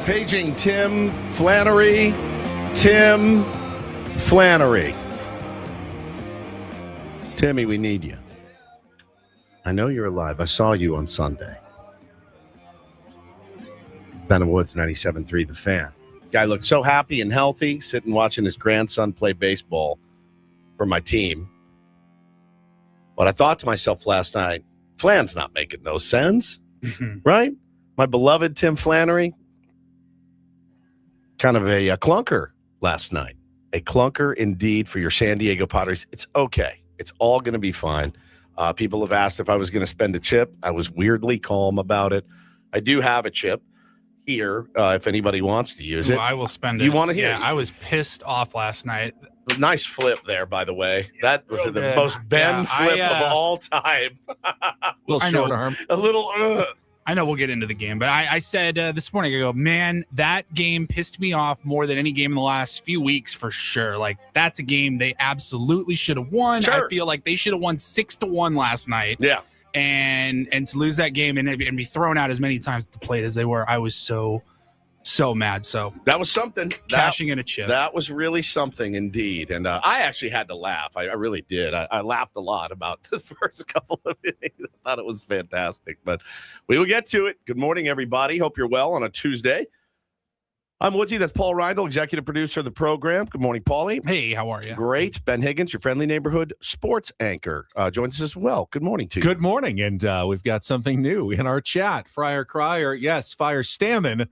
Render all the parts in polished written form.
Paging Tim Flannery. Tim Flannery. Timmy, we need you. I know you're alive. I saw you on Sunday. Ben Woods, 97.3, The Fan. Guy looked so happy and healthy, sitting watching his grandson play baseball for my team. But I thought to myself last night, Flan's not making no sense, right? My beloved Tim Flannery, kind of a clunker last night. A clunker indeed for your San Diego Padres. It's okay. It's all going to be fine. People have asked if I was going to spend a chip. I was weirdly calm about it. I do have a chip here if anybody wants to use it. I will spend it. You want to hear it? Yeah, I was pissed off last night. Nice flip there, by the way. That was the most Ben flip of all time. I know. A little. I know we'll get into the game, but I said this morning, I go, man, that game pissed me off more than any game in the last few weeks for sure. Like, that's a game they absolutely should have won. Sure. I feel like they should have won 6-1 last night. Yeah. And to lose that game and be thrown out as many times at the plate as they were, I was so mad. So that was something. Cashing in a chip. That was really something indeed. And I actually had to laugh. I really did. I laughed a lot about the first couple of innings. I thought it was fantastic. But we will get to it. Good morning, everybody. Hope you're well on a Tuesday. I'm Woodsy. That's Paul Reindl, executive producer of the program. Good morning, Paulie. Hey, how are you? Great. Ben Higgins, your friendly neighborhood sports anchor, joins us as well. Good morning to you. Good morning. And we've got something new in our chat. Friar Crier, yes, Fire Stammen,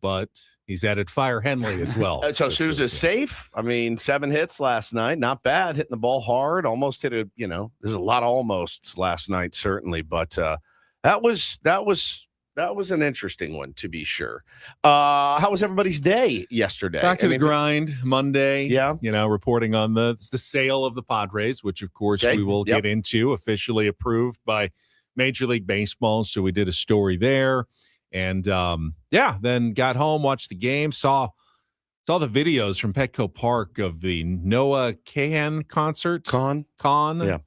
but he's added Fire Henley as well. So Sousa's safe. I mean, 7 hits last night. Not bad. Hitting the ball hard. Almost hit a, there's a lot of almosts last night, certainly. But that was an interesting one, to be sure. How was everybody's day yesterday? Back to the grind Monday. Yeah. Reporting on the sale of the Padres, which, of course, we will get into, officially approved by Major League Baseball. So we did a story there. And, then got home, watched the game, saw the videos from Petco Park of the Noah Kahan concert. Khan. Yeah.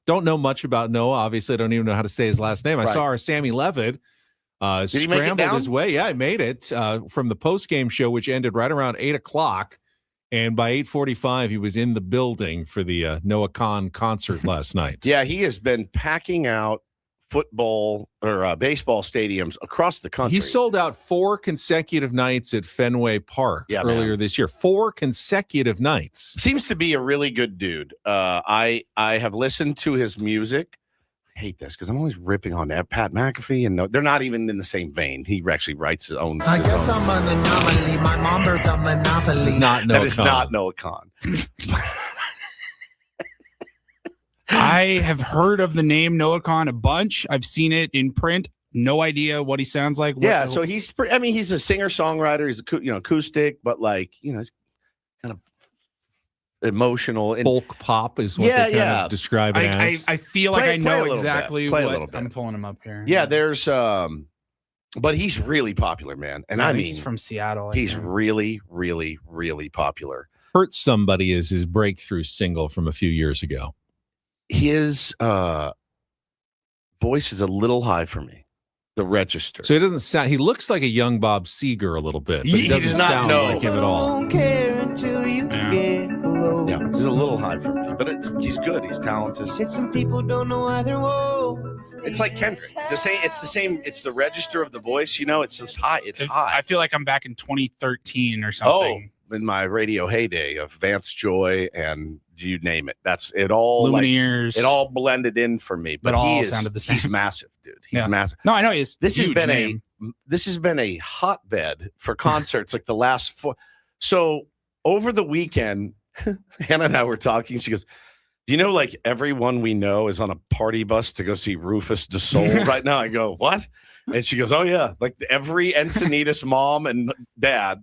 Don't know much about Noah. Obviously, I don't even know how to say his last name. I saw our Sammy Levitt scrambled his way. Yeah, he made it from the post-game show, which ended right around 8 o'clock. And by 8:45, he was in the building for the Noah Khan concert last night. Yeah, he has been packing out football or baseball stadiums across the country. He sold out 4 consecutive nights at Fenway Park earlier this year. 4 consecutive nights. Seems to be a really good dude. I have listened to his music. I hate this because I'm always ripping on that Pat McAfee, and they're not even in the same vein. He actually writes his own. I guess I'm an anomaly. My mom birthed a monopoly. This is not Noah Khan. That is not Noah Khan. I have heard of the name Noah Khan a bunch. I've seen it in print. No idea what he sounds like. So he's a singer-songwriter. He's acoustic, but he's kind of emotional. And folk pop is what they kind of describe it as. I feel like I know exactly what I'm pulling him up here. Yeah, there's but he's really popular, man. And I mean, he's from Seattle. He's really, really, really popular. Hurt Somebody is his breakthrough single from a few years ago. His voice is a little high for me. The register. So he doesn't sound. He looks like a young Bob Seger a little bit, but he doesn't sound like him at all. Don't care until you get close. Yeah, he's a little high for me, but he's good. He's talented. Said some people don't know why they're woe. It's like Kendrick. It's the same. It's the register of the voice. It's just high. It's high. I feel like I'm back in 2013 or something. Oh, in my radio heyday of Vance Joy and you name it. That's it all. Lumineers. It all blended in for me. But all sounded the same. He's massive, dude. He's massive. No, I know he is. This has been a hotbed for concerts like the last 4. So over the weekend, Hannah and I were talking. She goes, "Do you know everyone we know is on a party bus to go see Rufus Du Sol right now?" I go, "What?" And she goes, "Oh yeah, every Encinitas mom and dad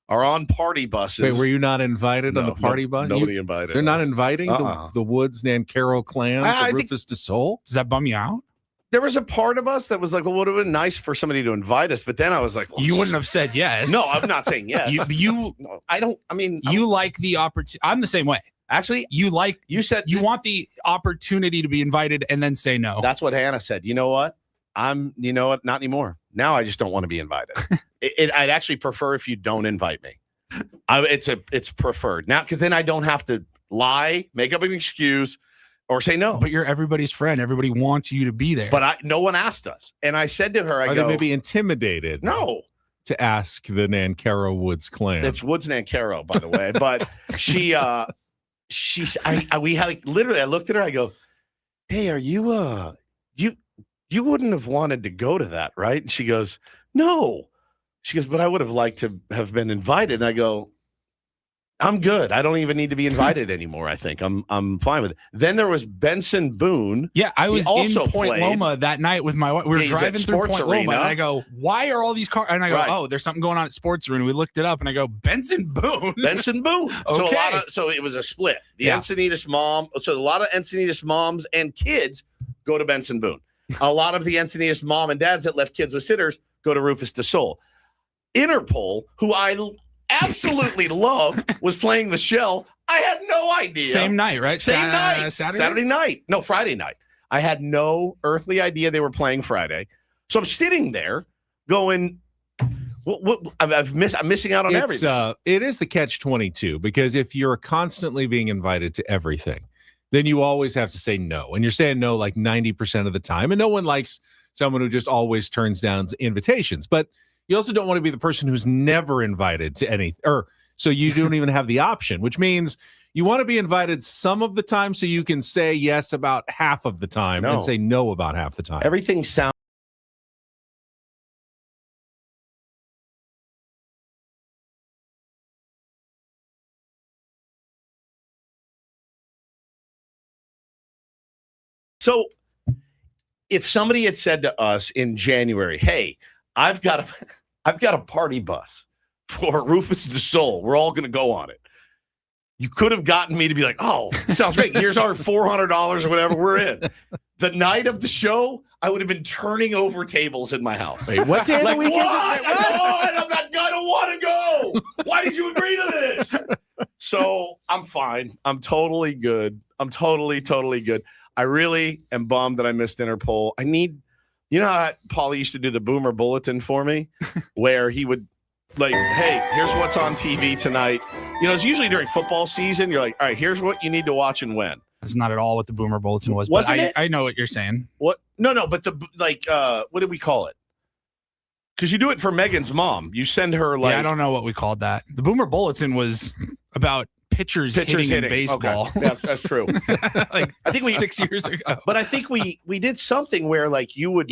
are on party buses." Wait, were you not invited on the party bus? Nobody invited. They're not inviting the Woods Nancaro clan to Rufus Du Sol? Does that bum you out? There was a part of us that was like, well, it would have been nice for somebody to invite us. But then I was like, well, you wouldn't have said yes. No, I'm not saying yes. You like the opportunity. I'm the same way. Actually, you want the opportunity to be invited and then say no. That's what Hannah said. You know what? Not anymore. Now I just don't want to be invited. I'd actually prefer if you don't invite me. It's preferred now because then I don't have to lie, make up an excuse, or say no. But you're everybody's friend. Everybody wants you to be there. But no one asked us. And I said to her, Are they maybe intimidated? No. To ask the Nancaro Woods clan. It's Woods Nancaro, by the way. But we had literally, I looked at her, I go, hey, are you, you wouldn't have wanted to go to that, right? And she goes, no. She goes, but I would have liked to have been invited. And I go, I'm good. I don't even need to be invited anymore. I think I'm fine with it. Then there was Benson Boone. Yeah, I was also in Point Loma that night with my wife. We were driving through Point Loma, and I go, "Why are all these cars?" And I go, "Oh, there's something going on at Sports Arena." We looked it up, and I go, "Benson Boone." Benson Boone. Okay. So it was a split. The Encinitas mom. So a lot of Encinitas moms and kids go to Benson Boone. A lot of the Encinitas mom and dads that left kids with sitters go to Rufus de Sol. Interpol, who I absolutely love, was playing the shell. I had no idea. Same night, right? Same night. Saturday night. No, Friday night. I had no earthly idea they were playing Friday. So I'm sitting there going, I'm missing out on everything. It is the catch-22 because if you're constantly being invited to everything, then you always have to say no. And you're saying no like 90% of the time. And no one likes someone who just always turns down invitations. But you also don't want to be the person who's never invited to any, or so you don't even have the option, which means you want to be invited some of the time so you can say yes about half of the time and say no about half the time. Everything sounds. So if somebody had said to us in January, hey, I've got a party bus for Rufus de Sol. We're all going to go on it. You could have gotten me to be like, oh, that sounds great. Here's our $400 or whatever. We're in. The night of the show, I would have been turning over tables in my house. Wait, what day of the week is it? I don't want to go. Why did you agree to this? So I'm fine. I'm totally good. I'm totally good. I really am bummed that I missed Interpol. You know how Paulie used to do the Boomer Bulletin for me, where he would like, hey, here's what's on TV tonight. You know, it's usually during football season. You're like, all right, here's what you need to watch and when. That's not at all what the Boomer Bulletin was. Wasn't but it? I know what you're saying. What? No, but what did we call it? Because you do it for Megan's mom. You send her like. Yeah, I don't know what we called that. The Boomer Bulletin was about pitchers hitting in baseball. Okay. Yeah, that's true. Like I think 6 years ago. But I think we did something where like you would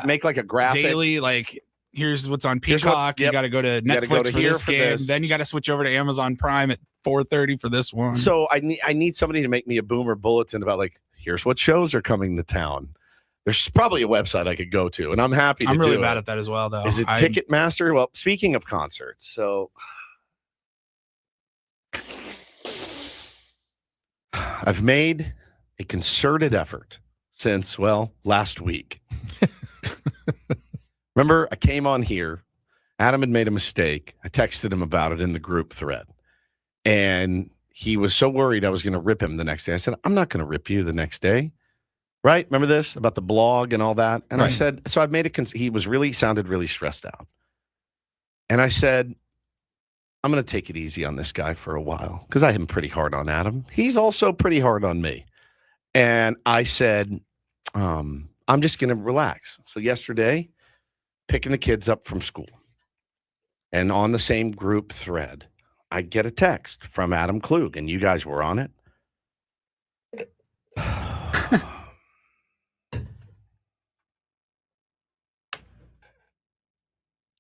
make like a graphic daily, like here's what's on Peacock. You got to go to Netflix for this game. Then you got to switch over to Amazon Prime at 4:30 for this one. So I need somebody to make me a Boomer Bulletin about like here's what shows are coming to town. There's probably a website I could go to, and I'm happy to I'm really do bad it. At that as well, though. Is it Ticketmaster? Well, speaking of concerts, so I've made a concerted effort since, last week. Remember, I came on here. Adam had made a mistake. I texted him about it in the group thread. And he was so worried I was going to rip him the next day. I said, I'm not going to rip you the next day. Right? Remember this about the blog and all that? And I said, so I've made he sounded really stressed out. And I said, I'm going to take it easy on this guy for a while because I am pretty hard on Adam. He's also pretty hard on me. And I said, I'm just going to relax. So yesterday, picking the kids up from school and on the same group thread, I get a text from Adam Klug, and you guys were on it.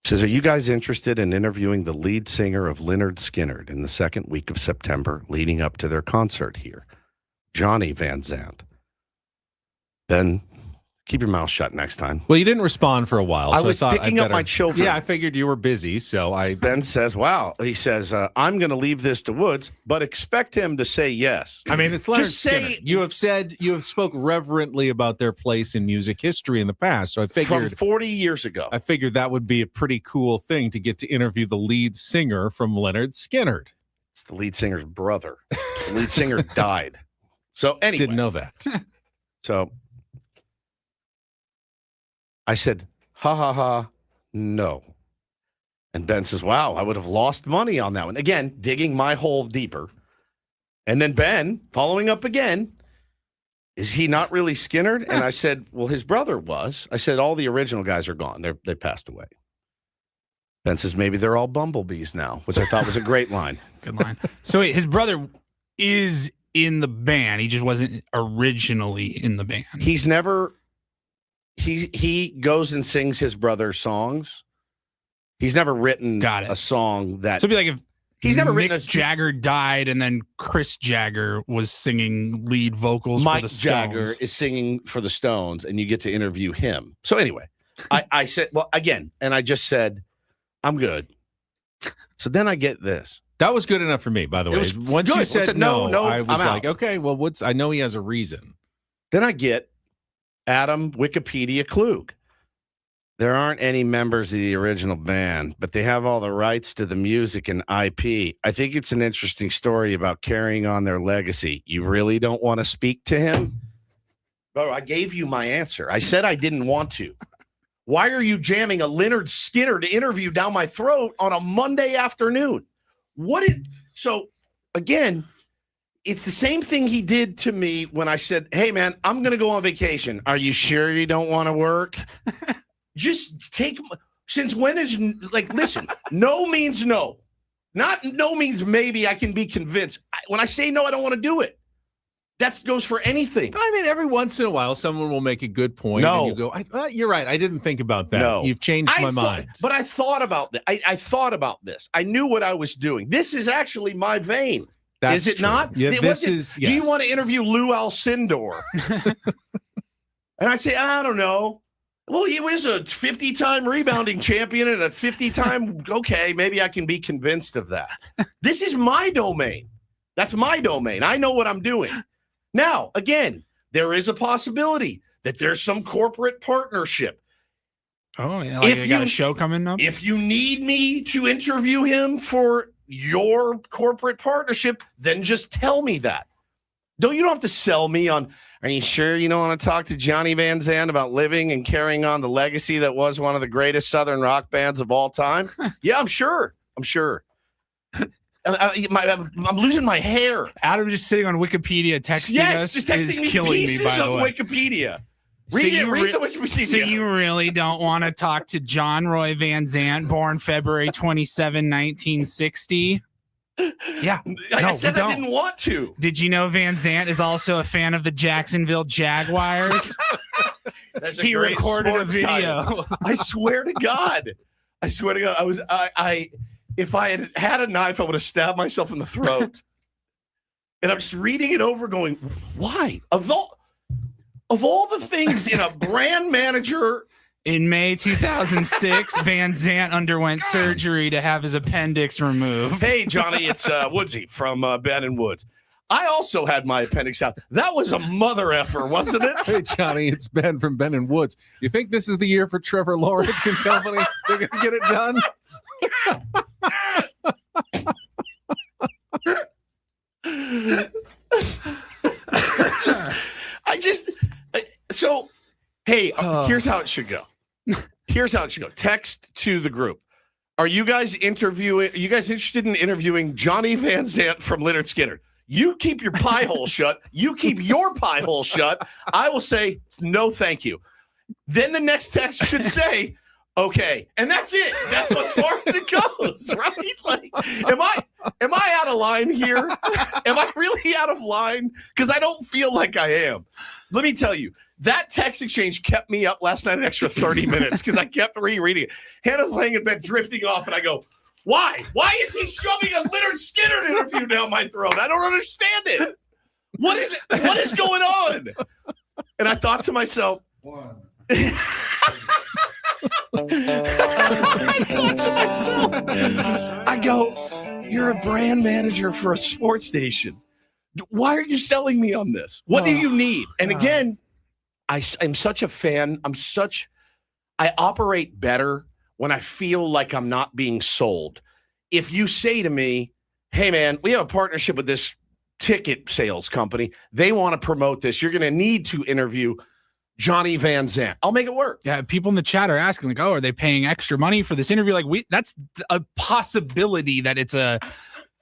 Says, are you guys interested in interviewing the lead singer of Lynyrd Skynyrd in the second week of September leading up to their concert here? Johnny Van Zandt. Then keep your mouth shut next time. Well, you didn't respond for a while. I was picking up my children. Yeah, I figured you were busy, so I... Ben says, wow. He says, I'm going to leave this to Woods, but expect him to say yes. I mean, it's Lynyrd Skynyrd. You have spoke reverently about their place in music history in the past, so I figured... From 40 years ago. I figured that would be a pretty cool thing to get to interview the lead singer from Lynyrd Skynyrd. It's the lead singer's brother. The lead singer died. So anyway. Didn't know that. So... I said, ha, ha, ha, no. And Ben says, wow, I would have lost money on that one. Again, digging my hole deeper. And then Ben, following up again, is he not really Skinnerd? And I said, well, his brother was. I said, all the original guys are gone. They passed away. Ben says, maybe they're all bumblebees now, which I thought was a great line. Good line. So wait, his brother is in the band. He just wasn't originally in the band. He's never, he goes and sings his brother's songs. He's never written a song that. So it'd be like if he's never Mick written Jagger died and then Chris Jagger was singing lead vocals Mike for the Stones. Jagger is singing for the Stones and you get to interview him. So anyway, I said, well, again, and I just said, I'm good. So then I get this. That was good enough for me, by the way. Once good. you said no, I was I'm like, out. okay, well, I know he has a reason. Then I get Adam Wikipedia Klug. There aren't any members of the original band, but they have all the rights to the music and IP. I think it's an interesting story about carrying on their legacy. You really don't want to speak to him? Oh, I gave you my answer. I said I didn't want to. Why are you jamming a Lynyrd Skynyrd interview down my throat on a Monday afternoon? So again, it's the same thing he did to me when I said, hey man, I'm going to go on vacation. Are you sure you don't want to work? Just take, since when is, listen, no means no. Not no means maybe I can be convinced. When I say no, I don't want to do it. That goes for anything. I mean, every once in a while, someone will make a good point. No. And you go, you're right. I didn't think about that. No. You've changed my mind. But I thought about that. I thought about this. I knew what I was doing. This is actually my vein. That's is it true. not? Yeah, Do you want to interview Lou Alcindor? And I say, I don't know. Well, he was a 50-time rebounding champion and a 50-time, okay, maybe I can be convinced of that. This is my domain. That's my domain. I know what I'm doing. Now, again, there is a possibility that there's some corporate partnership. Oh, yeah. Like you got a show coming up? If you need me to interview him for your corporate partnership, then just tell me that. You don't have to sell me on, are you sure you don't want to talk to Johnny Van Zandt about living and carrying on the legacy that was one of the greatest Southern rock bands of all time? Yeah, I'm sure. I'm losing my hair. Adam just sitting on Wikipedia texting us. Just texting me killing pieces me, by the of way. Wikipedia. Read the Wikipedia. So you really don't want to talk to John Roy Van Zandt, born February 27, 1960? Yeah. I said I didn't want to. Did you know Van Zandt is also a fan of the Jacksonville Jaguars? He recorded a video. Title. I swear to God. If I had a knife, I would have stabbed myself in the throat. And I'm just reading it over going, why? Of all the things in a brand manager. In May 2006, Van Zandt underwent surgery to have his appendix removed. Hey, Johnny, it's Woodsy from Ben and Woods. I also had my appendix out. That was a mother effer, wasn't it? Hey, Johnny, it's Ben from Ben and Woods. You think this is the year for Trevor Lawrence and company? They're going to get it done? Here's how it should go. Text to the group. Are you guys interested in interviewing Johnny Van Zandt from Lynyrd Skynyrd? You keep your pie hole shut. You keep your pie hole shut. I will say, no, thank you. Then the next text should say, okay. And that's it. That's as far as it goes, right? Like, am I out of line here? Am I really out of line? Because I don't feel like I am. Let me tell you, that text exchange kept me up last night an extra 30 minutes because I kept rereading it. Hannah's laying in bed drifting off, and I go, why? Why is he shoving a Lynyrd Skynyrd interview down my throat? I don't understand it. What is it? What is going on? And I thought to myself, I thought to myself, I go, you're a brand manager for a sports station. Why are you selling me on this? What do you need? And again, I'm such a fan. I operate better when I feel like I'm not being sold. If you say to me, hey man, we have a partnership with this ticket sales company. They want to promote this. You're going to need to interview Johnny Van Zandt. I'll make it work. Yeah, people in the chat are asking, like, oh, are they paying extra money for this interview? Like, that's a possibility that it's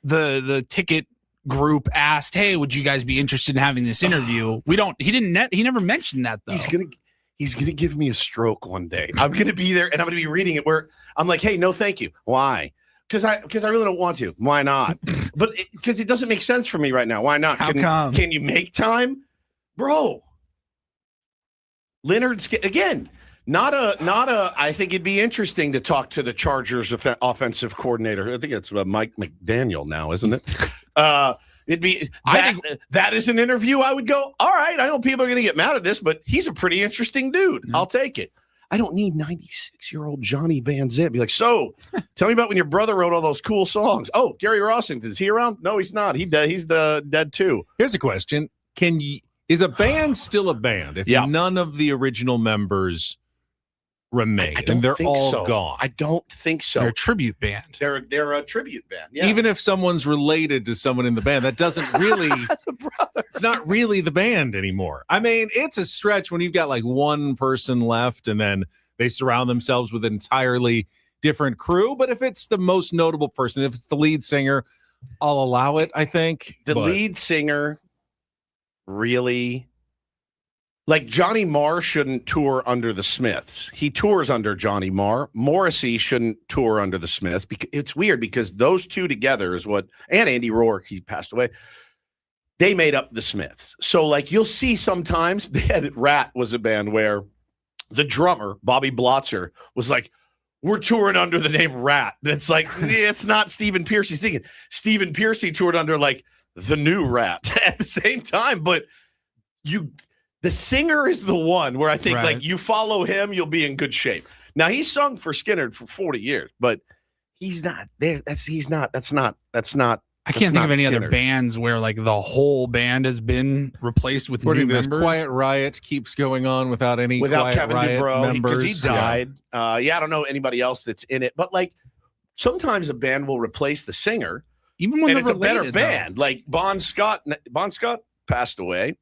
the ticket group asked, hey, would you guys be interested in having this interview? He never mentioned that, though. He's gonna give me a stroke one day. I'm gonna be there and I'm gonna be reading it where I'm like, hey, no, thank you. Why? Because I really don't want to. Why not? But because it doesn't make sense for me right now. Why not? How come? Can you make time, bro? Leonard's again. Not a. I think it'd be interesting to talk to the Chargers offensive coordinator. I think it's Mike McDaniel now, isn't it? It'd be. That is an interview. I would go. All right. I know people are going to get mad at this, but he's a pretty interesting dude. I'll take it. I don't need 96-year-old Johnny Van Zandt. Be like, so tell me about when your brother wrote all those cool songs. Oh, Gary Rossington, is he around? No, he's not. He's dead too. Here's a question: is a band still a band if none of the original members remain and they're all gone? I don't think so. They're a tribute band. They're a tribute band. Yeah. Even if someone's related to someone in the band, that doesn't really. It's not really the band anymore. I mean, it's a stretch when you've got like one person left and then they surround themselves with an entirely different crew. But if it's the most notable person, if it's the lead singer, I'll allow it. I think the lead singer really. Like Johnny Marr shouldn't tour under the Smiths. He tours under Johnny Marr. Morrissey shouldn't tour under the Smiths. Because it's weird because those two together is what, and Andy Rourke, he passed away. They made up the Smiths. So like you'll see sometimes Rat was a band where the drummer, Bobby Blotzer, was like, we're touring under the name Rat. And it's like, it's not Stephen Pearcy singing. Stephen Pearcy toured under like the new Rat at the same time. But the singer is the one where I think like you follow him, you'll be in good shape. Now he's sung for Skynyrd for 40 years, but he's not there. That's not. I can't think of any other bands where like the whole band has been replaced with new members. Quiet Riot keeps going on without Quiet Kevin Riot DuBrow members. Because he died. I don't know anybody else that's in it, but like sometimes a band will replace the singer, even when it's a better band. Like Bon Scott passed away.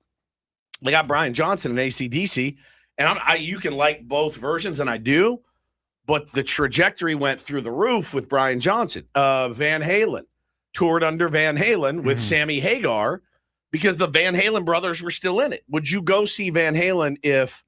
They got Brian Johnson and AC/DC, and you can like both versions, and I do, but the trajectory went through the roof with Brian Johnson. Van Halen toured under Van Halen with Sammy Hagar because the Van Halen brothers were still in it. Would you go see Van Halen if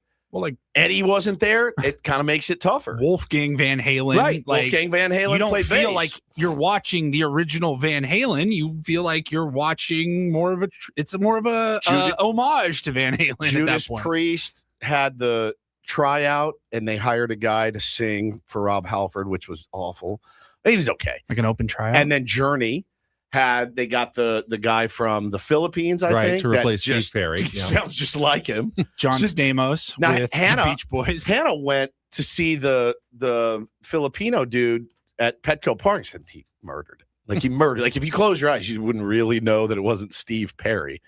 Eddie wasn't there? It kind of makes it tougher. Wolfgang Van Halen. Right, Wolfgang Van Halen. You don't played feel bass. like you're watching the original Van Halen. You feel like you're watching more of a homage to Van Halen. Judas at that point. Priest had the tryout, and they hired a guy to sing for Rob Halford, which was awful. He was okay. Like an open tryout. And then Journey they got the guy from the Philippines, I think, to replace Steve Perry. Sounds just like him. John Stamos now, with the Beach Boys. Hannah went to see the Filipino dude at Petco Park, and he murdered it. Like he murdered. Like if you close your eyes, you wouldn't really know that it wasn't Steve Perry.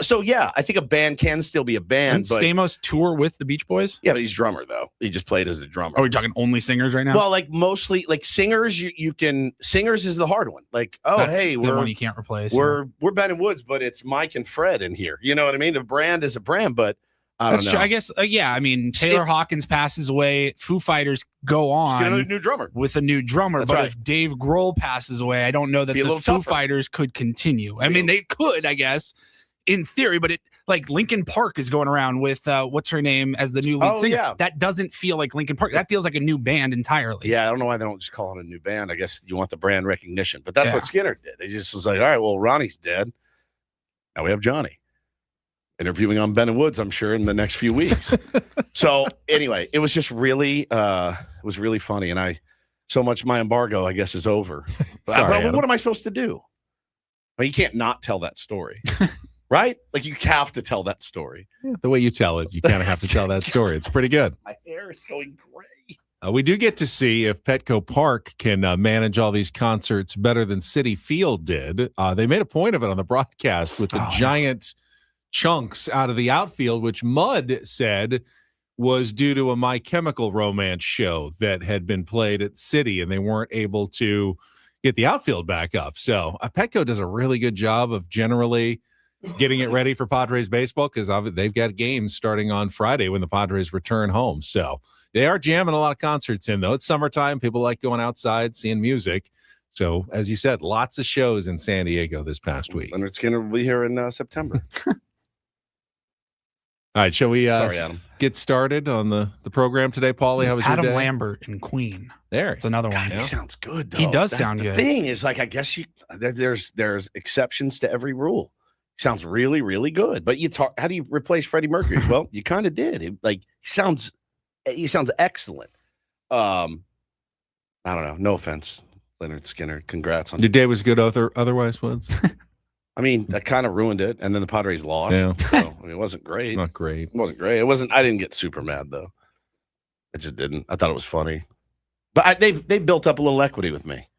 So yeah, I think a band can still be a band. Didn't Stamos tour with the Beach Boys? Yeah, but he's drummer though. He just played as a drummer. Are we talking only singers right now? Well, like mostly like singers. You can singers is the hard one. Like That's hey, the one you can't replace. We're Ben and Woods, but it's Mike and Fred in here. You know what I mean? The brand is a brand, but I don't know. True. I guess I mean Taylor Hawkins passes away. Foo Fighters go on get a new drummer with a new drummer. That's but right. if Dave Grohl passes away, I don't know that the Foo Fighters could continue. I mean, they could, I guess, in theory, but like Linkin Park is going around with what's her name as the new lead singer. Yeah. That doesn't feel like Linkin Park. That feels like a new band entirely. Yeah, I don't know why they don't just call it a new band. I guess you want the brand recognition, but that's what Skynyrd did. They just was like, all right, well, Ronnie's dead. Now we have Johnny interviewing on Ben and Woods, I'm sure, in the next few weeks. So anyway, it was just really, funny, and so much my embargo, I guess, is over. But what am I supposed to do? I mean, you can't not tell that story. Right? Like you have to tell that story. Yeah, the way you tell it, you kind of have to tell that story. It's pretty good. My hair is going gray. We do get to see if Petco Park can manage all these concerts better than Citi Field did. They made a point of it on the broadcast with the giant chunks out of the outfield, which Mud said was due to a My Chemical Romance show that had been played at Citi, and they weren't able to get the outfield back up. So Petco does a really good job of generally getting it ready for Padres baseball because they've got games starting on Friday when the Padres return home. So they are jamming a lot of concerts in, though. It's summertime. People like going outside, seeing music. So, as you said, lots of shows in San Diego this past week. Leonard Skinner will be here in September. All right, shall we Sorry, Adam. get started on the program today? Paulie, how was Adam your day? Lambert and Queen. There. It's another one. He sounds good, though. He does That's sound the good. thing is, like, I guess there's exceptions to every rule. Sounds really, really good. But how do you replace Freddie Mercury? Well, you kind of did. He sounds excellent. I don't know. No offense, Leonard Skinner. Congrats on your day was good otherwise, Woods? I mean, that kind of ruined it, and then the Padres lost. Yeah. So, I mean, it wasn't great. Not great. It wasn't great. It wasn't. I didn't get super mad though. I just didn't. I thought it was funny, but they've built up a little equity with me.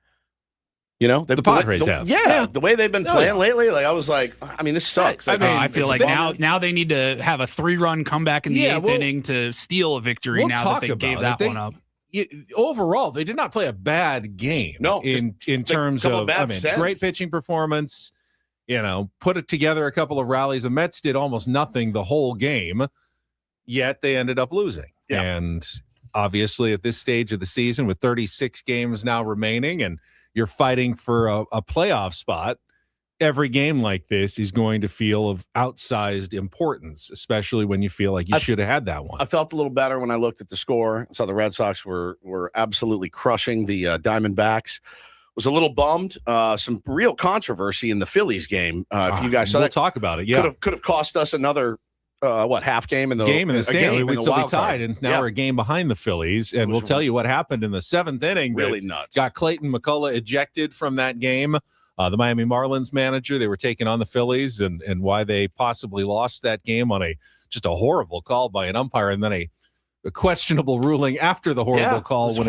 You know, the Padres have. Yeah, the way they've been playing lately. Like I was like, I mean, this sucks. I feel like now they need to have a 3-run comeback in the 8th inning to steal a victory. Now that they gave that one up. Overall, they did not play a bad game. No, in terms of great pitching performance. You know, put it together a couple of rallies. The Mets did almost nothing the whole game, yet they ended up losing. Yeah. And obviously at this stage of the season with 36 games now remaining and you're fighting for a playoff spot, every game like this is going to feel of outsized importance, especially when you feel like you should have had that one. I felt a little better when I looked at the score. Saw the Red Sox were absolutely crushing the Diamondbacks. Was a little bummed. Some real controversy in the Phillies game. If you guys saw we'll talk about it. Yeah, could have cost us another half game in the stand. We'd still be tied, and now we're a game behind the Phillies. And we'll tell you what happened in the 7th inning. Really nuts. Got Clayton McCullough ejected from that game. The Miami Marlins manager, they were taking on the Phillies, and why they possibly lost that game on just a horrible call by an umpire, and then a questionable ruling after the horrible call when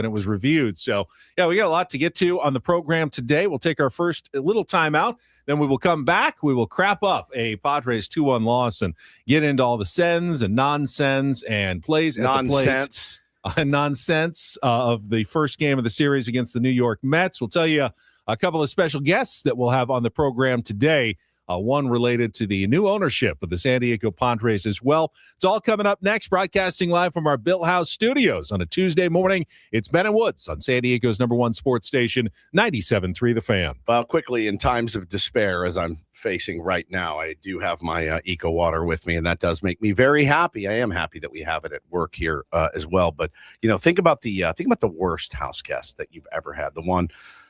it was reviewed. So we got a lot to get to on the program today. We'll take our first little time out, then we will come back. We will crap up a Padres 2-1 loss and get into all the sends and nonsense and plays at the plate. Nonsense of the first game of the series against the New York Mets. We'll tell you a couple of special guests that we'll have on the program today. One related to the new ownership of the San Diego Padres as well. It's all coming up next, broadcasting live from our Bill House studios on a Tuesday morning. It's Ben and Woods on San Diego's #1 sports station, 97.3 The Fan. Well, quickly, in times of despair, as I'm facing right now, I do have my Eco Water with me, and that does make me very happy. I am happy that we have it at work here as well. But, think about the worst house guest that you've ever had, the one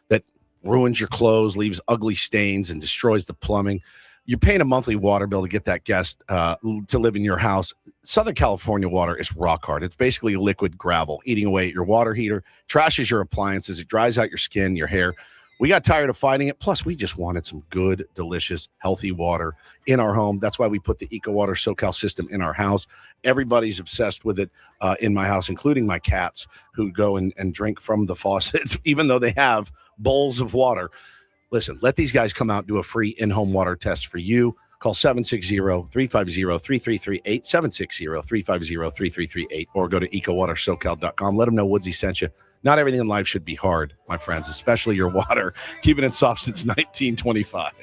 that ruins your clothes, leaves ugly stains, and destroys the plumbing. You're paying a monthly water bill to get that guest to live in your house. Southern California water is rock hard. It's basically liquid gravel eating away at your water heater, trashes your appliances, it dries out your skin, your hair. We got tired of fighting it. Plus, we just wanted some good, delicious, healthy water in our home. That's why we put the Eco Water SoCal system in our house. Everybody's obsessed with it in my house, including my cats who go and drink from the faucet, even though they have bowls of water. Listen, let these guys come out and do a free in-home water test for you. Call 760-350-3338, 760-350-3338, or go to ecowatersocal.com. Let them know Woodsy sent you. Not everything in life should be hard, my friends, especially your water. Keeping it soft since 1925.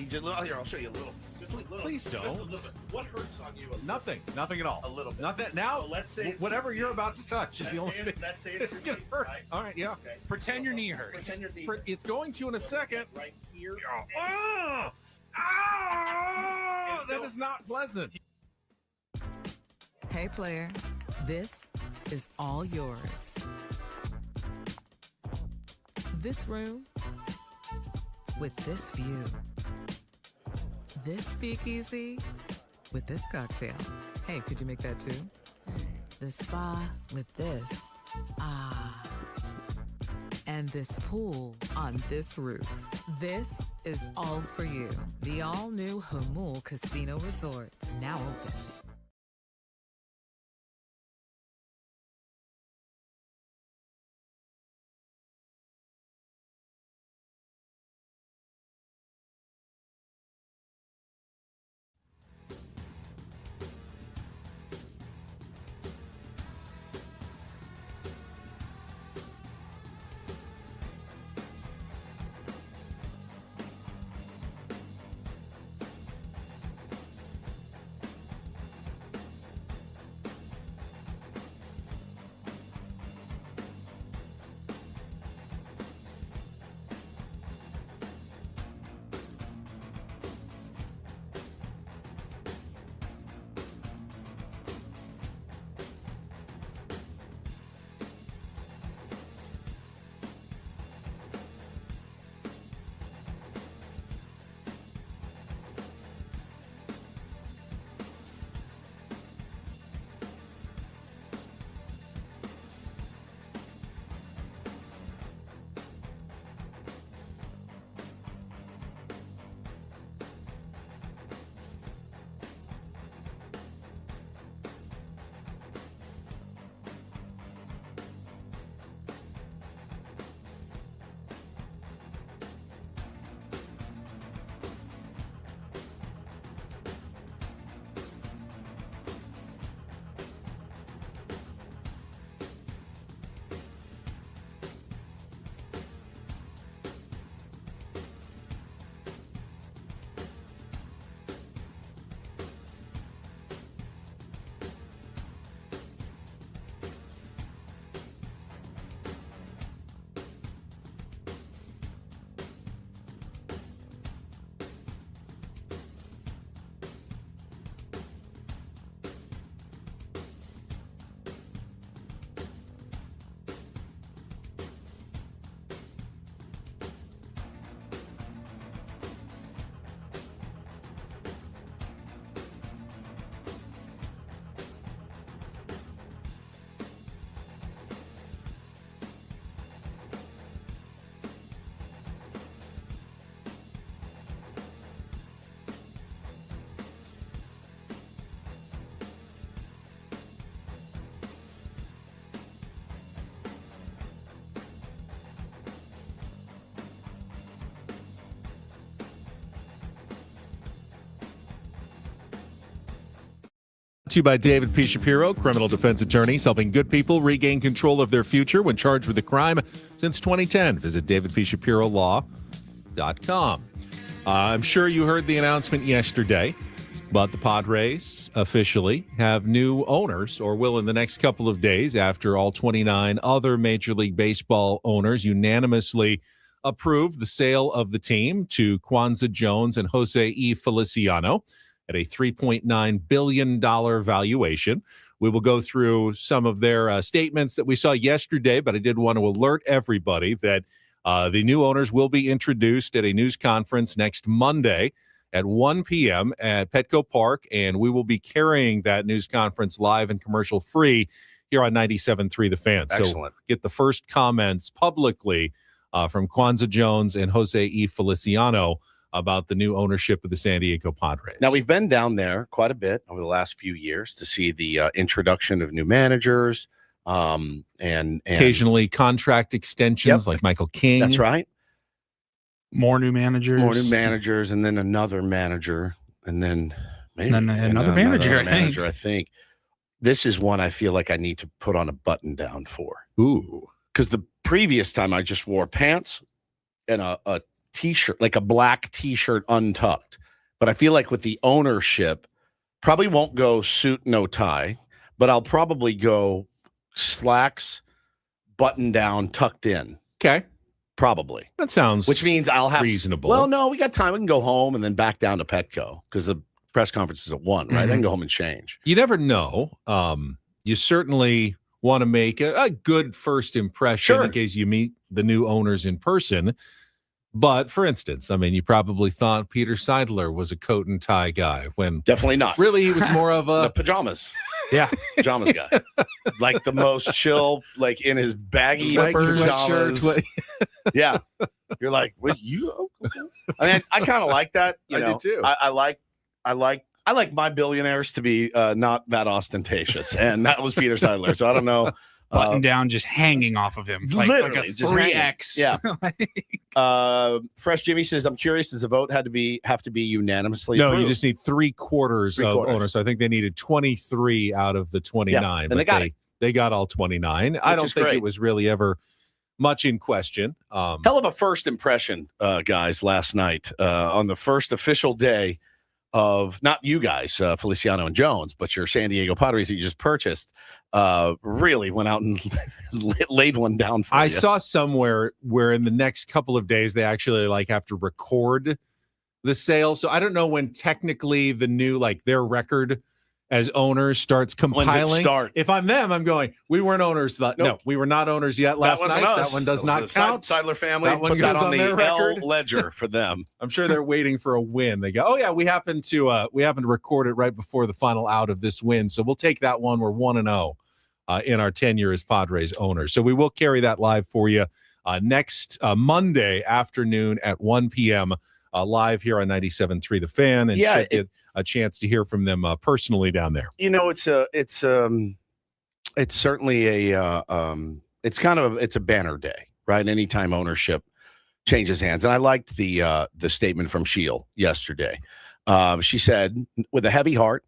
He just here. I'll show you a little. Just a little. Please Just don't. a little bit. What hurts on you? Nothing at all. A little bit. Not that now. So let's say whatever you're about to touch is the only thing. Let's say It's gonna hurt. Right? All right, yeah. Okay. Pretend your knee hurts. Pretend your knee. It's going to in a second. Right here. Oh, that is not pleasant. Hey player, this is all yours. This room with this view. This speakeasy with this cocktail. Hey, could you make that too? The spa with this. Ah. And this pool on this roof. This is all for you. The all-new Hamul Casino Resort, now open. To you by David P. Shapiro, criminal defense attorneys helping good people regain control of their future when charged with a crime since 2010. Visit davidpshapirolaw.com. I'm sure you heard the announcement yesterday, but the Padres officially have new owners, or will in the next couple of days, after all 29 other Major League Baseball owners unanimously approved the sale of the team to Kwanzaa Jones and Jose E. Feliciano at a $3.9 billion valuation. We will go through some of their statements that we saw yesterday, but I did want to alert everybody that the new owners will be introduced at a news conference next Monday at 1 p.m. at Petco Park, and we will be carrying that news conference live and commercial-free here on 97.3 The Fan. Excellent. So get the first comments publicly from Kwanzaa Jones and Jose E. Feliciano about the new ownership of the San Diego Padres. Now, we've been down there quite a bit over the last few years to see the introduction of new managers and occasionally contract extensions like Michael King. That's right. More new managers. And then another manager, and then maybe another manager, I think. This is one I feel like I need to put on a button down for. Ooh. Because the previous time I just wore pants and a t-shirt, like a black t-shirt untucked. But I feel like with the ownership, probably won't go suit, no tie, but I'll probably go slacks, button down, tucked in. Okay. Probably. That sounds which means I'll have reasonable. Well, no, we got time. We can go home and then back down to Petco because the press conference is at 1, right? Then go home and change. You never know. You certainly want to make a good first impression in case you meet the new owners in person. But for instance, I mean, you probably thought Peter Seidler was a coat and tie guy when definitely not. Really, he was more of a the pajamas. Yeah, pajamas guy, like the most chill, like in his baggy pajamas. Yeah, you're like, what you? I mean, I kind of like that. You know, do too. I like my billionaires to be not that ostentatious, and that was Peter Seidler. So I don't know. Button down, just hanging off of him, like a 3X. Yeah. Fresh Jimmy says, "I'm curious. Does the vote have to be unanimously? No, approved? you just need 3/4 of owners. So I think they needed 23 out of the 29, but they got all 29. I don't think it was really ever much in question. Hell of a first impression, guys. Last night on the first official day of not you guys, Feliciano and Jones, but your San Diego Padres that you just purchased. Really went out and laid one down for you. I saw somewhere where in the next couple of days they actually have to record the sale. So I don't know when technically the new their record as owners starts compiling. If I'm them, I'm going, we weren't owners. No, we were not owners yet last night. That one does not count. Seidler family that one put goes that on the their record. L ledger for them. I'm sure they're waiting for a win. They go, oh yeah, we happen to record it right before the final out of this win. So we'll take that one. We're 1-0 in our tenure as Padres owners. So we will carry that live for you next Monday afternoon at 1 p.m. Live here on 97.3 The Fan, and get a chance to hear from them personally down there. You know, it's certainly it's a banner day, right? Anytime ownership changes hands, and I liked the statement from Shield yesterday. She said, "With a heavy heart,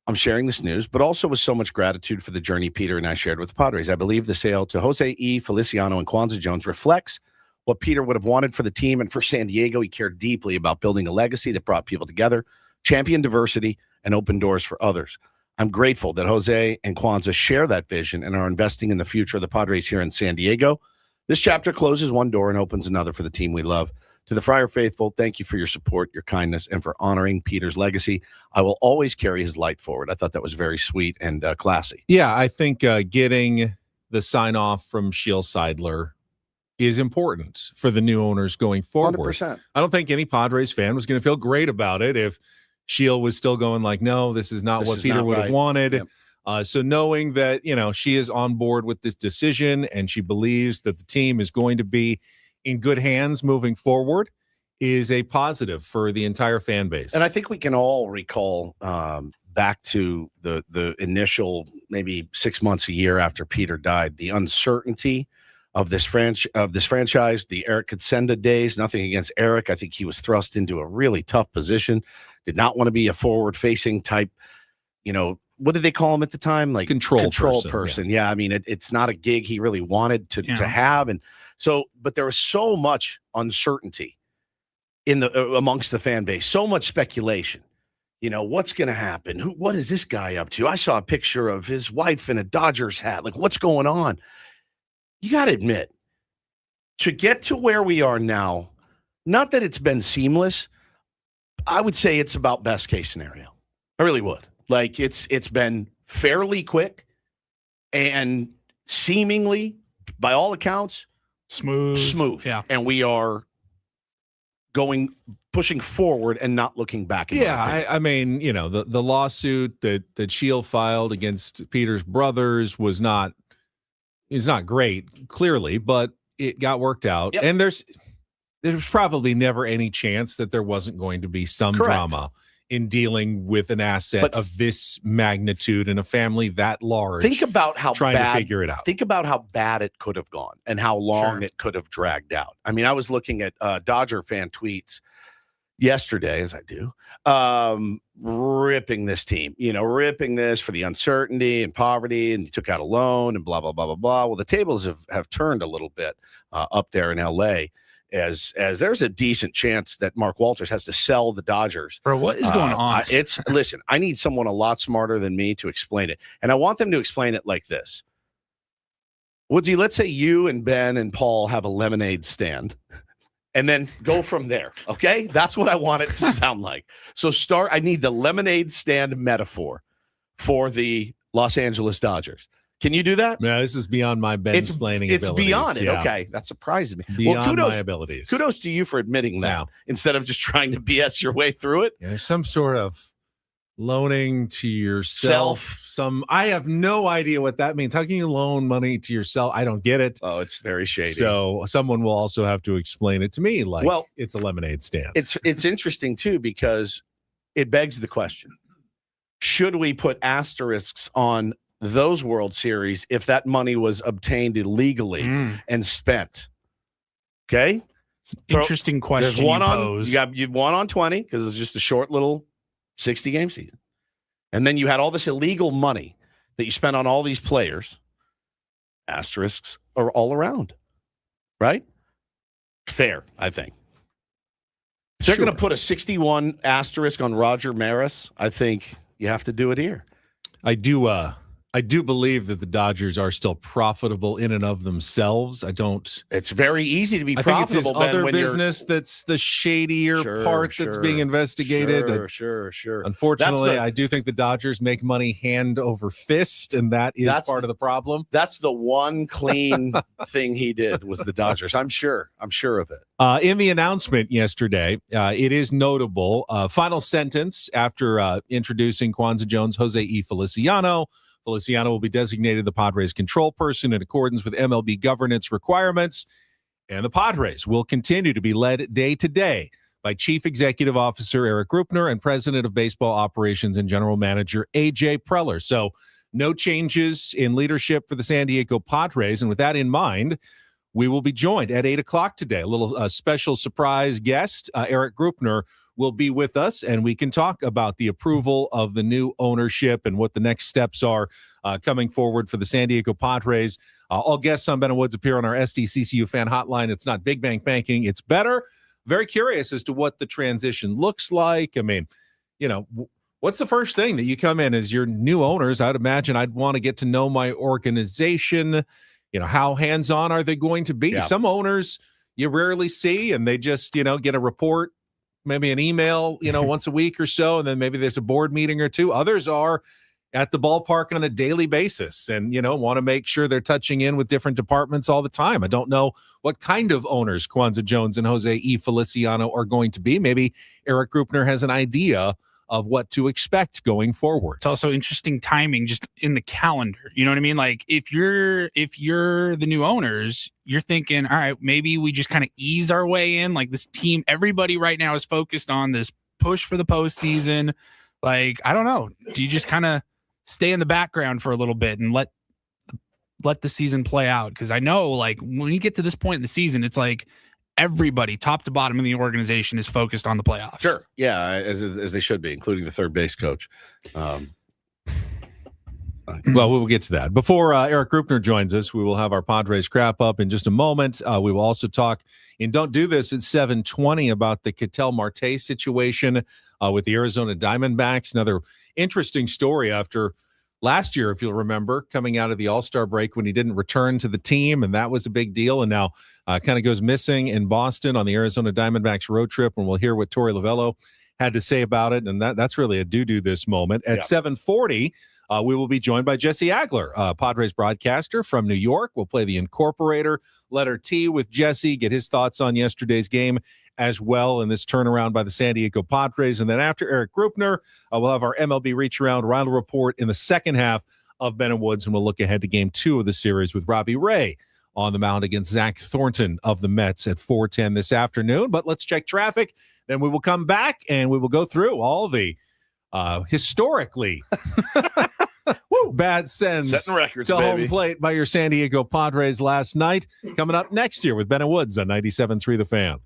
I'm sharing this news, but also with so much gratitude for the journey Peter and I shared with the Padres. I believe the sale to Jose E. Feliciano and Kwanzaa Jones reflects what Peter would have wanted for the team and for San Diego. He cared deeply about building a legacy that brought people together, championed diversity, and opened doors for others. I'm grateful that Jose and Kwanzaa share that vision and are investing in the future of the Padres here in San Diego. This chapter closes one door and opens another for the team we love. To the Friar faithful, thank you for your support, your kindness, and for honoring Peter's legacy. I will always carry his light forward." I thought that was very sweet and classy. Yeah, I think getting the sign-off from Shield Seidler is important for the new owners going forward. 100%. I don't think any Padres fan was going to feel great about it if Shield was still going no, this is not what Peter would have wanted. Yep. So knowing that, she is on board with this decision and she believes that the team is going to be in good hands moving forward is a positive for the entire fan base. And I think we can all recall back to the initial maybe 6 months, a year after Peter died, the uncertainty of this franchise, the Erik Greupner days. Nothing against Erik. I think he was thrust into a really tough position. Did not want to be a forward-facing type, what did they call him at the time? Like control person. Yeah. I mean, it's not a gig he really wanted to have. And so, but there was so much uncertainty amongst the fan base, so much speculation. What's going to happen? What is this guy up to? I saw a picture of his wife in a Dodgers hat. Like, what's going on? You got to admit, to get to where we are now, not that it's been seamless, I would say it's about best case scenario. I really would. Like, it's been fairly quick and seemingly, by all accounts, smooth. Yeah. And we are pushing forward and not looking back. I mean, the lawsuit that Shield filed against Peter's brothers is not great, clearly, but it got worked out. Yep. And there's probably never any chance that there wasn't going to be some drama in dealing with an asset of this magnitude and a family that large. Think about how trying to figure it out. Think about how bad it could have gone and how long it could have dragged out. I mean, I was looking at Dodger fan tweets yesterday, as I do, ripping this team, ripping this for the uncertainty and poverty, and you took out a loan and blah, blah, blah, blah, blah. Well, the tables have turned a little bit up there in LA. as there's a decent chance that Mark Walters has to sell the Dodgers. Bro, what is going on? Listen, I need someone a lot smarter than me to explain it. And I want them to explain it like this. Woodsy, let's say you and Ben and Paul have a lemonade stand and then go from there. Okay. That's what I want it to sound like. So I need the lemonade stand metaphor for the Los Angeles Dodgers. Can you do that? Yeah, this is beyond my explaining abilities. It's beyond it. Yeah. Okay. That surprises me. Beyond my abilities. Kudos to you for admitting that instead of just trying to BS your way through it. Yeah, there's some sort of loaning to yourself. I have no idea what that means. How can you loan money to yourself? I don't get it. Oh, it's very shady. So someone will also have to explain it to me like it's a lemonade stand. It's interesting, too, because it begs the question. Should we put asterisks on those World Series if that money was obtained illegally and spent? Okay. Interesting question. There's one you won on 20 because it's just a short little 60 game season. And then you had all this illegal money that you spent on all these players. Asterisks are all around. Right? Fair, I think. If they're going to put a 61 asterisk on Roger Maris, I think you have to do it here. I do believe that the Dodgers are still profitable in and of themselves. It's very easy to be profitable. I think it's his other business that's the shadier part that's being investigated. Sure. Unfortunately, I do think the Dodgers make money hand over fist, and that's part of the problem. That's the one clean thing he did was the Dodgers. I'm sure of it. In the announcement yesterday, it is notable. Final sentence after introducing Kwanzaa Jones, Jose E. Feliciano. Feliciano will be designated the Padres control person in accordance with MLB governance requirements, and the Padres will continue to be led day to day by Chief Executive Officer Erik Greupner and President of Baseball Operations and General Manager A.J. Preller. So no changes in leadership for the San Diego Padres, and with that in mind, we will be joined at 8 o'clock today. A little special surprise guest, Erik Greupner, will be with us, and we can talk about the approval of the new ownership and what the next steps are coming forward for the San Diego Padres. All guests on Ben and Woods appear on our SDCCU fan hotline. It's not big bank banking. It's better. Very curious as to what the transition looks like. I mean, what's the first thing that you come in as your new owners? I'd imagine I'd want to get to know my organization. How hands-on are they going to be? Yeah. Some owners you rarely see, and they just, get a report, maybe an email, once a week or so, and then maybe there's a board meeting or two. Others are at the ballpark on a daily basis and, want to make sure they're touching in with different departments all the time. I don't know what kind of owners Kwanzaa Jones and Jose E. Feliciano are going to be. Maybe Erik Greupner has an idea of what to expect going forward. It's also interesting timing just in the calendar. You know what I mean? Like if you're the new owners, you're thinking, all right, maybe we just kind of ease our way in. Like this team, everybody right now is focused on this push for the postseason. Like, I don't know. Do you just kind of stay in the background for a little bit and let the season play out? Because I know like when you get to this point in the season, it's like everybody top to bottom in the organization is focused on the playoffs. Sure. Yeah. As they should be, including the third base coach. Well, we'll get to that. Before Erik Greupner joins us, we will have our Padres Wrap-Up in just a moment. We will also talk in Don't Do This at 7:20 about the Ketel Marte situation with the Arizona Diamondbacks. Another interesting story after last year, if you'll remember, coming out of the All-Star break when he didn't return to the team, and that was a big deal. And now kind of goes missing in Boston on the Arizona Diamondbacks road trip, and we'll hear what Torey Lovello had to say about it. And that's really a doo-doo this moment. At 7:40, we will be joined by Jesse Agler, Padres broadcaster from New York. We'll play the Incorporator, letter T with Jesse, get his thoughts on yesterday's game as well in this turnaround by the San Diego Padres. And then after Erik Greupner, we'll have our MLB Reacharound Reindl Report in the second half of Ben and Woods, and we'll look ahead to Game 2 of the series with Robbie Ray on the mound against Zach Thornton of the Mets at 4:10 this afternoon. But let's check traffic. Then we will come back and we will go through all the historically bad sends setting records, to baby. home plate by your San Diego Padres last night. Coming up next year with Ben and Woods on 97.3 The Fan.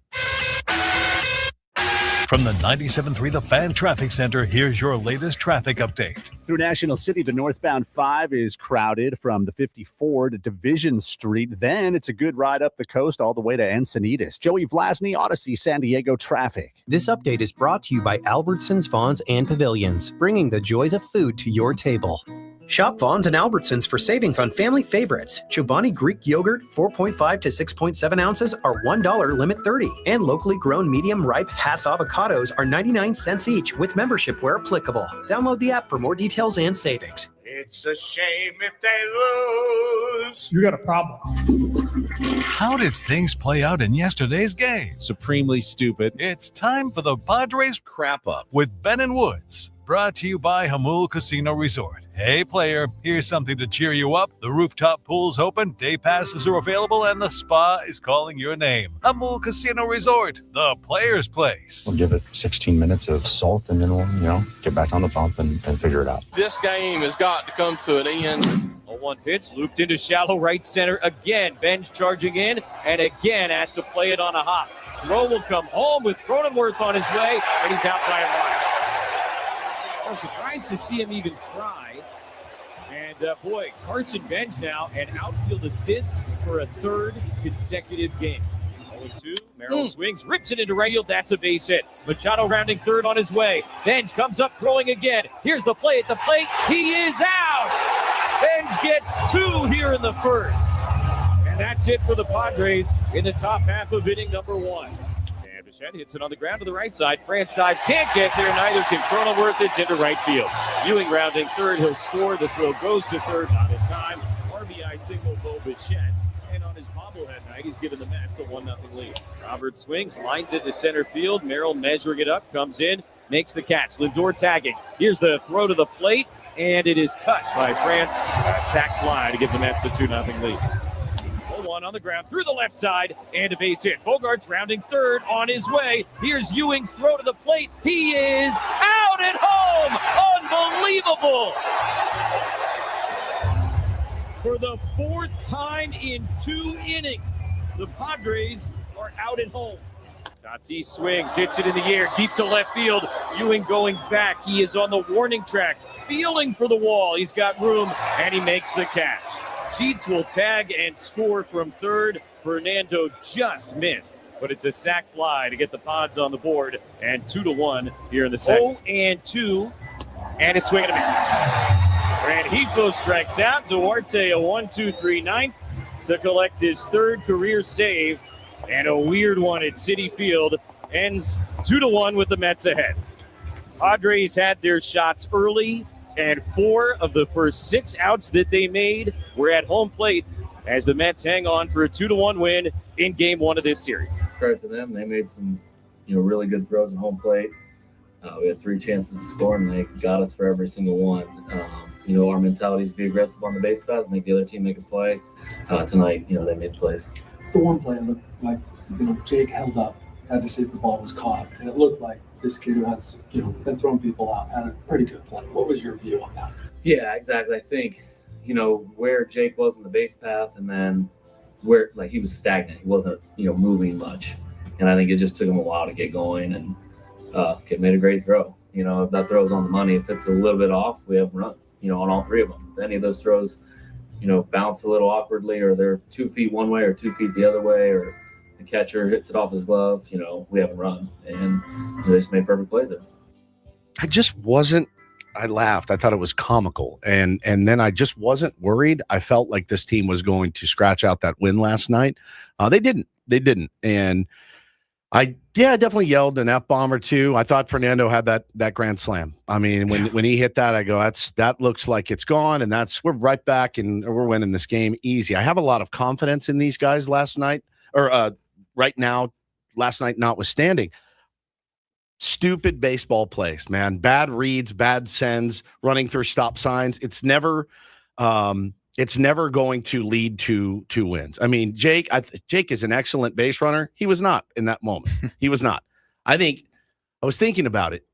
From the 97.3 The Fan Traffic Center, here's your latest traffic update. Through National City, the northbound 5 is crowded from the 54 to Division Street. Then it's a good ride up the coast all the way to Encinitas. Joey Vlasny, Odyssey, San Diego traffic. This update is brought to you by Albertsons, Vons, and Pavilions, bringing the joys of food to your table. Shop Vons and Albertsons for savings on family favorites. Chobani Greek yogurt, 4.5 to 6.7 ounces, are $1 limit 30. And locally grown medium ripe Hass avocados are 99 cents each with membership where applicable. Download the app for more details and savings. It's a shame if they lose. You got a problem. How did things play out in yesterday's game? Supremely stupid. It's time for the Padres Wrap-Up with Ben and Woods. Brought to you by Hamul Casino Resort. Hey, player, here's something to cheer you up. The rooftop pool's open, day passes are available, and the spa is calling your name. Hamul Casino Resort, the player's place. We'll give it 16 minutes of salt, and then we'll, get back on the pump and figure it out. This game has got to come to an end. A 1 pitch, looped into shallow right center again. Bench charging in, and again has to play it on a hop. Throw will come home with Cronenworth on his way, and he's out by a mile. I'm surprised to see him even try. And Carson Bench now an outfield assist for a third consecutive game. 0-2, Merrill swings, rips it into right field. That's a base hit. Machado rounding third on his way. Bench comes up throwing again. Here's the play at the plate. He is out. Bench gets 2 here in the first. And that's it for the Padres in the top half of inning number 1. Bichette hits it on the ground to the right side. France dives, can't get there. Neither can Cronenworth. It's into right field. Ewing rounding third. He'll score. The throw goes to third. Not in time. RBI single, Bo Bichette. And on his bobblehead night, he's given the Mets a 1-0 lead. Roberts swings, lines it to center field. Merrill measuring it up, comes in, makes the catch. Lindor tagging. Here's the throw to the plate, and it is cut by France. A sac fly to give the Mets a 2-0 lead. 0-1 on the ground through the left side and a base hit. Bogart's rounding third on his way. Here's Ewing's throw to the plate. He is out at home. Unbelievable. For the 4th time in 2 innings, the Padres are out at home. Tatis swings, hits it in the air, deep to left field. Ewing going back. He is on the warning track, feeling for the wall. He's got room, and he makes the catch. Sheets will tag and score from third. Fernando just missed, but it's a sac fly to get the Pods on the board, and 2-1 here in the second. 0-2, and a swing and a miss. Rengifo strikes out. Duarte a 1-2-3 ninth to collect his 3rd career save, and a weird one at Citi Field ends 2-1 with the Mets ahead. Padres had their shots early, and 4 of the first 6 outs that they made were at home plate as the Mets hang on for a 2-1 win in Game 1 of this series. Credit to them. They made some, really good throws at home plate. We had 3 chances to score, and they got us for every single one. Our mentality is to be aggressive on the base paths, make the other team make a play. Tonight, they made plays. The one play looked like, Jake held up, had to see if the ball was caught, and it looked like this kid who has, been throwing people out had a pretty good play. What was your view on that? Yeah, exactly. I think, where Jake was in the base path, and then where, he was stagnant. He wasn't, moving much. And I think it just took him a while to get going, and kid made a great throw. If that throw's on the money, if it's a little bit off, we have run, on all 3 of them. If any of those throws, bounce a little awkwardly, or they're 2 feet one way or 2 feet the other way, or the catcher hits it off his glove, we haven't run. And they just made perfect plays there. I laughed. I thought it was comical. And then I just wasn't worried. I felt like this team was going to scratch out that win last night. They didn't. And I definitely yelled an F-bomb or 2. I thought Fernando had that grand slam. I mean, when he hit that, I go, that looks like it's gone. And we're right back and we're winning this game easy. I have a lot of confidence in these guys last night, or right now, last night notwithstanding. Stupid baseball plays, man. Bad reads, bad sends, running through stop signs. It's never going to lead to wins. I mean, Jake is an excellent base runner. He was not in that moment. He was not. I was thinking about it.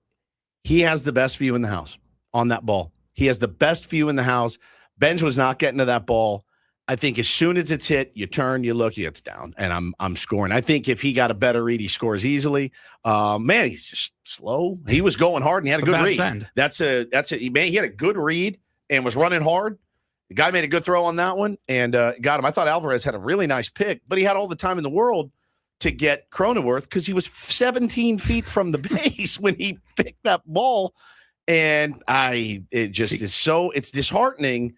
He has the best view in the house on that ball. He has the best view in the house. Benj was not getting to that ball. I think as soon as it's hit, you turn, you look, it's down, and I'm scoring. I think if he got a better read, he scores easily. Man, he's just slow. He was going hard, and he had a good read. Send. That's a man. He had a good read and was running hard. The guy made a good throw on that one and got him. I thought Alvarez had a really nice pick, but he had all the time in the world to get Cronenworth because he was 17 feet from the base when he picked that ball. And it's disheartening.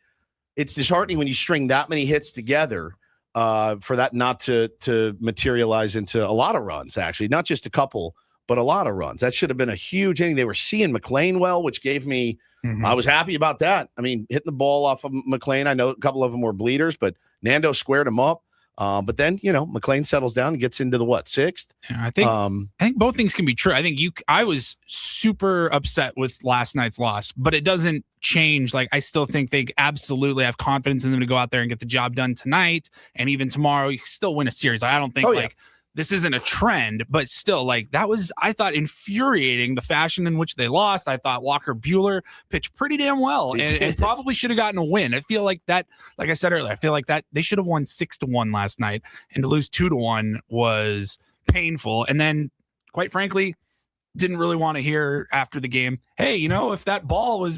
It's disheartening when you string that many hits together for that not to materialize into a lot of runs, actually, not just a couple, but a lot of runs. That should have been a huge inning. They were seeing McLean well, which gave me, I was happy about that. I mean, hitting the ball off of McLean, I know a couple of them were bleeders, but Nando squared him up. But then, McLean settles down and gets into the sixth. Yeah, I think both things can be true. I think I was super upset with last night's loss, but it doesn't change. Like, I still think they absolutely have confidence in them to go out there and get the job done tonight. And even tomorrow, you still win a series. I don't think this isn't a trend, but still, that was, I thought, infuriating, the fashion in which they lost. I thought Walker Buehler pitched pretty damn well and probably should have gotten a win. I feel like that, like I said earlier, I feel like that they should have won 6-1 last night, and to lose 2-1 was painful. And then, quite frankly, didn't really want to hear after the game, hey, if that ball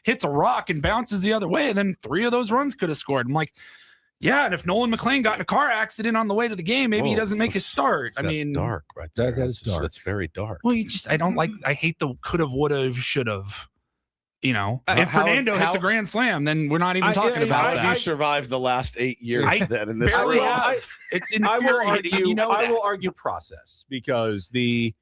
hits a rock and bounces the other way, then 3 of those runs could have scored. I'm like, yeah, and if Nolan McLean got in a car accident on the way to the game, maybe he doesn't make his start. I mean, dark, right there. That is dark. That's very dark. Well, I hate the could have, would have, should have. If Fernando hits a grand slam, then we're not even talking about that. You survived the last 8 years then in this barely room. have. It's infuriating. I will argue process, because the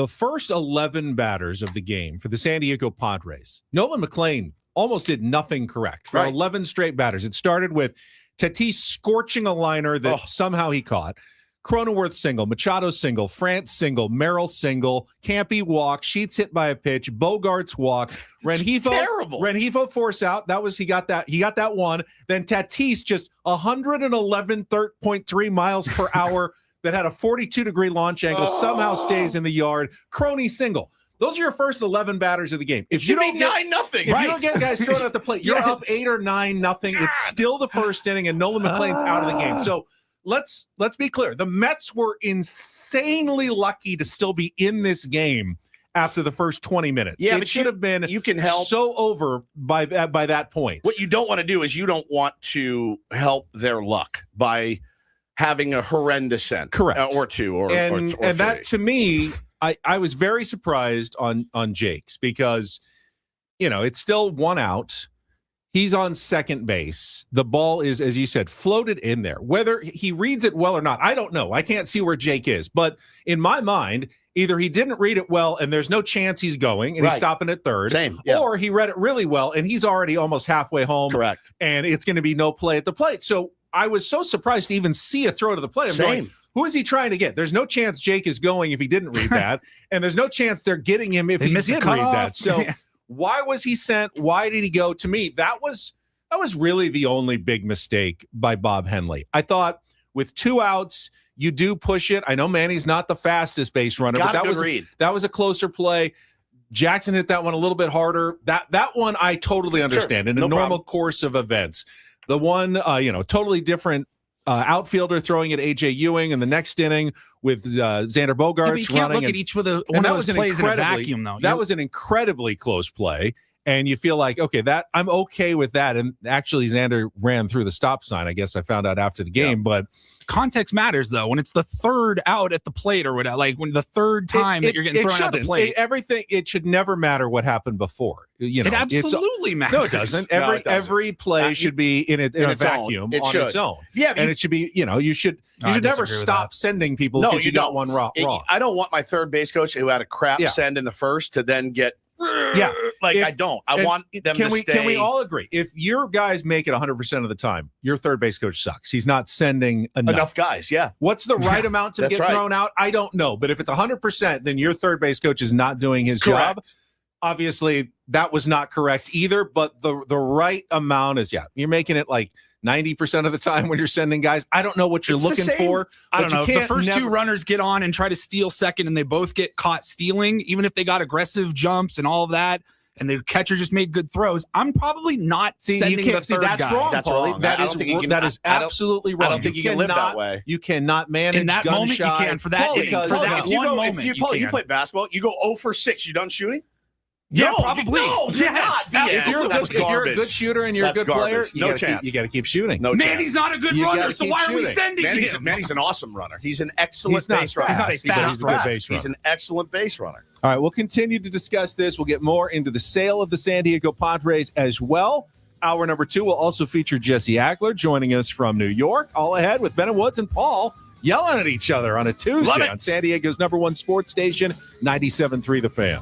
first 11 batters of the game for the San Diego Padres, Nolan McLean almost did nothing correct for 11 straight batters. It started with Tatis scorching a liner that somehow he caught. Cronenworth single, Machado single, France single, Merrill single, Campy walk, Sheets hit by a pitch, Bogarts walk, Rengifo force out. He got that one. Then Tatis just 111.3 miles per hour that had a 42-degree launch angle, somehow stays in the yard. Crony single. Those are your first 11 batters of the game. If you don't get 9-0, if you don't get guys thrown at the plate, you're up 8 or 9-0. It's still the first inning, and Nolan McLean's out of the game. So let's be clear. The Mets were insanely lucky to still be in this game after the first 20 minutes. Yeah, it should have been you can help so over by that point. What you don't want to do is you don't want to help their luck by having a horrendous end. Correct. Or two or and three. That, to me, I was very surprised on Jake's, because, it's still 1 out. He's on second base. The ball is, as you said, floated in there. Whether he reads it well or not, I don't know. I can't see where Jake is. But in my mind, either he didn't read it well and there's no chance he's going and he's stopping at third. Same, yeah. Or he read it really well and he's already almost halfway home. Correct. And it's going to be no play at the plate. So I was so surprised to even see a throw to the plate. I'm going, who is he trying to get? There's no chance Jake is going if he didn't read that. And there's no chance they're getting him if he did read that. So why was he sent? Why did he go? To me, that was really the only big mistake by Bob Henley. I thought with 2 outs, you do push it. I know Manny's not the fastest base runner, but that was a closer play. Jackson hit that one a little bit harder. That one I totally understand in a normal course of events. The one, totally different outfielder throwing at A.J. Ewing in the next inning with Xander Bogaerts running. You can't look at each one of those plays in a vacuum, though. That was an incredibly close play, and you feel like, okay, I'm okay with that. And actually, Xander ran through the stop sign. I guess I found out after the game, but context matters, though. When it's the 3rd out at the plate or whatever, like when the 3rd time that you're getting thrown out the plate, it should never matter what happened before. It absolutely matters. No, it doesn't. Every play should be in a vacuum on its own. Yeah, and it should be. You should never stop sending people because you got one wrong. I don't want my third base coach who had a crap send in the first to then get. Yeah, I don't. I want them to stay. Can we all agree? If your guys make it 100% of the time, your third base coach sucks. He's not sending enough guys. Yeah. What's the right amount to get thrown out? I don't know. But if it's 100%, then your third base coach is not doing his job. Obviously, that was not correct either. But the right amount is, you're making it like 90% of the time when you're sending guys. I don't know what you're looking for. I don't know. If the first 2 runners get on and try to steal second and they both get caught stealing, even if they got aggressive jumps and all of that, and the catcher just made good throws, I'm probably not sending the third that's guy. wrong, That's Paulie. wrong. That is absolutely wrong. I don't think you can live that way. You cannot manage In that gun moment, you shy. can. For that inning, for that if you one go, moment, if you, you Paul, you can. play basketball, you go 0 for 6. You done shooting? Yeah, No, probably. No, you're Yes, not. If you're, That's if you're a garbage. good shooter and you're That's a good player, garbage. No chance. You got to keep shooting. No chance. Manny's not a good You runner, gotta so keep why are we shooting. sending Manny's him? an awesome runner. He's an excellent He's not base runner. He's not a fast. He's fast a runner. base runner. He's an excellent base runner. All right, we'll continue to discuss this. We'll get more into the sale of the San Diego Padres as well. Hour number 2 will also feature Jesse Agler joining us from New York. All ahead with Ben Woods and Paul yelling at each other on a Tuesday on San Diego's #1 sports station, 97.3 The Fan.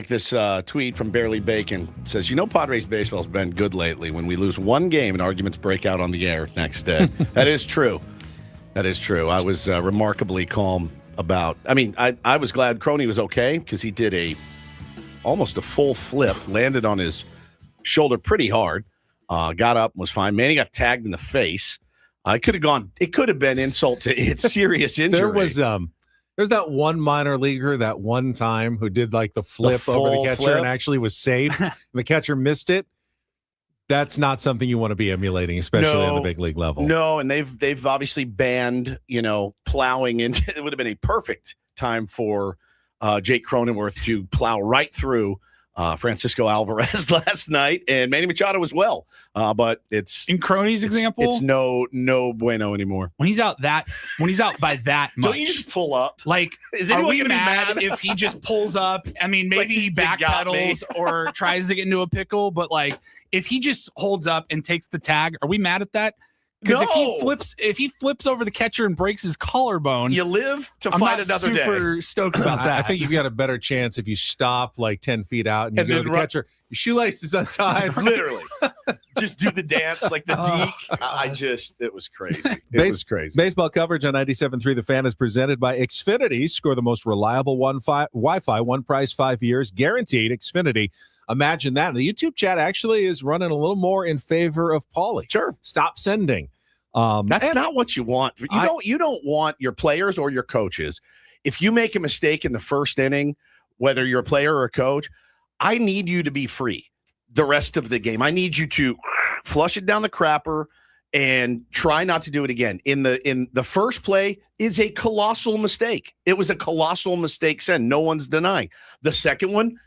Like this tweet from Barely Bacon says, Padres baseball's been good lately. When we lose one game and arguments break out on the air next day. That is true. That is true. I was remarkably calm about. I was glad Crony was okay because he did almost a full flip, landed on his shoulder pretty hard, got up and was fine. Manny got tagged in the face. It could have been insult to serious injury. There's that one minor leaguer that one time who did like the flip over the catcher and actually was safe. The catcher missed it. That's not something you want to be emulating, especially on the big league level. No, and they've obviously banned, plowing into. It would have been a perfect time for Jake Cronenworth to plow right through Francisco Alvarez last night, and Manny Machado as well. But it's in Crony's example, it's no bueno anymore. When he's out by that much, don't you just pull up? Like, are we mad if he just pulls up? Maybe like he backpedals or tries to get into a pickle, but like if he just holds up and takes the tag, are we mad at that? Because if he flips over the catcher and breaks his collarbone, you live to fight another day. I'm super stoked about that. I think you've got a better chance if you stop like 10 feet out and you go to the catcher. Your shoelace is untied. Literally. Just do the dance like the deke. It was crazy. It was crazy. Baseball coverage on 97.3 The Fan is presented by Xfinity. Score the most reliable Wi-Fi, one price, 5 years, guaranteed. Xfinity. Imagine that. The YouTube chat actually is running a little more in favor of Paulie. Sure. Stop sending. That's not what you want. You don't want your players or your coaches. If you make a mistake in the first inning, whether you're a player or a coach, I need you to be free the rest of the game. I need you to flush it down the crapper and try not to do it again. In the first play is a colossal mistake. It was a colossal mistake send. No one's denying. The second one,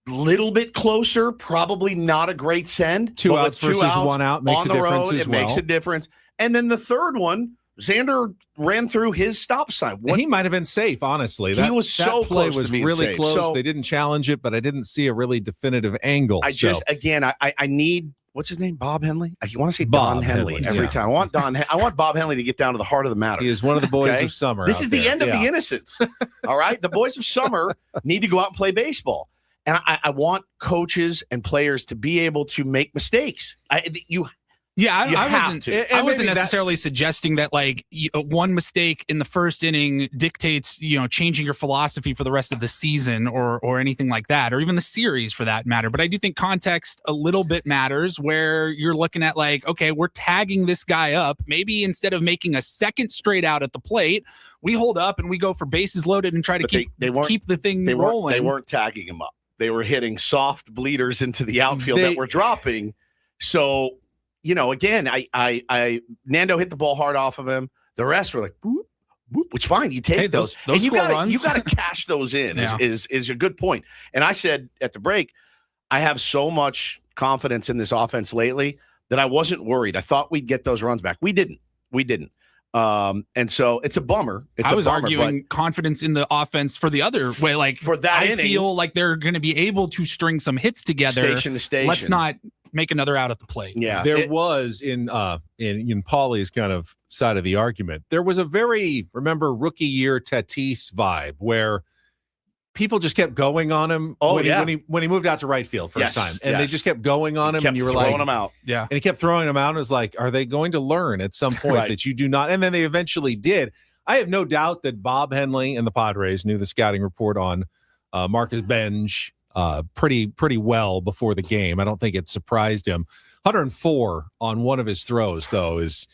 little bit closer, probably not a great send. Two outs versus 1 out makes a difference as well. It makes a difference. And then the third one, Xander ran through his stop sign. He might have been safe, honestly. He was so that play close was to being really safe. close. So, they didn't challenge it, but I didn't see a really definitive angle. I need what's his name? Bob Henley? I want to say Bob Don Henley every time. I want Bob Henley to get down to the heart of the matter. He is one of the boys of summer. This is the end of the innocence. All right? The boys of summer need to go out and play baseball. And I want coaches and players to be able to make mistakes. I wasn't necessarily suggesting that like one mistake in the first inning dictates, changing your philosophy for the rest of the season or anything like that, or even the series for that matter. But I do think context a little bit matters where you're looking at like, okay, we're tagging this guy up. Maybe instead of making a second straight out at the plate, we hold up and we go for bases loaded and try to keep the thing rolling. They weren't tagging him up. They were hitting soft bleeders into the outfield that were dropping. So, again, I Nando hit the ball hard off of him. The rest were like, boop, boop, which fine. You take those and you got to cash those in is a good point. And I said at the break, I have so much confidence in this offense lately that I wasn't worried. I thought we'd get those runs back. We didn't. And so it's a bummer. I was arguing confidence in the offense for the other way. Like for that I feel like they're going to be able to string some hits together. Station to station. Let's not make another out at the plate. Yeah. There was in Paulie's kind of side of the argument, there was a very, rookie year Tatis vibe where people just kept going on him when he moved out to right field first time. And they just kept going on him and you were throwing like him out. Yeah. And he kept throwing him out. It was like, are they going to learn at some point that you do not? And then they eventually did. I have no doubt that Bob Henley and the Padres knew the scouting report on Marcus Benj pretty well before the game. I don't think it surprised him. 104 on one of his throws, though, is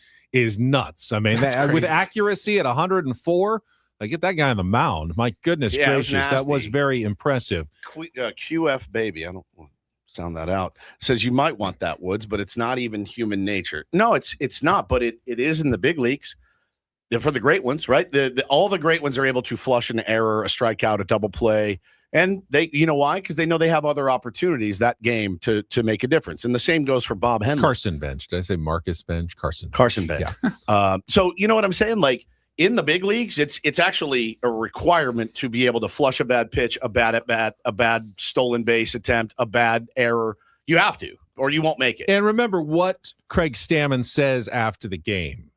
nuts. I mean, with accuracy at 104, get that guy on the mound. My goodness gracious, that was very impressive. QF baby, I don't want to sound that out. Says you might want that, Woods, but it's not even human nature. No, it's not, but it is in the big leagues. For the great ones, right? All the great ones are able to flush an error, a strikeout, a double play. And they, why? Because they know they have other opportunities that game to make a difference. And the same goes for Bob Henley. Carson Bench. Did I say Marcus Bench? Carson Bench. Yeah. So you know what I'm saying? Like in the big leagues, it's actually a requirement to be able to flush a bad pitch, a bad at bat, a bad stolen base attempt, a bad error. You have to, or you won't make it. And remember what Craig Stammen says after the game.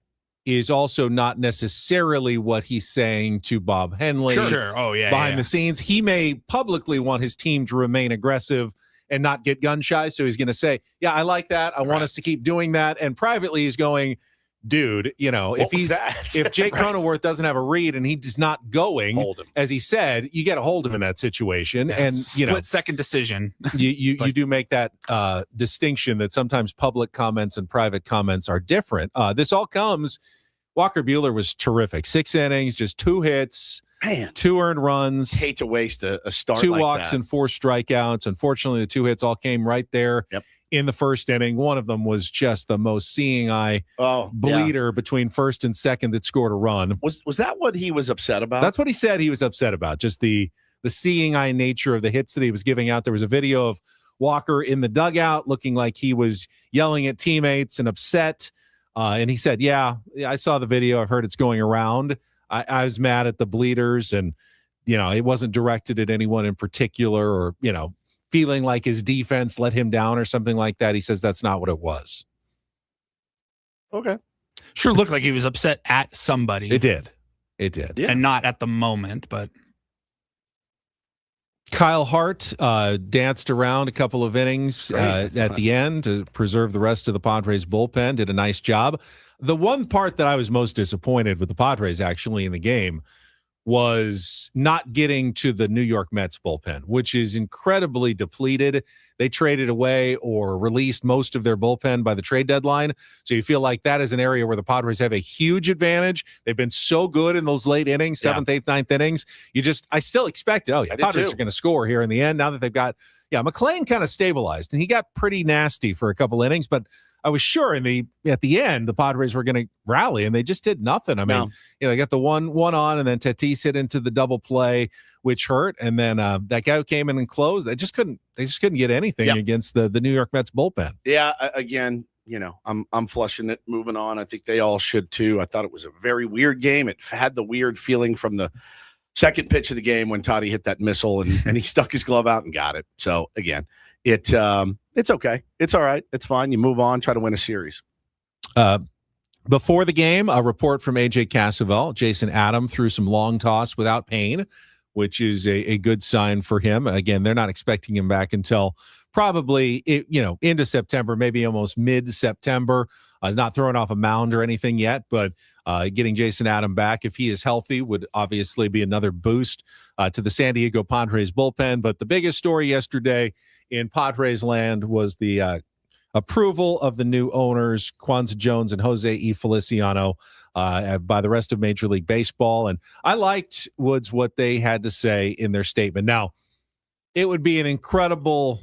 is also not necessarily what he's saying to Bob Henley. Sure. Oh, yeah. Behind the scenes, he may publicly want his team to remain aggressive and not get gun shy. So he's going to say, yeah, I like that. I want us to keep doing that. And privately, he's going, dude, if Jake Cronenworth doesn't have a read and he's not going, as he said, you got to hold him in that situation. Yeah, and split second decision. you do make that distinction that sometimes public comments and private comments are different. This all comes. Walker Buehler was terrific. 6 innings, just 2 hits, 2 earned runs. Hate to waste a start. 2 like walks that. and 4 strikeouts. Unfortunately, the 2 hits all came right there in the first inning. One of them was just the most seeing eye bleeder between first and second that scored a run. Was that what he was upset about? That's what he said he was upset about. Just the seeing eye nature of the hits that he was giving out. There was a video of Walker in the dugout looking like he was yelling at teammates and upset. And he said, yeah, I saw the video. I've heard it's going around. I was mad at the bleeders, and, it wasn't directed at anyone in particular, or, feeling like his defense let him down or something like that. He says that's not what it was. Okay. Sure looked like he was upset at somebody. It did. Yeah. And not at the moment, but. Kyle Hart danced around a couple of innings at the end to preserve the rest of the Padres bullpen, did a nice job. The one part that I was most disappointed with the Padres actually in the game was not getting to the New York Mets bullpen, which is incredibly depleted. They traded away or released most of their bullpen by the trade deadline. So you feel like that is an area where the Padres have a huge advantage. They've been so good in those late innings, 7th, 8th, 9th innings. I still expected, Padres are going to score here in the end now that they've got, McLean kind of stabilized, and he got pretty nasty for a couple innings, but I was sure at the end, the Padres were going to rally, and they just did nothing. I mean, they got the one on, and then Tatis hit into the double play, which hurt. And then that guy who came in and closed, they just couldn't get anything against the New York Mets bullpen. Yeah. Again, I'm flushing it, moving on. I think they all should too. I thought it was a very weird game. It had the weird feeling from the second pitch of the game when Toddy hit that missile and he stuck his glove out and got it. So again, it's okay. It's all right. It's fine. You move on, try to win a series. Before the game, a report from AJ Cassavell. Jason Adam threw some long toss without pain, which is a good sign for him. Again, they're not expecting him back until probably, into September, maybe almost mid-September. Not throwing off a mound or anything yet, but getting Jason Adam back, if he is healthy, would obviously be another boost to the San Diego Padres bullpen. But the biggest story yesterday in Padres land was the approval of the new owners, Kwanzaa Jones and Jose E. Feliciano, by the rest of Major League Baseball. And I liked, Woods, what they had to say in their statement. Now, it would be an incredible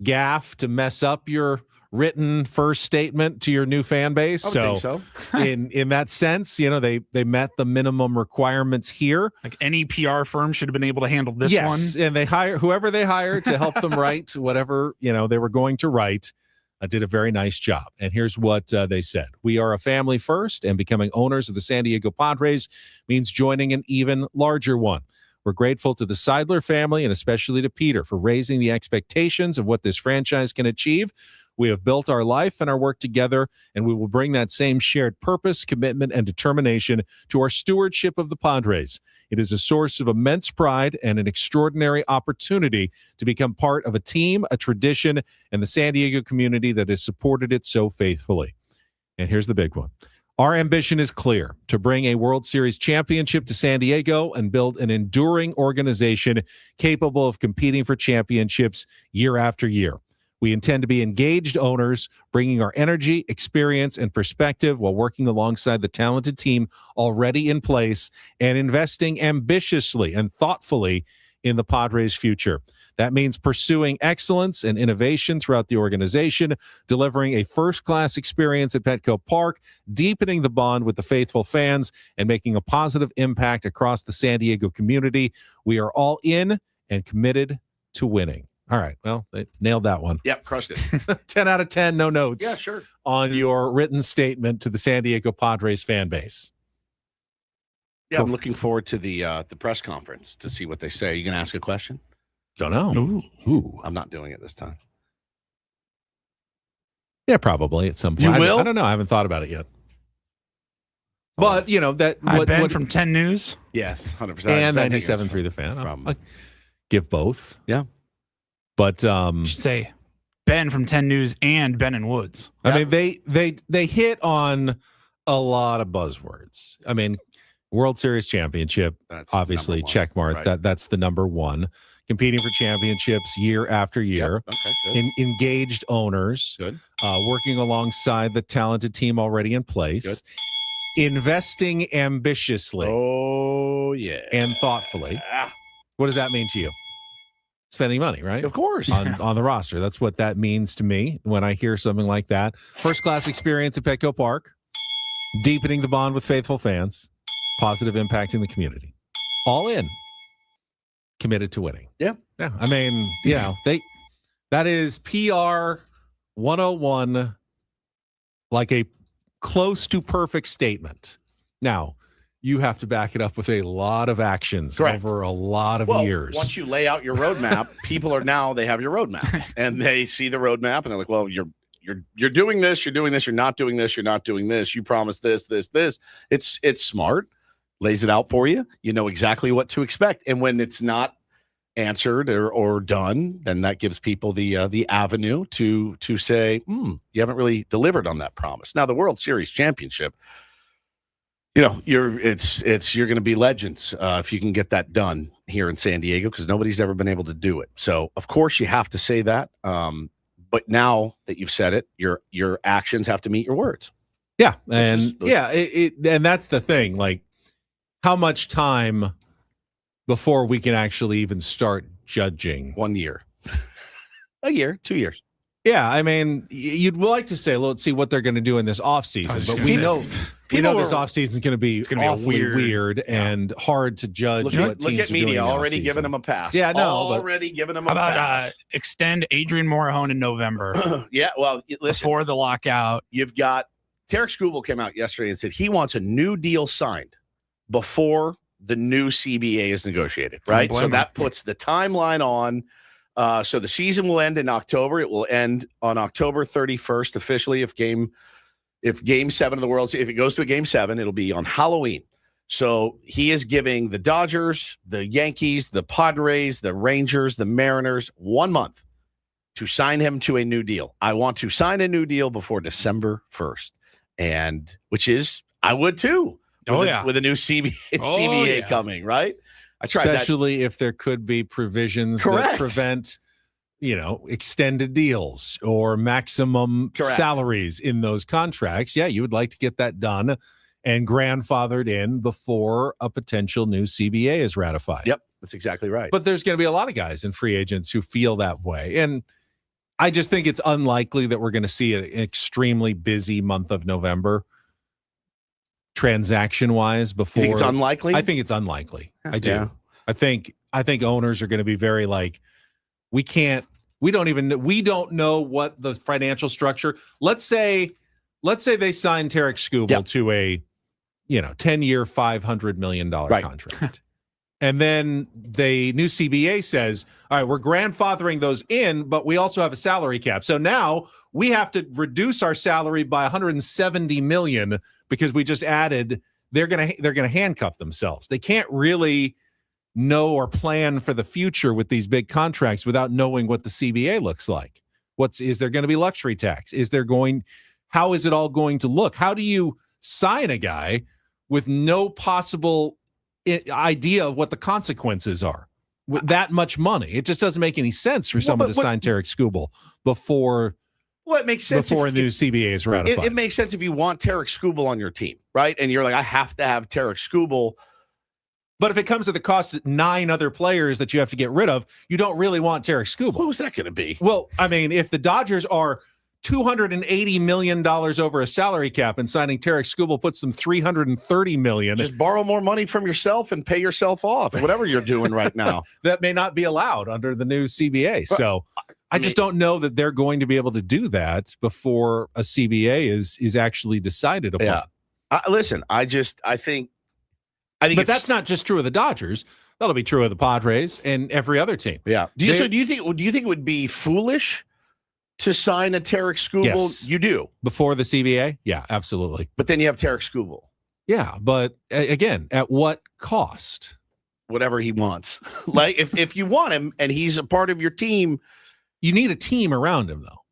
gaffe to mess up your written first statement to your new fan base. I would think so. in that sense, they met the minimum requirements here. Like any PR firm should have been able to handle this one. And they hire whoever they hired to help them write whatever, they were going to write. Did a very nice job. And here's what they said. We are a family first, and becoming owners of the San Diego Padres means joining an even larger one. We're grateful to the Seidler family and especially to Peter for raising the expectations of what this franchise can achieve. We have built our life and our work together, and we will bring that same shared purpose, commitment, and determination to our stewardship of the Padres. It is a source of immense pride and an extraordinary opportunity to become part of a team, a tradition, and the San Diego community that has supported it so faithfully. And here's the big one. Our ambition is clear: to bring a World Series championship to San Diego and build an enduring organization capable of competing for championships year after year. We intend to be engaged owners, bringing our energy, experience, and perspective while working alongside the talented team already in place and investing ambitiously and thoughtfully in the Padres' future. That means pursuing excellence and innovation throughout the organization, delivering a first-class experience at Petco Park, deepening the bond with the faithful fans, and making a positive impact across the San Diego community. We are all in and committed to winning. All right. Well, they nailed that one. Yep, crushed it. 10 out of 10, no notes. Yeah, sure. On your written statement to the San Diego Padres fan base. Yeah, I'm looking forward to the press conference to see what they say. Are you going to ask a question? Don't know. Ooh. I'm not doing it this time. Yeah, probably at some point. You will? I don't know. I haven't thought about it yet. But you know that what from 10 News. Yes, 100%. And 97.3 The Fan. I'll give both. Yeah, but should say Ben from 10 News and Ben and Woods. I mean, they hit on a lot of buzzwords. I mean, World Series championship, that's obviously check mark. Right. That's the number one. Competing for championships year after year. Yep. Okay, good. Engaged owners. Good. Working alongside the talented team already in place. Good. Investing ambitiously. Oh, yeah. And thoughtfully. What does that mean to you? Spending money, right? Of course. On the roster. That's what that means to me when I hear something like that. First class experience at Petco Park. Deepening the bond with faithful fans. Positive impact in the community. All in. Committed to winning. Yeah. Yeah. I mean, that is PR 101, like a close to perfect statement. Now, you have to back it up with a lot of actions over a lot of years. Once you lay out your roadmap, people they have your roadmap and they see the roadmap and they're like, well, you're doing this, you're doing this, you're not doing this, you're not doing this. You promised this. It's smart. Lays it out for you. You know exactly what to expect. And when it's not answered or done, then that gives people the avenue to say, you haven't really delivered on that promise. Now, the World Series championship, you're going to be legends if you can get that done here in San Diego, because nobody's ever been able to do it. So, of course, you have to say that. But now that you've said it, your actions have to meet your words. Yeah, and and that's the thing. Like, how much time before we can actually even start judging? 1 year, a year, 2 years. Yeah, I mean, you'd like to say, let's see what they're going to do in this offseason, but we know this offseason is going to be awfully weird and hard to judge. Look at media already giving them a pass. Yeah, no, already giving them a How pass. about extend Adrian Morahone in November? Yeah, well, listen, before the lockout. You've got Tarek Skubal came out yesterday and said he wants a new deal signed before the new CBA is negotiated, right? So that puts the timeline on. So the season will end in October. It will end on October 31st officially. If game 7 of the World Series, if it goes to a game 7, it'll be on Halloween. So he is giving the Dodgers, the Yankees, the Padres, the Rangers, the Mariners 1 month to sign him to a new deal. I want to sign a new deal before December 1st, and which is I would too. With a new CBA coming, right? I tried especially if there could be provisions that prevent, extended deals or maximum salaries in those contracts. Yeah, you would like to get that done and grandfathered in before a potential new CBA is ratified. Yep, that's exactly right. But there's going to be a lot of guys and free agents who feel that way. And I just think it's unlikely that we're going to see an extremely busy month of November transaction-wise before. You think it's unlikely? I think it's unlikely. I do. Yeah. I think owners are going to be very like, we don't know what the financial structure. Let's say they sign Tarek Skubal to a 10-year, $500 million contract. And then the new CBA says, all right, we're grandfathering those in, but we also have a salary cap. So now we have to reduce our salary by $170 million because we just added. They're gonna handcuff themselves. They can't really know or plan for the future with these big contracts without knowing what the CBA looks like. Is there going to be luxury tax? How is it all going to look? How do you sign a guy with no possible idea of what the consequences are with that much money? It just doesn't make any sense for someone to sign Tarek Skubal before. Well, it makes sense before a new CBA is ratified. It makes sense if you want Tarek Skubal on your team, right? And you're like, I have to have Tarek Skubal. But if it comes at the cost of 9 other players that you have to get rid of, you don't really want Tarek Skubal. Who's that going to be? Well, I mean, if the Dodgers are $280 million over a salary cap and signing Tarek Skubal puts them $330 million. Just borrow more money from yourself and pay yourself off, whatever you're doing right now. That may not be allowed under the new CBA. So I just don't know that they're going to be able to do that before a CBA is actually decided upon. Yeah. Listen, I think but that's not just true of the Dodgers. That'll be true of the Padres and every other team. Yeah. Do you think it would be foolish to sign a Tarek Skubal? Yes. You do. Before the CBA? Yeah, absolutely. But then you have Tarek Skubal. Yeah, but again, at what cost? Whatever he wants. Like if you want him and he's a part of your team, you need a team around him, though.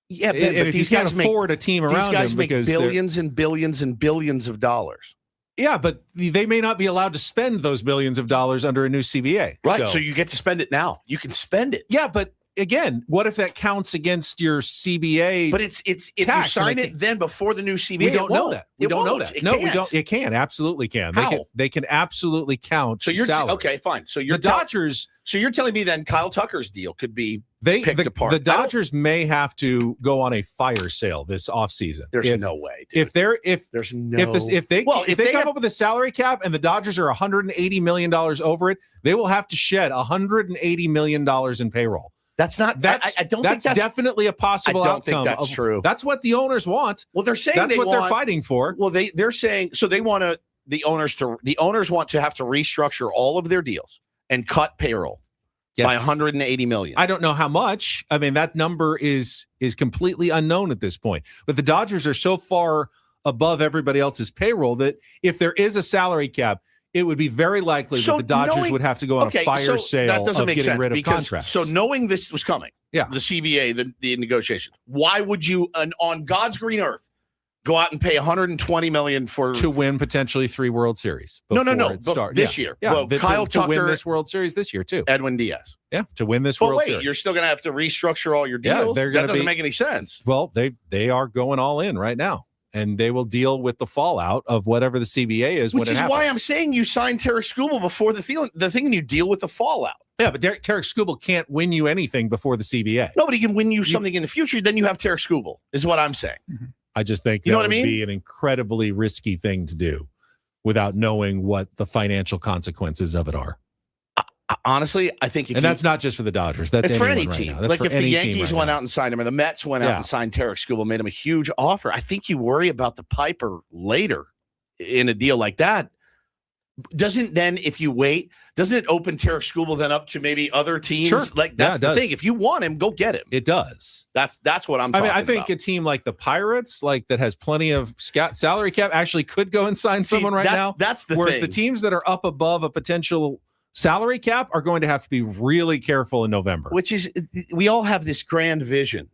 Yeah, and but if these you can't guys afford a team around these guys him make because billions and billions and billions of dollars. Yeah, but they may not be allowed to spend those billions of dollars under a new CBA. Right. So you get to spend it now. You can spend it. Yeah, but again, what if that counts against your CBA? But it's if you sign it then before the new CBA. We don't know that. We don't know that. It No, can't. we don't. It can absolutely can. How? They can absolutely count. So you're salary. okay, fine. So you're the Dodgers. So you're telling me then Kyle Tucker's deal could be picked apart. The Dodgers may have to go on a fire sale this offseason. There's no way. Dude. If they come up with a salary cap and the Dodgers are $180 million over it, they will have to shed $180 million in payroll. That's not. I don't think that's definitely a possible I don't outcome. think that's true. That's what the owners want. Well, they're saying that's what they're fighting for. Well, they're saying so they want the owners want to have to restructure all of their deals and cut payroll by $180 million. I don't know how much. I mean, that number is completely unknown at this point. But the Dodgers are so far above everybody else's payroll that if there is a salary cap, it would be very likely that the Dodgers would have to go on a fire sale that doesn't of make getting sense rid of because, contracts. So knowing this was coming, the CBA, the negotiations, why would you, on God's green earth, go out and pay $120 million to win potentially 3 World Series? No, this year. year. Yeah, well, Kyle to Tucker, win this World Series this year too. Edwin Diaz. Yeah, to win this But World wait, Series. you're still going to have to restructure all your deals. Yeah, that doesn't make any sense. Well, they are going all in right now. And they will deal with the fallout of whatever the CBA is. Which is why I'm saying you sign Tarek Skubal before the thing, and you deal with the fallout. Yeah, but Tarek Skubal can't win you anything before the CBA. Nobody can win you something in the future. Then you have Tarek Skubal, is what I'm saying. Mm-hmm. I just think you know what would I mean? be an incredibly risky thing to do without knowing what the financial consequences of it are. Honestly, I think that's not just for the Dodgers. That's for any right team. now. That's like for if the any Yankees team went out and signed him, or the Mets went out and signed Tarek Skubal, made him a huge offer. I think you worry about the Piper later in a deal like that. Doesn't then, if you wait, doesn't it open Tarek Skubal then up to maybe other teams? Sure. Like that's the thing. If you want him, go get him. It does. That's what I'm talking about. I think a team like the Pirates, like that has plenty of salary cap, actually could go and sign someone right now. That's the Whereas thing. the teams that are up above a potential salary cap are going to have to be really careful in November. Which is, we all have this grand vision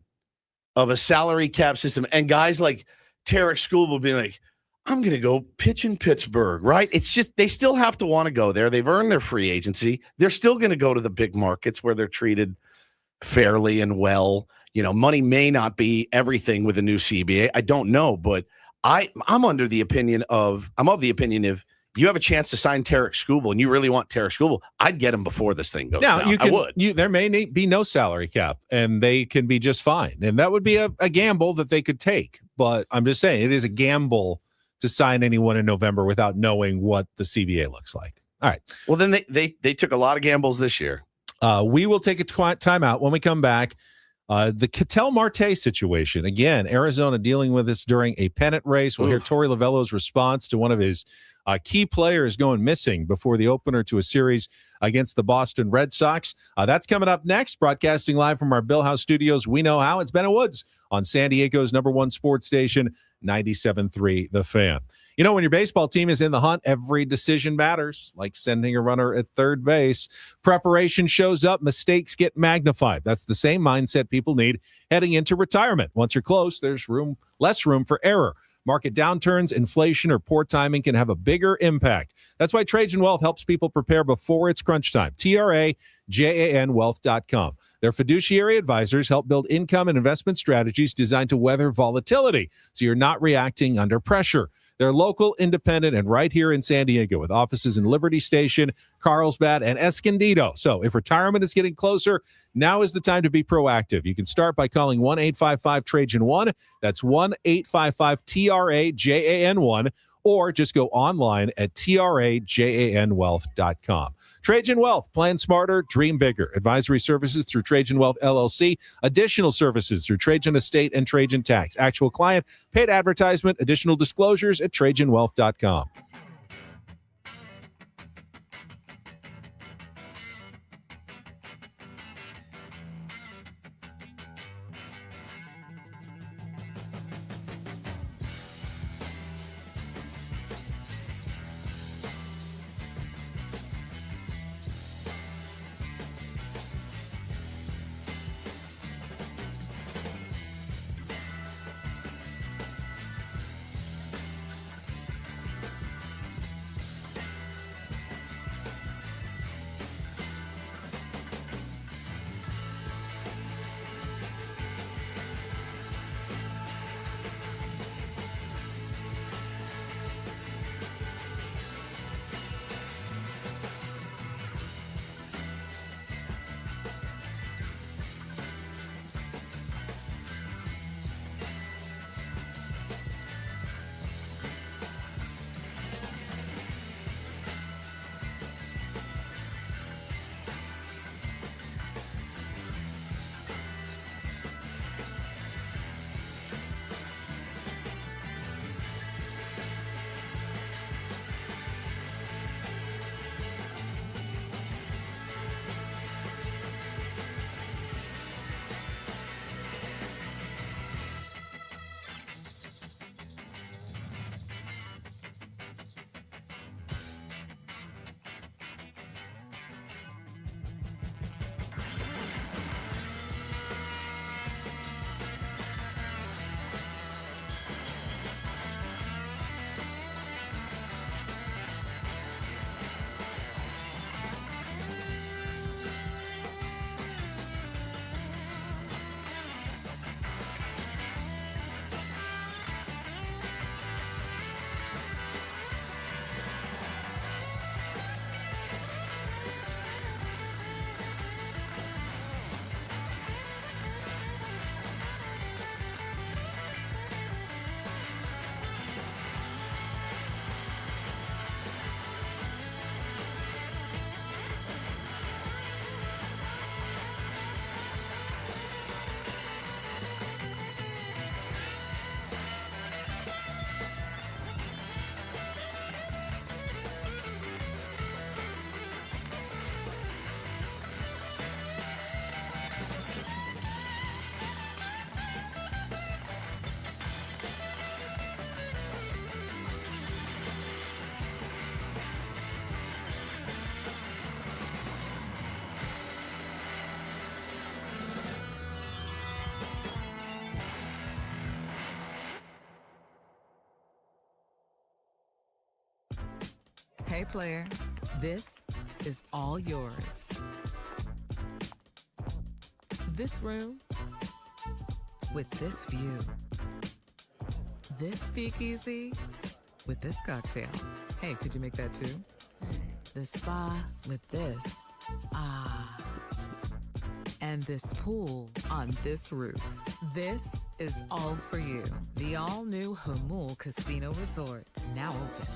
of a salary cap system, and guys like Tarek Skubal being like, I'm going to go pitch in Pittsburgh, right? It's just, they still have to want to go there. They've earned their free agency. They're still going to go to the big markets where they're treated fairly and well. You know, money may not be everything with the new CBA. I don't know, but I'm of the opinion if you have a chance to sign Tarek Skubal and you really want Tarek Skubal, I'd get him before this thing goes down. I would. There may be no salary cap, and they can be just fine. And that would be a gamble that they could take. But I'm just saying, it is a gamble to sign anyone in November without knowing what the CBA looks like. All right. Well, then they took a lot of gambles this year. We will take a timeout. When we come back, the Ketel Marte situation. Again, Arizona dealing with this during a pennant race. We'll hear Torey Lovello's response to one of his key players going missing before the opener to a series against the Boston Red Sox. That's coming up next. Broadcasting live from our Bill House studios. We know how. It's Ben and Woods on San Diego's #1 sports station, 97.3 The Fan. You know, when your baseball team is in the hunt, every decision matters, like sending a runner at third base. Preparation shows up, mistakes get magnified. That's the same mindset people need heading into retirement. Once you're close, there's less room for error. Market downturns, inflation, or poor timing can have a bigger impact. That's why Trajan Wealth helps people prepare before it's crunch time. TRAJANwealth.com. Their fiduciary advisors help build income and investment strategies designed to weather volatility, so you're not reacting under pressure. They're local, independent, and right here in San Diego with offices in Liberty Station, Carlsbad, and Escondido. So if retirement is getting closer, now is the time to be proactive. You can start by calling 1-855-TRAJAN1. That's 1-855-TRAJAN1. Or just go online at TRAJANwealth.com. Trajan Wealth. Plan smarter, dream bigger. Advisory services through Trajan Wealth, LLC. Additional services through Trajan Estate and Trajan Tax. Actual client, paid advertisement, additional disclosures at TrajanWealth.com. player, this is all yours. This room with this view. This speakeasy with this cocktail. Hey, could you make that too? The spa with this. Ah. And this pool on this roof. This is all for you. The all-new Hamul Casino Resort, now open.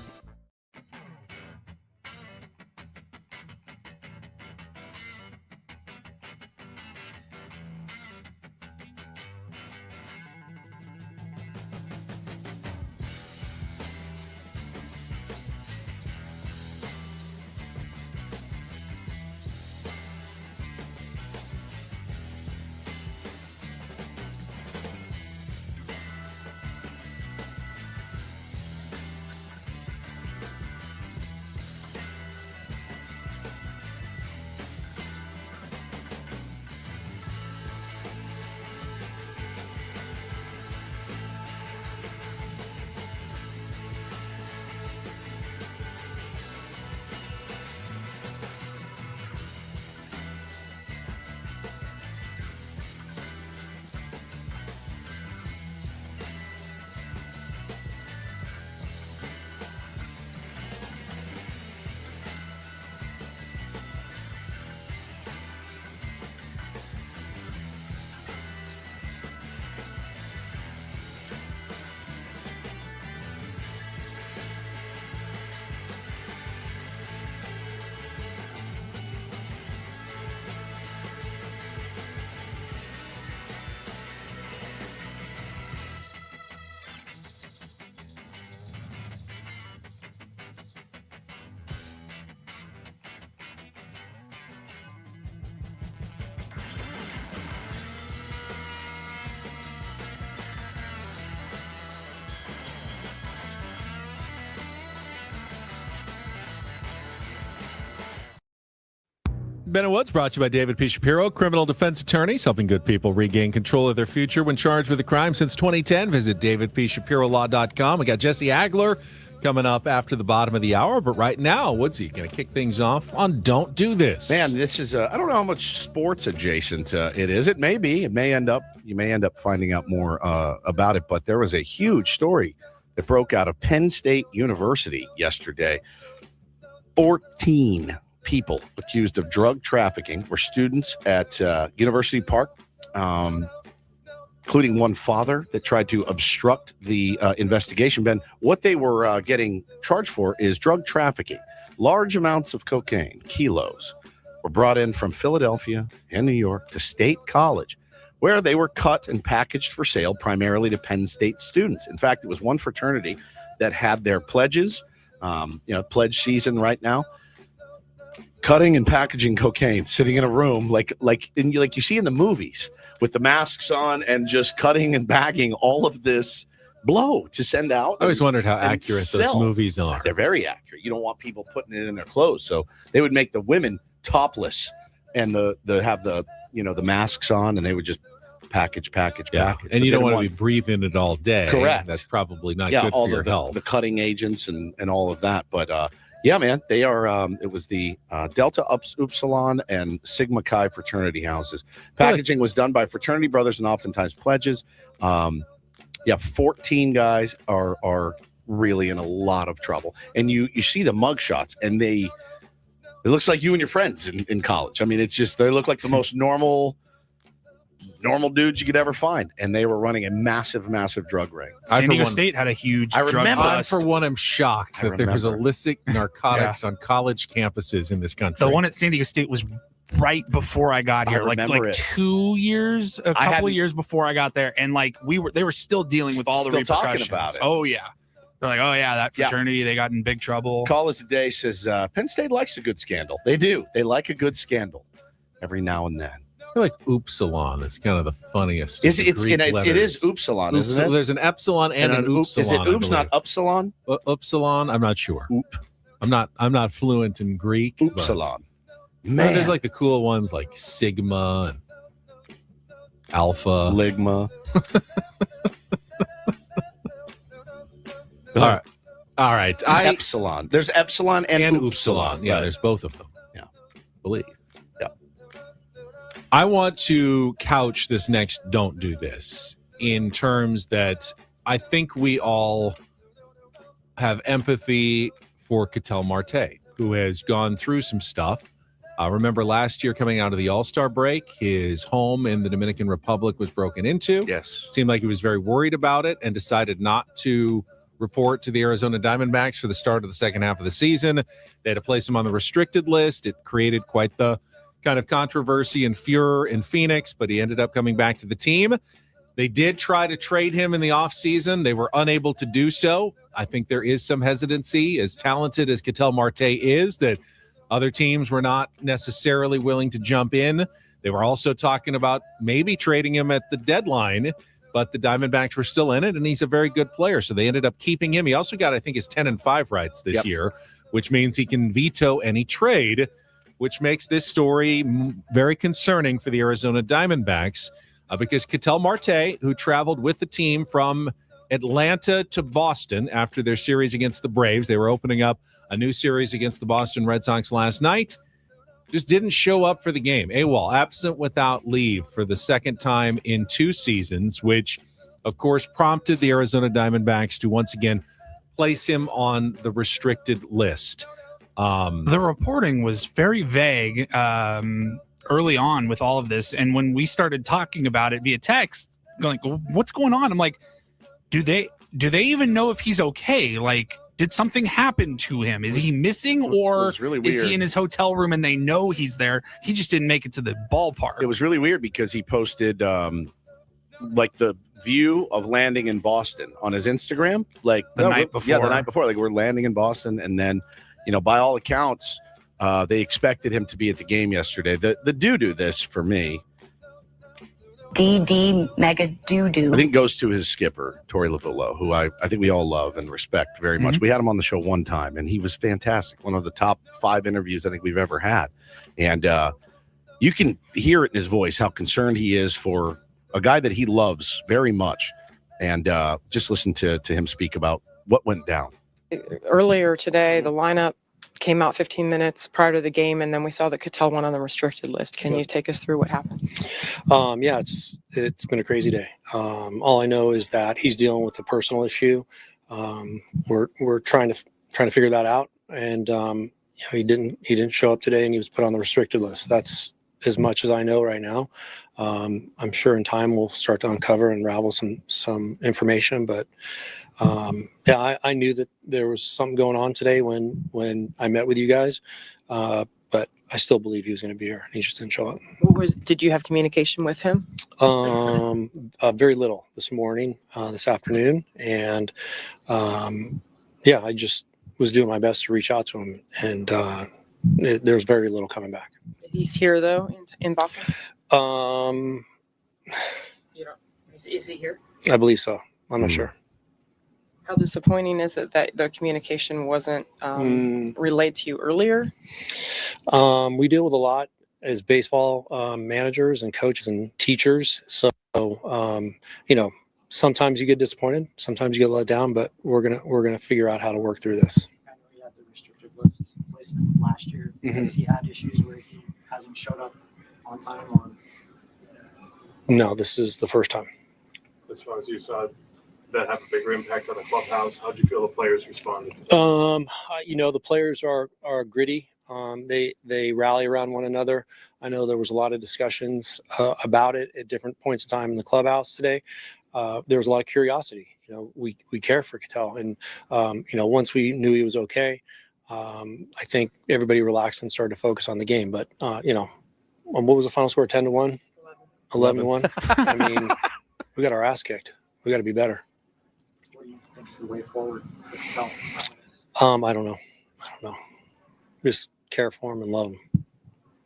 Ben and Woods brought to you by David P. Shapiro, criminal defense attorneys helping good people regain control of their future when charged with a crime since 2010. Visit davidpshapirolaw.com. We got Jesse Agler coming up after the bottom of the hour, but right now, Woodsy going to kick things off on Don't Do This. Man, this is I don't know how much sports adjacent it is. It may be. You may end up finding out more about it, but there was a huge story that broke out of Penn State University yesterday. 14 people accused of drug trafficking were students at University Park, including one father that tried to obstruct the investigation. Ben, what they were getting charged for is drug trafficking. Large amounts of cocaine, kilos, were brought in from Philadelphia and New York to State College, where they were cut and packaged for sale primarily to Penn State students. In fact, it was one fraternity that had their pledges, pledge season right now, cutting and packaging cocaine, sitting in a room like you see in the movies with the masks on and just cutting and bagging all of this blow to send out. I always wondered how accurate those movies are. They're very accurate. You don't want people putting it in their clothes, so they would make the women topless and have the masks on, and they would just package. And you don't want to be breathing it all day. Correct. That's probably not good for your health. The cutting agents and all of that, but. Yeah, man, they are. It was the Delta Upsilon and Sigma Chi fraternity houses. Packaging was done by fraternity brothers and oftentimes pledges. 14 guys are really in a lot of trouble. And you see the mugshots, and it looks like you and your friends in college. I mean, it's just they look like the most normal dudes you could ever find, and they were running a massive drug ring. San Diego State had a huge drug bust. For one, I'm shocked that there was illicit narcotics on college campuses in this country. The one at San Diego State was right before I got here, like 2 years, a couple of years before I got there, and they were still dealing with all the repercussions. Talking about it. Oh yeah. They're like, oh yeah, that fraternity, they got in big trouble. Call us today says Penn State likes a good scandal. They do. They like a good scandal every now and then. I feel like Upsilon is kind of the funniest. It is Upsilon, isn't it? There's an epsilon and an upsilon. Is it oops, not upsilon? Upsilon? I'm not sure. Oop. I'm not fluent in Greek. Upsilon. Man, there's like the cool ones like Sigma and Alpha, Ligma. All right. All right. Epsilon. There's Epsilon and Upsilon. Yeah, there's both of them. Yeah. Believe. Yeah. I want to couch this next don't do this in terms that I think we all have empathy for Ketel Marte, who has gone through some stuff. Remember last year coming out of the All-Star break, his home in the Dominican Republic was broken into. Yes. Seemed like he was very worried about it and decided not to report to the Arizona Diamondbacks for the start of the second half of the season. They had to place him on the restricted list. It created quite the kind of controversy and furor in Phoenix, but he ended up coming back to the team. They did try to trade him in the offseason. They were unable to do so. I think there is some hesitancy, as talented as Ketel Marte is, that other teams were not necessarily willing to jump in. They were also talking about maybe trading him at the deadline, but the Diamondbacks were still in it, and he's a very good player, so they ended up keeping him. He also got, I think, his 10-5 rights this year, which means he can veto any trade, which makes this story very concerning for the Arizona Diamondbacks because Ketel Marte, who traveled with the team from Atlanta to Boston after their series against the Braves, they were opening up a new series against the Boston Red Sox last night, just didn't show up for the game. AWOL, absent without leave for the second time in 2 seasons, which, of course, prompted the Arizona Diamondbacks to once again place him on the restricted list. The reporting was very vague early on with all of this. And when we started talking about it via text, going, what's going on? I'm like, do they even know if he's okay? Like, did something happen to him? Is he missing, or really is he in his hotel room and they know he's there? He just didn't make it to the ballpark. It was really weird because he posted like the view of landing in Boston on his Instagram, like the night before. Yeah, the night before. Like, we're landing in Boston, and then, by all accounts, they expected him to be at the game yesterday. The doo-doo this for me. DD mega doo-doo. I think goes to his skipper, Torey Lovullo, who I think we all love and respect very much. We had him on the show one time, and he was fantastic. One of the top 5 interviews I think we've ever had. And you can hear it in his voice how concerned he is for a guy that he loves very much. And just listen to him speak about what went down. Earlier today, the lineup came out 15 minutes prior to the game, and then we saw that Ketel went on the restricted list. Can you take us through what happened? Yeah, it's been a crazy day. All I know is that he's dealing with a personal issue. We're trying to figure that out, and he didn't show up today, and he was put on the restricted list. That's as much as I know right now. I'm sure in time we'll start to uncover and unravel some information, but I knew that there was something going on today when I met with you guys, but I still believe he was going to be here. He just didn't show up. Did you have communication with him? Very little this morning, this afternoon, and I just was doing my best to reach out to him, and there's very little coming back. He's here though in Boston. Is he here? I believe so. I'm not sure. How disappointing is it that the communication wasn't relayed to you earlier? We deal with a lot as baseball managers and coaches and teachers. So, sometimes you get disappointed, sometimes you get let down, but we're gonna figure out how to work through this. I know he had the restricted list placement last year because he had issues where he hasn't showed up on time. No, this is the first time. As far as you saw that have a bigger impact on the clubhouse, how do you feel the players responded? The players are gritty. They rally around one another. I know there was a lot of discussions about it at different points in time in the clubhouse today. There was a lot of curiosity. We care for Ketel, and once we knew he was okay, I think everybody relaxed and started to focus on the game. But what was the final score? 10-1, 11-1. I mean, we got our ass kicked. We got to be better. What do you think is the way forward for Ketel? I don't know. Just care for him and love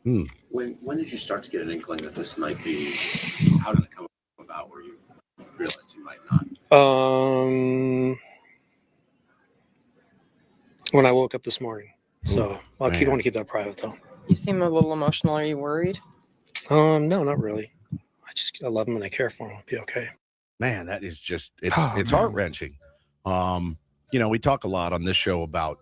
him. When did you start to get an inkling that this might be? How did it come about where you realized you might not? When I woke up this morning. So I want to keep that private though. You seem a little emotional. Are you worried? No, not really. I love him and I care for him. I'll be okay. Man, that is just it's heart-wrenching. we talk a lot on this show about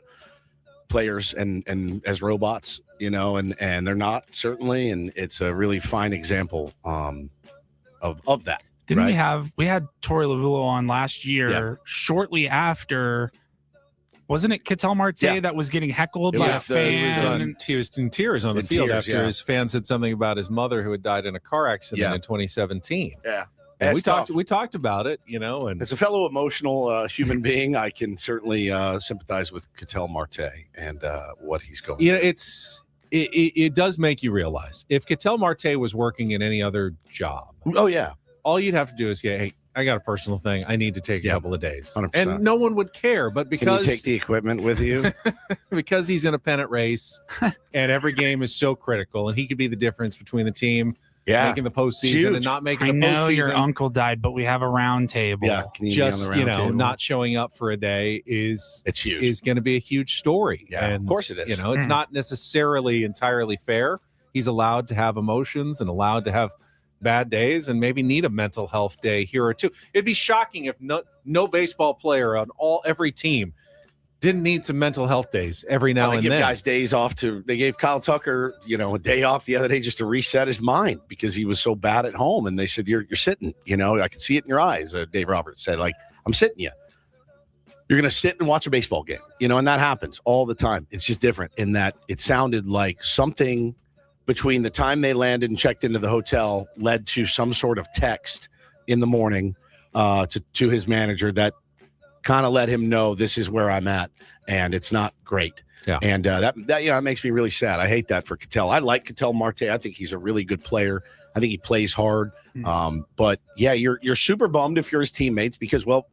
players and as robots, and they're not, certainly, and it's a really fine example of that. Didn't right? we had Torey Lovullo on last year shortly after? Wasn't it Ketel Marte that was getting heckled by a fan? He was in tears on the field after his fan said something about his mother who had died in a car accident in 2017. Yeah. And we talked about it, and as a fellow emotional human being, I can certainly sympathize with Ketel Marte and what he's going through. It does make you realize if Ketel Marte was working in any other job. Oh, yeah. All you'd have to do is say, hey, I got a personal thing. I need to take a couple of days. 100%. And no one would care. But because Can you take the equipment with you? because he's in a pennant race and every game is so critical and he could be the difference between the team making the postseason and not making the postseason. I know your uncle died, but we have a round table. Yeah, can you just be on the round table? Not showing up for a day it's huge. Is going to be a huge story. Yeah, and of course it is. It's not necessarily entirely fair. He's allowed to have emotions and allowed to have bad days and maybe need a mental health day here or two. It'd be shocking if no baseball player on every team didn't need some mental health days every now and then. They give guys days off they gave Kyle Tucker, a day off the other day just to reset his mind because he was so bad at home. And they said, you're sitting, I can see it in your eyes. Dave Roberts said, I'm sitting you. You're going to sit and watch a baseball game, and that happens all the time. It's just different in that it sounded like something between the time they landed and checked into the hotel led to some sort of text in the morning to his manager that kind of let him know this is where I'm at and it's not great. Yeah. And that makes me really sad. I hate that for Ketel. I like Ketel Marte. I think he's a really good player. I think he plays hard. But yeah, you're super bummed if you're his teammates because, well,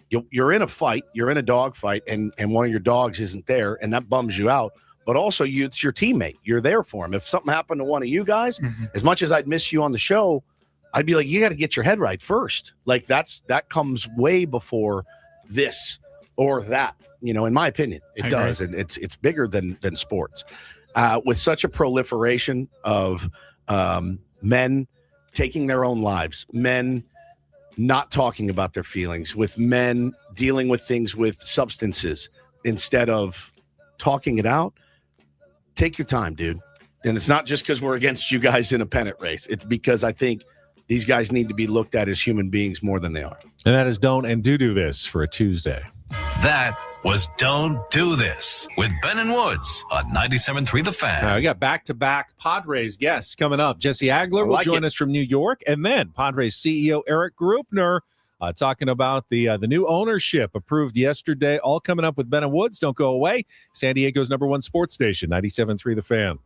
you're in a fight, you're in a dog fight and one of your dogs isn't there and that bums you out. But also, it's your teammate. You're there for him. If something happened to one of you guys, as much as I'd miss you on the show, I'd be like, you got to get your head right first. Like that comes way before this or that. In my opinion, it does, and it's bigger than sports. With such a proliferation of men taking their own lives, men not talking about their feelings, with men dealing with things with substances instead of talking it out. Take your time, dude. And it's not just because we're against you guys in a pennant race. It's because I think these guys need to be looked at as human beings more than they are. And that is Don't and Do This for a Tuesday. That was Don't Do This with Ben and Woods on 97.3 The Fan. We got back-to-back Padres guests coming up. Jesse Agler will join us from New York, and then Padres CEO Erik Greupner talking about the new ownership approved yesterday. All coming up with Ben and Woods. Don't go away. San Diego's #1 sports station, 97.3 The Fan.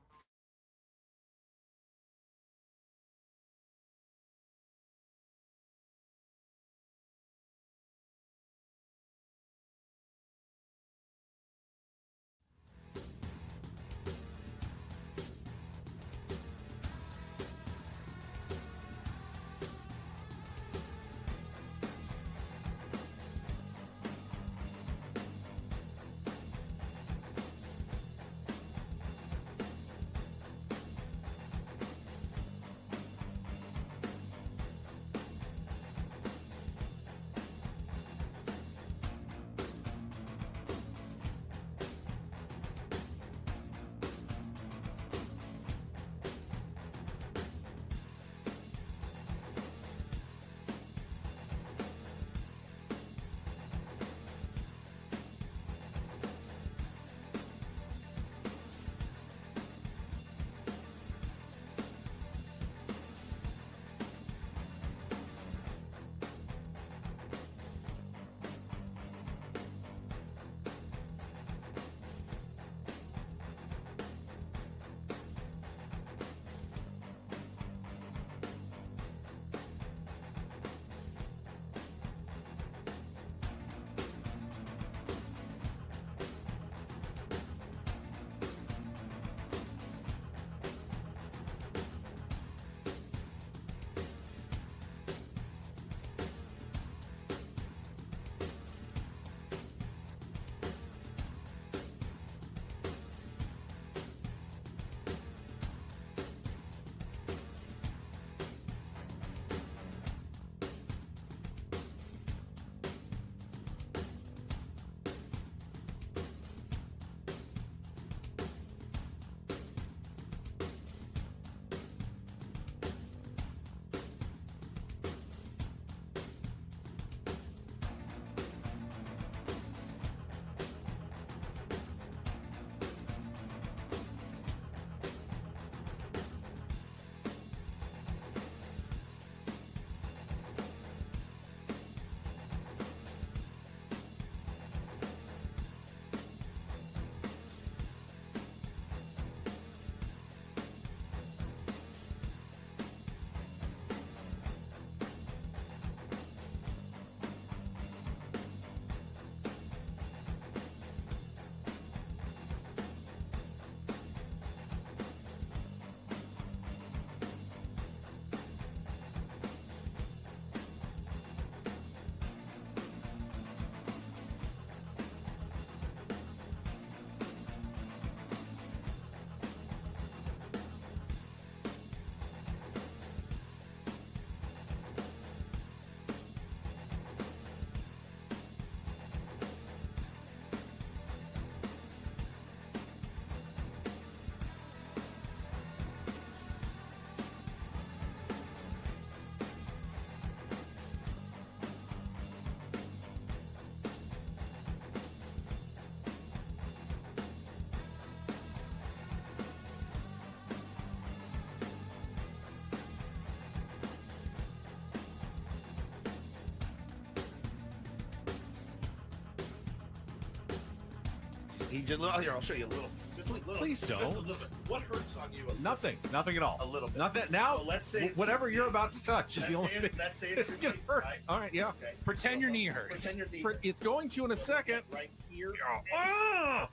He just here. I'll show you a little. Just a little. Please don't. Just a little bit. What hurts on you? Nothing at all. A little bit. Nothing. Now, So let's say whatever you're about to touch is the only thing. Let's say It's gonna hurt. Right? All right, yeah. Okay. Pretend your knee hurts. Pretend your knee. It's going to in a second. Right here. Oh,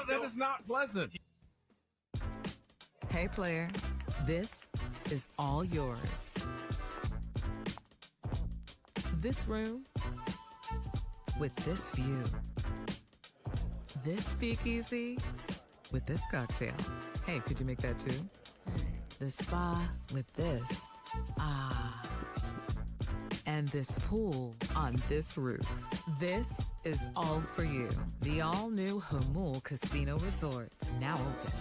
that is not pleasant. Hey, player, this is all yours. This room with this view. This speakeasy with this cocktail. Hey, could you make that too? The spa with this. Ah. And this pool on this roof. This is all for you. The all-new Hamul Casino Resort, now open.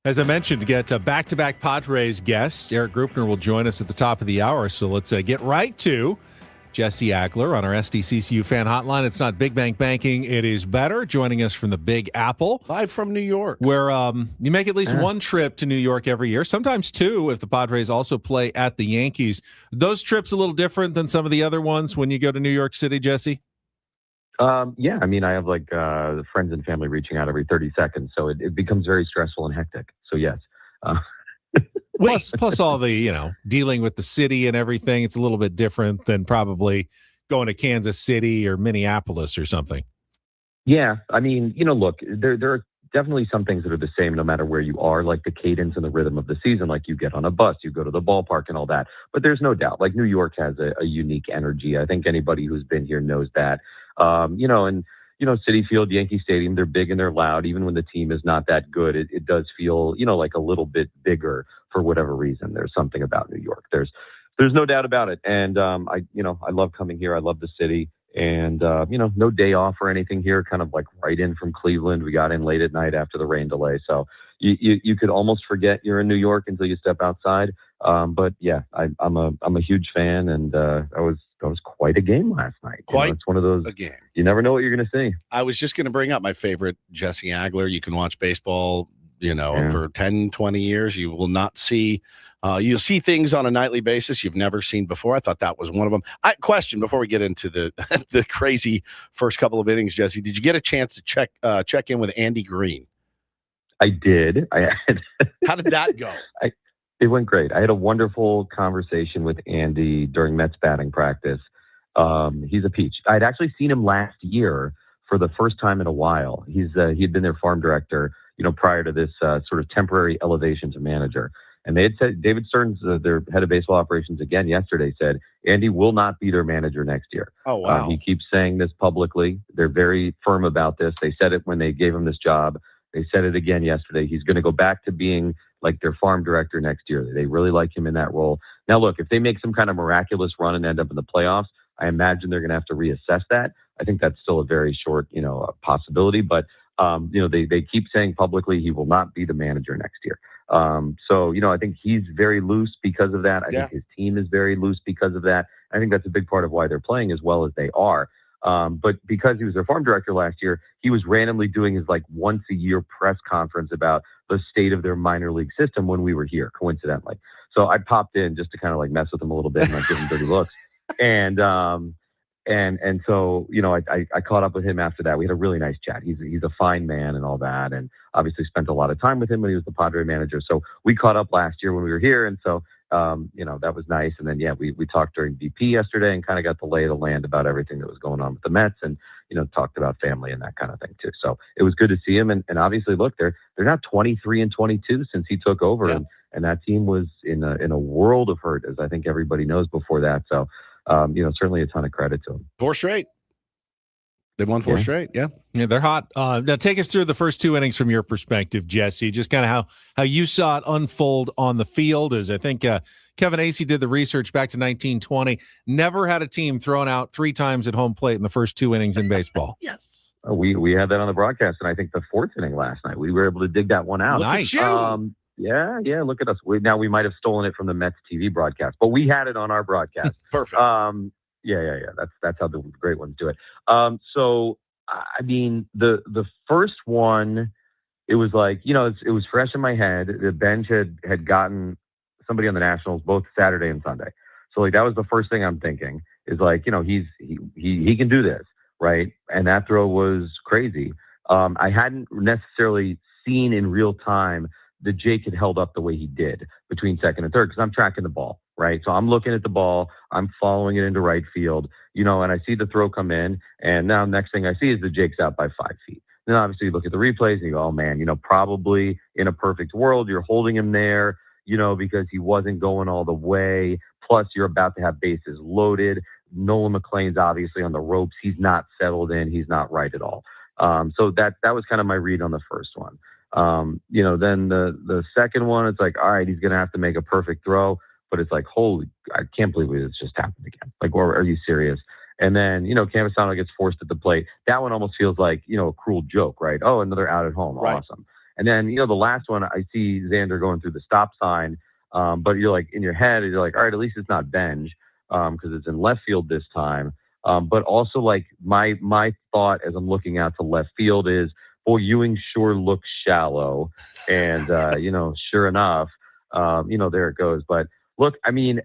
As I mentioned, to get back-to-back Padres guests, Erik Greupner will join us at the top of the hour. So let's get right to Jesse Agler on our SDCCU fan hotline. It's not Big Bank Banking, it is better. Joining us from the Big Apple. Live from New York. Where you make at least one trip to New York every year, sometimes two if the Padres also play at the Yankees. Those trips a little different than some of the other ones when you go to New York City, Jesse? Yeah, I mean, I have like friends and family reaching out every 30 seconds, so it becomes very stressful and hectic. So yes. Plus all the, dealing with the city and everything, it's a little bit different than probably going to Kansas City or Minneapolis or something. Yeah, I mean, look, there are definitely some things that are the same no matter where you are, like the cadence and the rhythm of the season, like you get on a bus, you go to the ballpark and all that. But there's no doubt, like New York has a unique energy. I think anybody who's been here knows that. Citi Field, Yankee Stadium, they're big and they're loud. Even when the team is not that good, it does feel, like a little bit bigger for whatever reason. There's something about New York. There's no doubt about it. And, I love coming here. I love the city. And, no day off or anything here, kind of like right in from Cleveland. We got in late at night after the rain delay. So you could almost forget you're in New York until you step outside. But yeah, I'm a huge fan, and that was quite a game last night. It's one of those a game. You never know what you're going to see. I was just going to bring up my favorite, Jesse Agler. You can watch baseball, for 10, 20 years. You will not see, you'll see things on a nightly basis you've never seen before. I thought that was one of them. Question before we get into the the crazy first couple of innings, Jesse, did you get a chance to check in with Andy Green? I did. How did that go? It went great. I had a wonderful conversation with Andy during Mets batting practice. He's a peach. I'd actually seen him last year for the first time in a while. He'd been their farm director, prior to this sort of temporary elevation to manager. And they had said, David Stern's, their head of baseball operations, again yesterday said, Andy will not be their manager next year. Oh, wow. He keeps saying this publicly. They're very firm about this. They said it when they gave him this job. They said it again yesterday. He's going to go back to being like their farm director next year. They really like him in that role. Now, look, if they make some kind of miraculous run and end up in the playoffs, I imagine they're going to have to reassess that. I think that's still a very short, possibility. But, they keep saying publicly he will not be the manager next year. So, I think he's very loose because of that. I think his team is very loose because of that. I think that's a big part of why they're playing as well as they are. But because he was their farm director last year, he was randomly doing his once a year press conference about the state of their minor league system when we were here, coincidentally. So I popped in just to kind of mess with him a little bit and give him dirty looks. And so, I caught up with him after that. We had a really nice chat. He's a fine man and all that. And obviously spent a lot of time with him when he was the Padre manager. So we caught up last year when we were here. And so, that was nice. And then, we talked during BP yesterday and kind of got the lay of the land about everything that was going on with the Mets and, talked about family and that kind of thing too. So it was good to see him. And obviously, look, they're now 23-22 since he took over. Yeah. And that team was in a world of hurt, as I think everybody knows before that. So, certainly a ton of credit to them. 4 straight. They won 4 straight. Yeah. Yeah, they're hot. Now take us through the first 2 innings from your perspective, Jesse, just kind of how you saw it unfold on the field. As I think Kevin Acey did the research back to 1920, never had a team thrown out 3 times at home plate in the first 2 innings in baseball. Yes. We had that on the broadcast, and I think the 4th inning last night, we were able to dig that one out. Nice. Yeah, look at us. Now we might have stolen it from the Mets TV broadcast, but we had it on our broadcast. Perfect. Yeah. That's how the great ones do it. So I mean, the first one, it was it was fresh in my head. The bench had gotten somebody on the Nationals both Saturday and Sunday. So that was the first thing I'm thinking is he can do this, right? And that throw was crazy. I hadn't necessarily seen in real time that Jake had held up the way he did between second and third because I'm tracking the ball, right? So I'm looking at the ball, I'm following it into right field, and I see the throw come in, and now next thing I see is that Jake's out by 5 feet. Then obviously you look at the replays and you go, oh man, probably in a perfect world, you're holding him there, because he wasn't going all the way. Plus you're about to have bases loaded. Nolan McLean's obviously on the ropes. He's not settled in. He's not right at all. So that was kind of my read on the first one. Then the second one, it's all right, he's going to have to make a perfect throw, but it's holy, I can't believe it's just happened again. Are you serious? And then, Campusano gets forced at the plate. That one almost feels like, a cruel joke, right? Oh, another out at home. Right. Awesome. And then, the last one, I see Xander going through the stop sign. But you're in your head, you're all right, at least it's not Benj, because it's in left field this time. But also my thought as I'm looking out to left field is, boy, Ewing sure looks shallow. And, sure enough, there it goes. But look, I mean,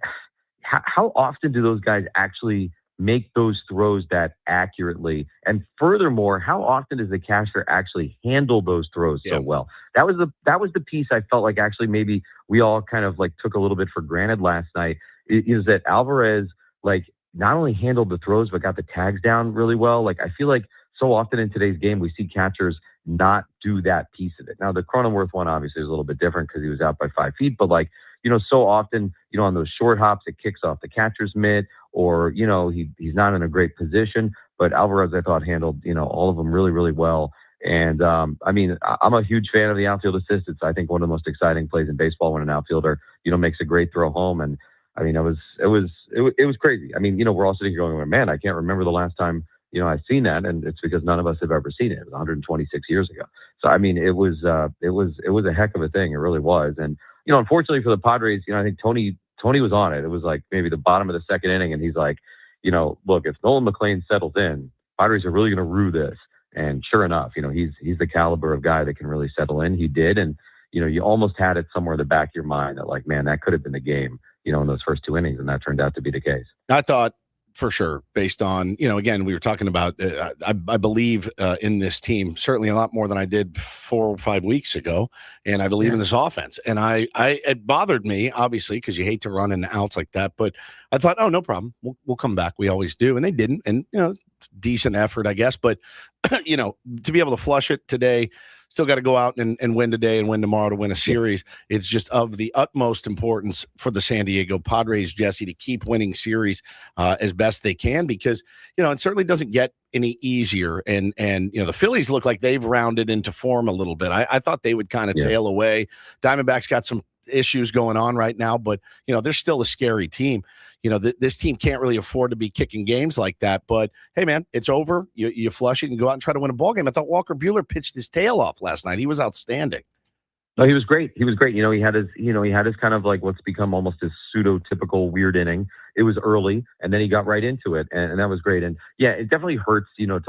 how often do those guys actually make those throws that accurately? And furthermore, how often does the catcher actually handle those throws so well? That was the piece I felt like actually maybe we all kind of took a little bit for granted last night, is that Alvarez not only handled the throws, but got the tags down really well. I feel like so often in today's game, we see catchers not do that piece of it. Now, the Cronenworth one obviously is a little bit different because he was out by 5 feet, but so often, on those short hops, it kicks off the catcher's mitt or, he's not in a great position, but Alvarez, I thought, handled, all of them really, really well. And, I mean, I'm a huge fan of the outfield assist. It's, I think, one of the most exciting plays in baseball when an outfielder, makes a great throw home. And I mean, it was crazy. I mean, we're all sitting here going, man, I can't remember the last time, I've seen that, and it's because none of us have ever seen it. It was 126 years ago. So, I mean, it was a heck of a thing. It really was. And, unfortunately for the Padres, I think Tony was on it. It was maybe the bottom of the second inning, and he's like, look, if Nolan McLean settles in, Padres are really going to rue this. And sure enough, he's the caliber of guy that can really settle in. He did. And, you almost had it somewhere in the back of your mind that man, that could have been the game, in those first 2 innings. And that turned out to be the case. I thought for sure. Based on, again, we were talking about, I believe in this team, certainly a lot more than I did 4 or 5 weeks ago. And I believe in this offense. And it bothered me, obviously, because you hate to run in outs like that. But I thought, oh, no problem. We'll come back. We always do. And they didn't. And, it's decent effort, I guess. But, to be able to flush it today, still got to go out and win today and win tomorrow to win a series. It's just of the utmost importance for the San Diego Padres, Jesse, to keep winning series as best they can, because, it certainly doesn't get any easier. And the Phillies look like they've rounded into form a little bit. I thought they would kind of tail away. Diamondbacks got some issues going on right now, but, they're still a scary team. This team can't really afford to be kicking games like that. But hey, man, it's over. You flush it and go out and try to win a ball game. I thought Walker Buehler pitched his tail off last night. He was outstanding. No, he was great. He was great. He had his kind of like what's become almost his pseudo-typical weird inning. It was early, and then he got right into it, and that was great. And yeah, it definitely hurts, to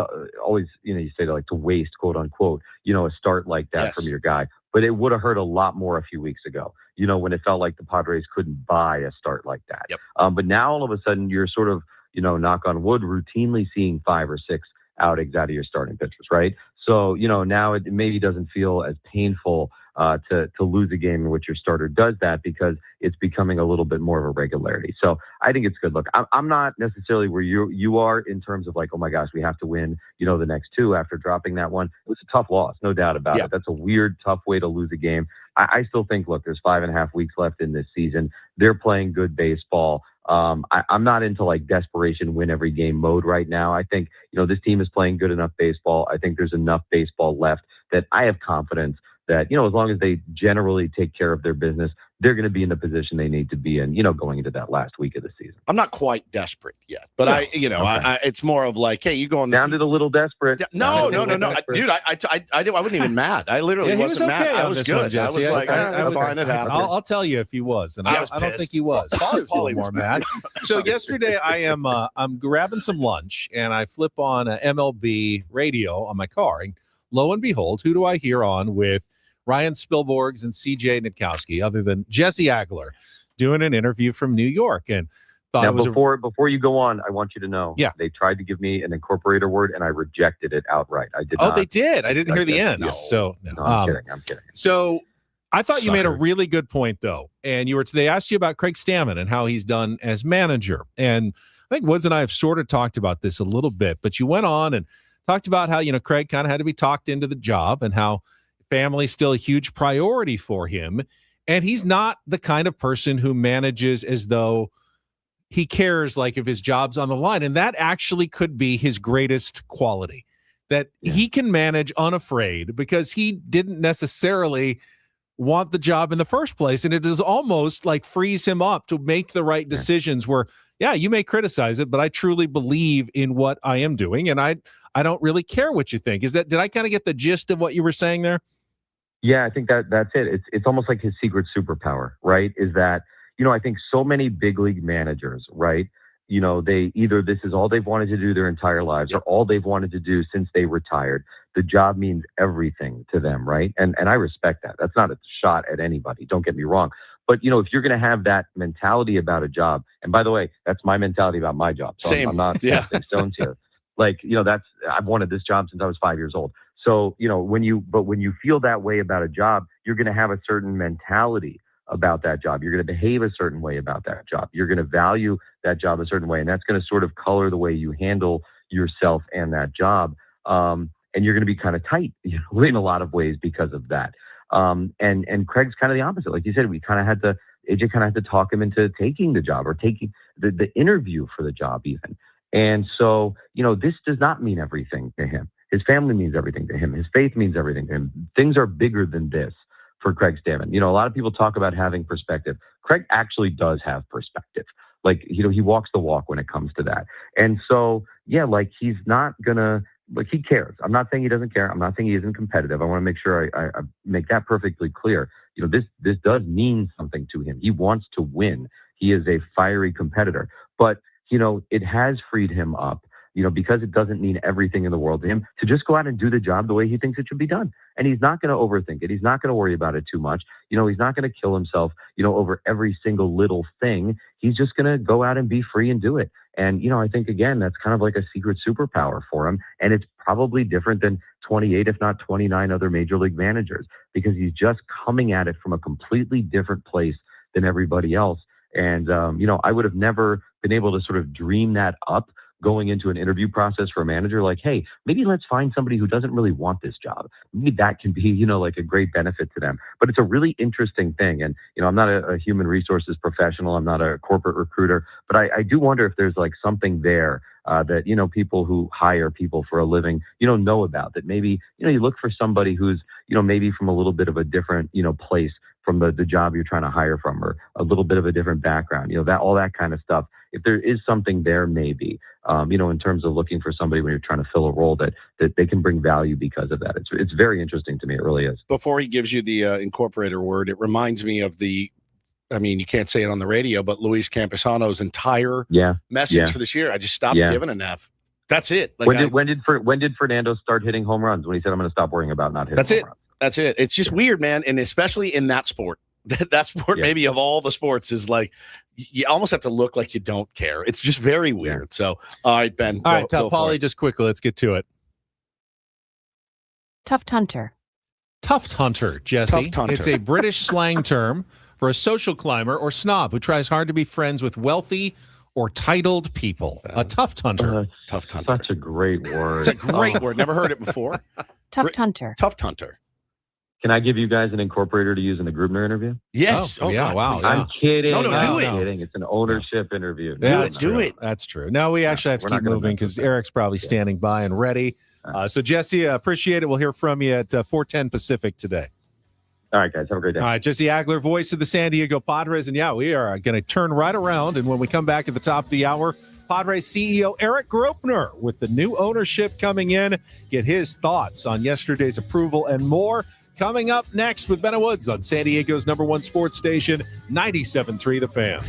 always, you say to waste, quote unquote, a start like that from your guy. But it would have hurt a lot more a few weeks ago, when it felt like the Padres couldn't buy a start like that. Yep. But now all of a sudden you're sort of, knock on wood, routinely seeing 5 or 6 outings out of your starting pitchers, right? So, now it maybe doesn't feel as painful to lose a game in which your starter does that, because it's becoming a little bit more of a regularity. So I think it's good. Look, I'm not necessarily where you are in terms of like, oh my gosh, we have to win, the next 2 after dropping that one. It was a tough loss, no doubt about it. That's a weird, tough way to lose a game. I still think, look, there's 5.5 weeks left in this season. They're playing good baseball. I'm not into like desperation win every game mode right now. I think, this team is playing good enough baseball. I think there's enough baseball left that I have confidence that, as long as they generally take care of their business, they're going to be in the position they need to be in, going into that last week of the season. I'm not quite desperate yet, but it's more of like, hey, you going sounded a little desperate. No. Dude, I wasn't even mad. I literally wasn't mad. I was good. One, I was like, fine, it happens. I'll tell you if he was, and I don't think he was. Paulie was a little more mad. So yesterday I'm grabbing some lunch, and I flip on MLB radio on my car, and lo and behold, who do I hear on with Ryan Spilborghs and CJ Nitkowski, other than Jesse Agler, doing an interview from New York. And thought before you go on, I want you to know, they tried to give me an incorporator word, and I rejected it outright. I did. Oh, they did. I didn't hear the end. No. So no, I'm kidding. So I thought you made a really good point, though, and they asked you about Craig Stammen and how he's done as manager. And I think Woods and I have sort of talked about this a little bit, but you went on and talked about how Craig kind of had to be talked into the job, and how family still a huge priority for him. And he's not the kind of person who manages as though he cares, like if his job's on the line. And that actually could be his greatest quality, that he can manage unafraid, because he didn't necessarily want the job in the first place. And it is almost like frees him up to make the right decisions where, you may criticize it, but I truly believe in what I am doing. And I don't really care what you think. Did I kind of get the gist of what you were saying there? Yeah, I think that's it. It's almost like his secret superpower, right? Is that, I think so many big league managers, right? They either this is all they've wanted to do their entire lives, or all they've wanted to do since they retired. The job means everything to them, right? And I respect that. That's not a shot at anybody. Don't get me wrong. But, if you're going to have that mentality about a job, and by the way, that's my mentality about my job. So I'm not casting stones here. Like, I've wanted this job since I was 5 years old. So, when you feel that way about a job, you're going to have a certain mentality about that job. You're going to behave a certain way about that job. You're going to value that job a certain way. And that's going to sort of color the way you handle yourself and that job. And you're going to be kind of tight, in a lot of ways because of that. And Craig's kind of the opposite. Like you said, AJ kind of had to talk him into taking the job, or taking the interview for the job even. And so, this does not mean everything to him. His family means everything to him. His faith means everything to him. Things are bigger than this for Craig Stammen. A lot of people talk about having perspective. Craig actually does have perspective. Like, he walks the walk when it comes to that. And so, he's not gonna, he cares. I'm not saying he doesn't care. I'm not saying he isn't competitive. I want to make sure I make that perfectly clear. This does mean something to him. He wants to win. He is a fiery competitor. But, it has freed him up, because it doesn't mean everything in the world to him, to just go out and do the job the way he thinks it should be done. And he's not going to overthink it. He's not going to worry about it too much. He's not going to kill himself, over every single little thing. He's just going to go out and be free and do it. And, I think, again, that's kind of like a secret superpower for him. And it's probably different than 28, if not 29 other major league managers, because he's just coming at it from a completely different place than everybody else. And, I would have never been able to sort of dream that up going into an interview process for a manager, like, hey, maybe let's find somebody who doesn't really want this job. Maybe that can be, like a great benefit to them. But it's a really interesting thing. And, I'm not a human resources professional. I'm not a corporate recruiter, but I do wonder if there's like something there that, people who hire people for a living, know about, that maybe, you look for somebody who's, maybe from a little bit of a different, place from the job you're trying to hire from, or a little bit of a different background, that all that kind of stuff. If there is something there, maybe, in terms of looking for somebody when you're trying to fill a role that they can bring value because of that. It's very interesting to me. It really is. Before he gives you the incorporator word, it reminds me of you can't say it on the radio, but Luis Camposano's entire message for this year. I just stopped giving an F. That's it. Like when did Fernando start hitting home runs? When he said, I'm going to stop worrying about not hitting home runs? That's it. It's just weird, man. And especially in that sport. That sport, maybe of all the sports, is like you almost have to look like you don't care. It's just very weird. So, all right, Ben. All right, Paulie, just quickly, let's get to it. Tuft hunter. Tuft hunter, Jesse. Tuft hunter. It's a British slang term for a social climber or snob who tries hard to be friends with wealthy or titled people. A tuft hunter. Tuft hunter. That's a great word. It's a great word. Never heard it before. Tuft hunter. Tuft hunter. Can I give you guys an incorporator to use in the Greupner interview? Yes. Oh yeah. God, wow. I'm kidding. No, do it. I'm kidding. It's an ownership interview. That's do true. it. That's true. No, we actually have to keep moving because Eric's probably standing by and ready. So, Jesse, appreciate it. We'll hear from you at 4:10 Pacific today. All right, guys. Have a great day. All right, Jesse Agler, voice of the San Diego Padres. And, we are going to turn right around. And when we come back at the top of the hour, Padres CEO Erik Greupner, with the new ownership coming in, get his thoughts on yesterday's approval and more. Coming up next with Ben Woods on San Diego's #1 sports station, 97.3 The Fan.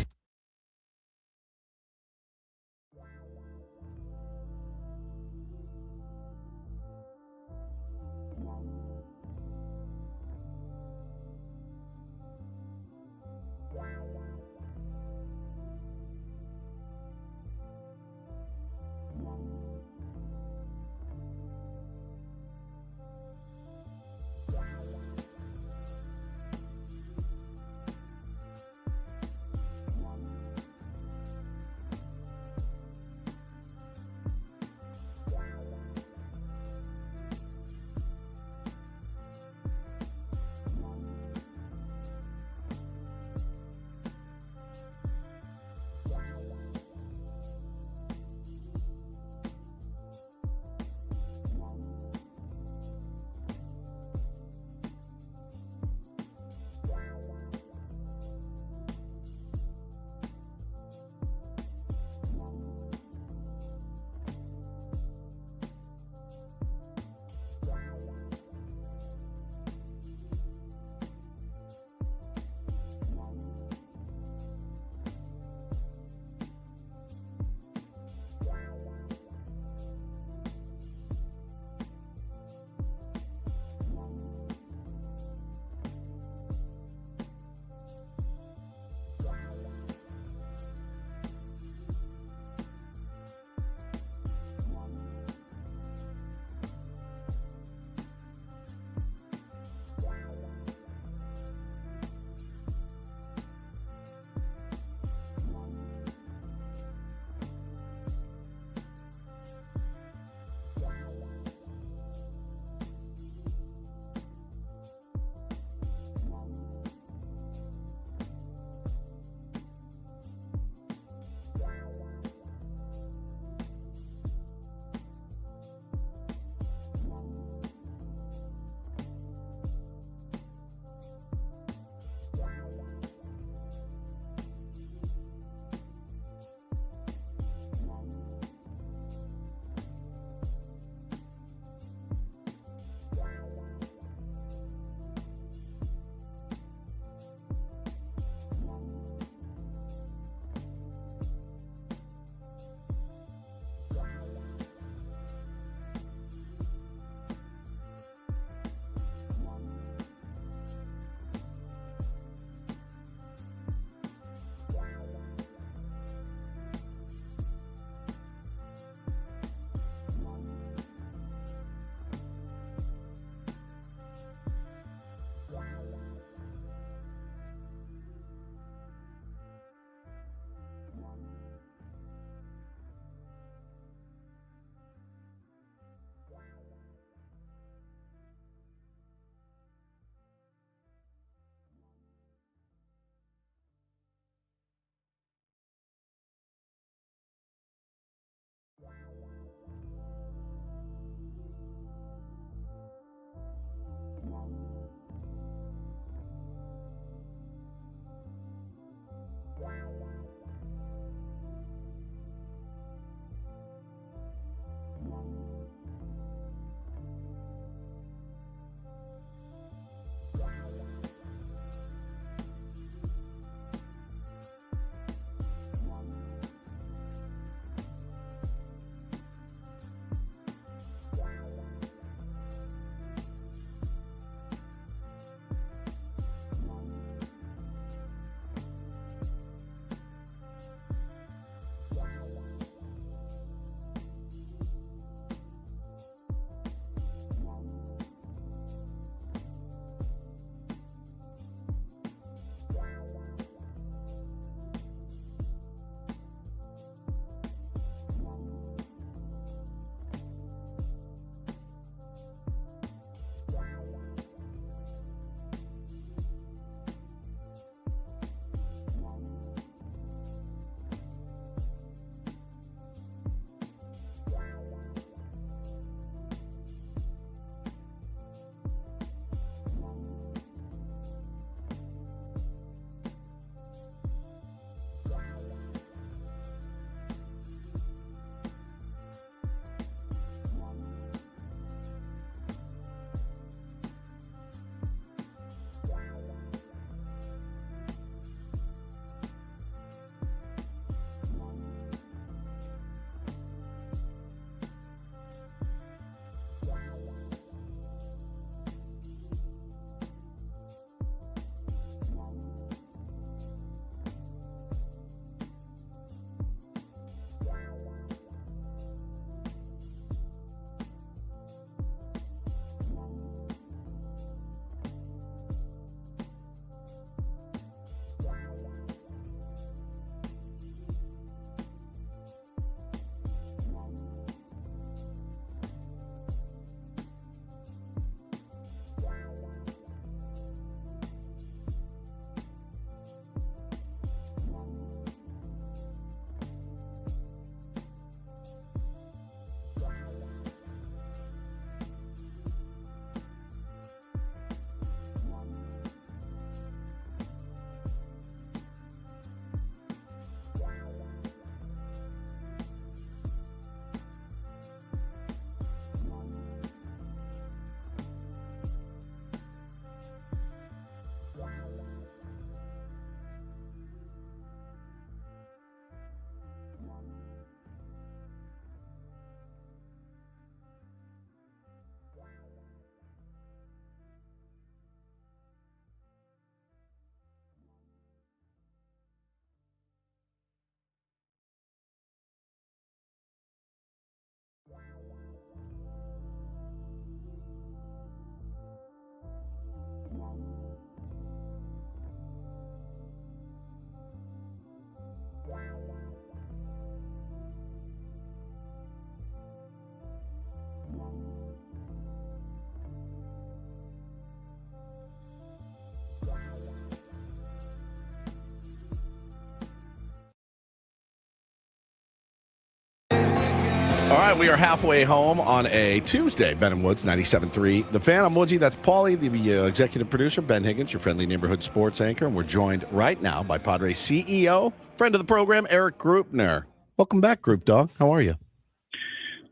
right, we are halfway home on a Tuesday. Ben and Woods, 97.3. The Fan, I'm Woodsy. That's Paulie, the executive producer. Ben Higgins, your friendly neighborhood sports anchor. And we're joined right now by Padres CEO, friend of the program, Erik Greupner. Welcome back, Group Dog. How are you?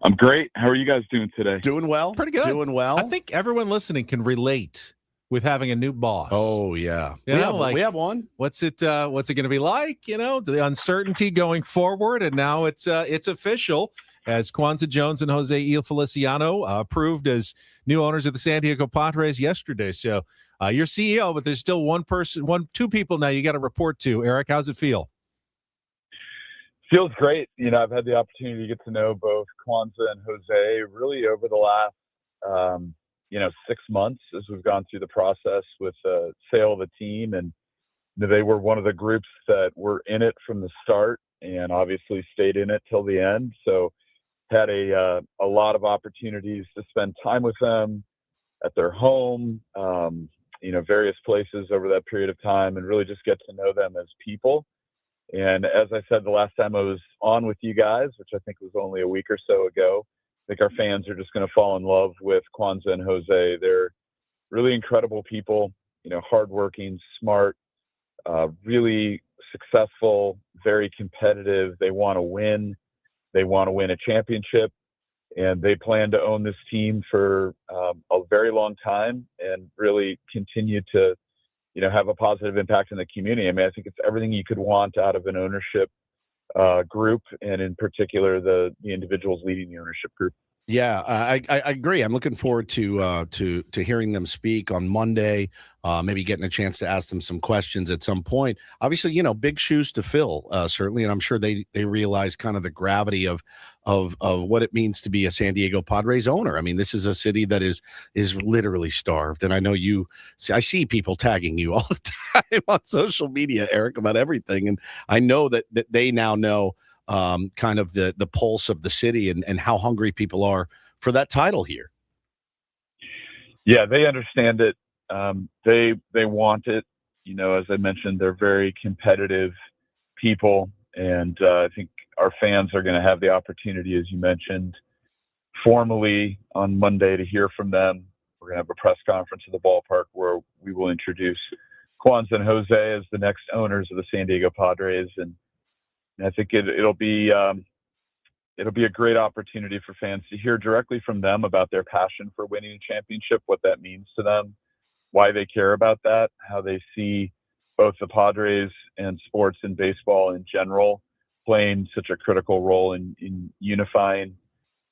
I'm great. How are you guys doing today? Doing well. Pretty good. Doing well. I think everyone listening can relate with having a new boss. Oh, yeah. We have one. What's it going to be like? You know, the uncertainty going forward. And now it's official as Kwanzaa Jones and Jose Feliciano approved as new owners of the San Diego Padres yesterday. So you're CEO, but there's still two people now you got to report to. Erik, how's it feel? Feels great. You know, I've had the opportunity to get to know both Kwanzaa and Jose really over the last, 6 months as we've gone through the process with the sale of the team. And they were one of the groups that were in it from the start and obviously stayed in it till the end. So had a lot of opportunities to spend time with them at their home, various places over that period of time and really just get to know them as people. And as I said the last time I was on with you guys, which I think was only a week or so ago, I think our fans are just going to fall in love with Kwanzaa and Jose. They're really incredible people, hardworking, smart, really successful, very competitive. They want to win. They want to win a championship, and they plan to own this team for a very long time and really continue to have a positive impact in the community. I mean, I think it's everything you could want out of an ownership group, and in particular, the individuals leading the ownership group. Yeah, I agree. I'm looking forward to hearing them speak on Monday. Maybe getting a chance to ask them some questions at some point. Obviously, big shoes to fill, certainly, and I'm sure they realize kind of the gravity of what it means to be a San Diego Padres owner. I mean, this is a city that is literally starved, and I know I see people tagging you all the time on social media, Erik, about everything, and I know that they now know kind of the pulse of the city and how hungry people are for that title here. Yeah, they understand it. They want it. As I mentioned, they're very competitive people. And I think our fans are going to have the opportunity, as you mentioned, formally on Monday to hear from them. We're going to have a press conference at the ballpark where we will introduce Kwanzaa and Jose as the next owners of the San Diego Padres. And I think it'll be a great opportunity for fans to hear directly from them about their passion for winning a championship, what that means to them, why they care about that, how they see both the Padres and sports and baseball in general playing such a critical role in unifying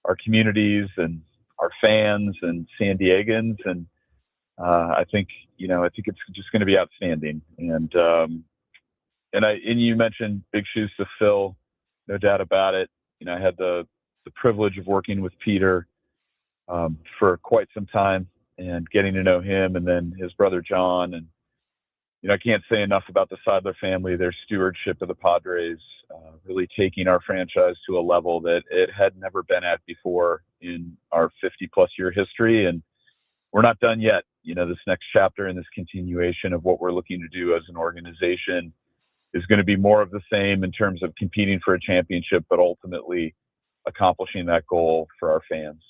our communities and our fans and San Diegans. And I think it's just going to be outstanding. And you mentioned big shoes to fill, no doubt about it. I had the privilege of working with Peter for quite some time and getting to know him and then his brother John. And, I can't say enough about the Seidler family, their stewardship of the Padres, really taking our franchise to a level that it had never been at before in our 50-plus year history. And we're not done yet. This next chapter and this continuation of what we're looking to do as an organization is going to be more of the same in terms of competing for a championship, but ultimately accomplishing that goal for our fans.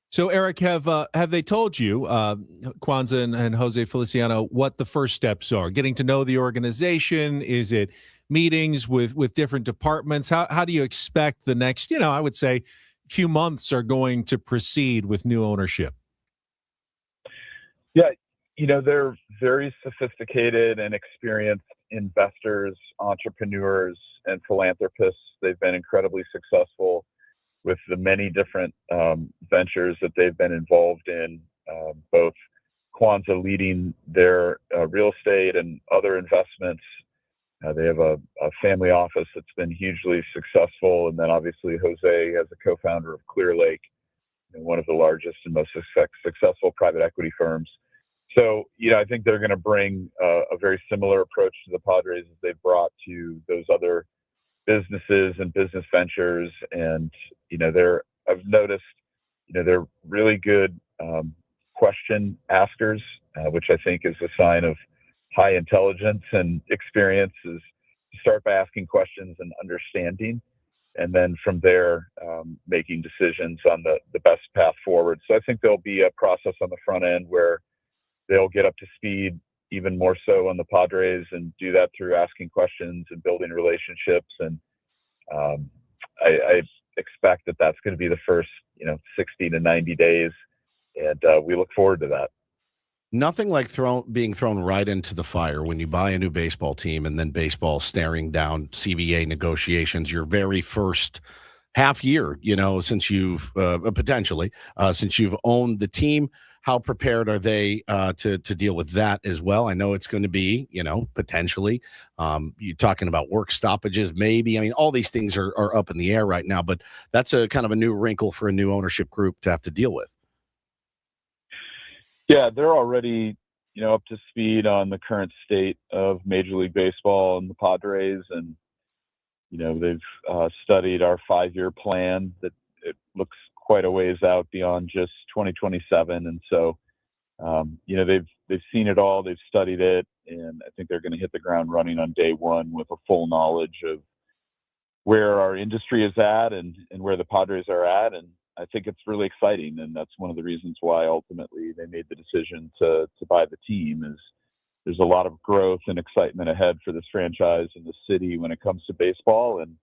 So, Erik, have they told you, Kwanzaa and Jose Feliciano, what the first steps are? Getting to know the organization? Is it meetings with different departments? How do you expect the next, I would say, few months are going to proceed with new ownership? Yeah, they're very sophisticated and experienced investors, entrepreneurs, and philanthropists. They've been incredibly successful with the many different ventures that they've been involved in, both Kwanzaa leading their real estate and other investments. They have a family office that's been hugely successful. And then obviously Jose as a co-founder of Clear Lake, one of the largest and most successful private equity firms. So, I think they're going to bring a very similar approach to the Padres as they've brought to those other businesses and business ventures. And, I've noticed, they're really good question askers, which I think is a sign of high intelligence and experience, is to start by asking questions and understanding and then from there, making decisions on the best path forward. So I think there'll be a process on the front end where they'll get up to speed even more so on the Padres, and do that through asking questions and building relationships. And I expect that that's going to be the first 60 to 90 days, and we look forward to that. Nothing like being thrown right into the fire when you buy a new baseball team, and then baseball staring down CBA negotiations your very first half year, since you've potentially since you've owned the team. How prepared are they to deal with that as well? I know it's going to be, potentially. You're talking about work stoppages, maybe. I mean, all these things are up in the air right now, but that's a kind of a new wrinkle for a new ownership group to have to deal with. Yeah, they're already, up to speed on the current state of Major League Baseball and the Padres, and they've studied our 5-year plan that it looks quite a ways out beyond just 2027, and so they've seen it all, they've studied it, and I think they're going to hit the ground running on day one with a full knowledge of where our industry is at and where the Padres are at. And I think it's really exciting, and that's one of the reasons why ultimately they made the decision to buy the team. Is there's a lot of growth and excitement ahead for this franchise and the city when it comes to baseball, and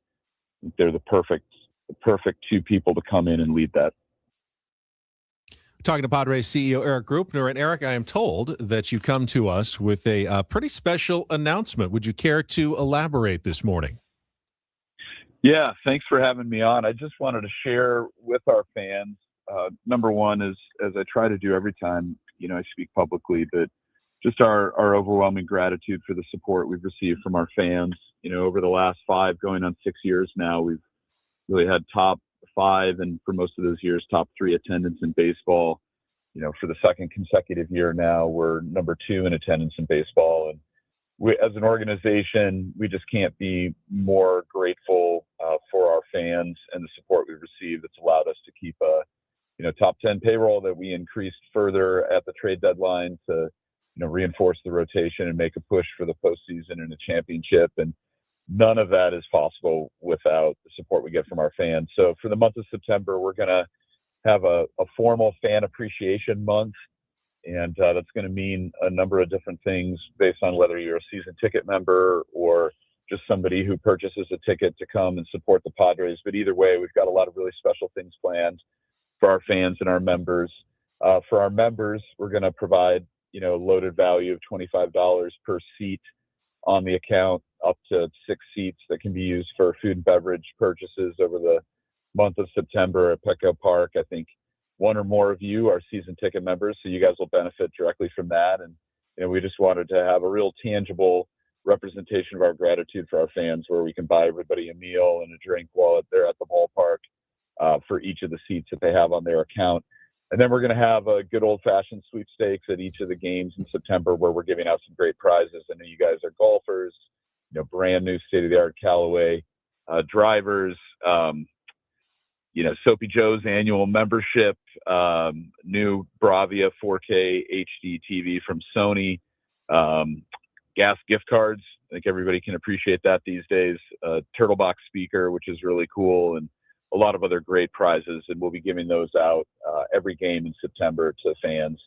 they're the perfect two people to come in and lead that. Talking to Padres CEO Erik Greupner. And Erik, I am told that you come to us with a pretty special announcement. Would you care to elaborate this morning? Yeah, thanks for having me on. I just wanted to share with our fans. Number one is, as I try to do every time, I speak publicly, but just our overwhelming gratitude for the support we've received from our fans. Over the last 5, going on 6 years now, we've really had top 5, and for most of those years, top 3 attendance in baseball. For the second consecutive year now, we're number 2 in attendance in baseball. And we, as an organization, we just can't be more grateful for our fans and the support we've received. That's allowed us to keep a top 10 payroll that we increased further at the trade deadline to reinforce the rotation and make a push for the postseason and a championship. And none of that is possible without the support we get from our fans. So for the month of September, we're going to have a formal fan appreciation month. And that's going to mean a number of different things based on whether you're a season ticket member or just somebody who purchases a ticket to come and support the Padres. But either way, we've got a lot of really special things planned for our fans and our members. For our members, we're going to provide, a loaded value of $25 per seat on the account, up to 6 seats that can be used for food and beverage purchases over the month of September at Petco Park. I think one or more of you are season ticket members, so you guys will benefit directly from that. And we just wanted to have a real tangible representation of our gratitude for our fans, where we can buy everybody a meal and a drink while they're at the ballpark for each of the seats that they have on their account. And then we're going to have a good old-fashioned sweepstakes at each of the games in September, where we're giving out some great prizes. I know you guys are golfers, brand new state-of-the-art Callaway drivers, Soapy Joe's annual membership, new Bravia 4K HD TV from Sony, gas gift cards. I think everybody can appreciate that these days. Turtle Box speaker, which is really cool, and a lot of other great prizes. And we'll be giving those out every game in September to fans.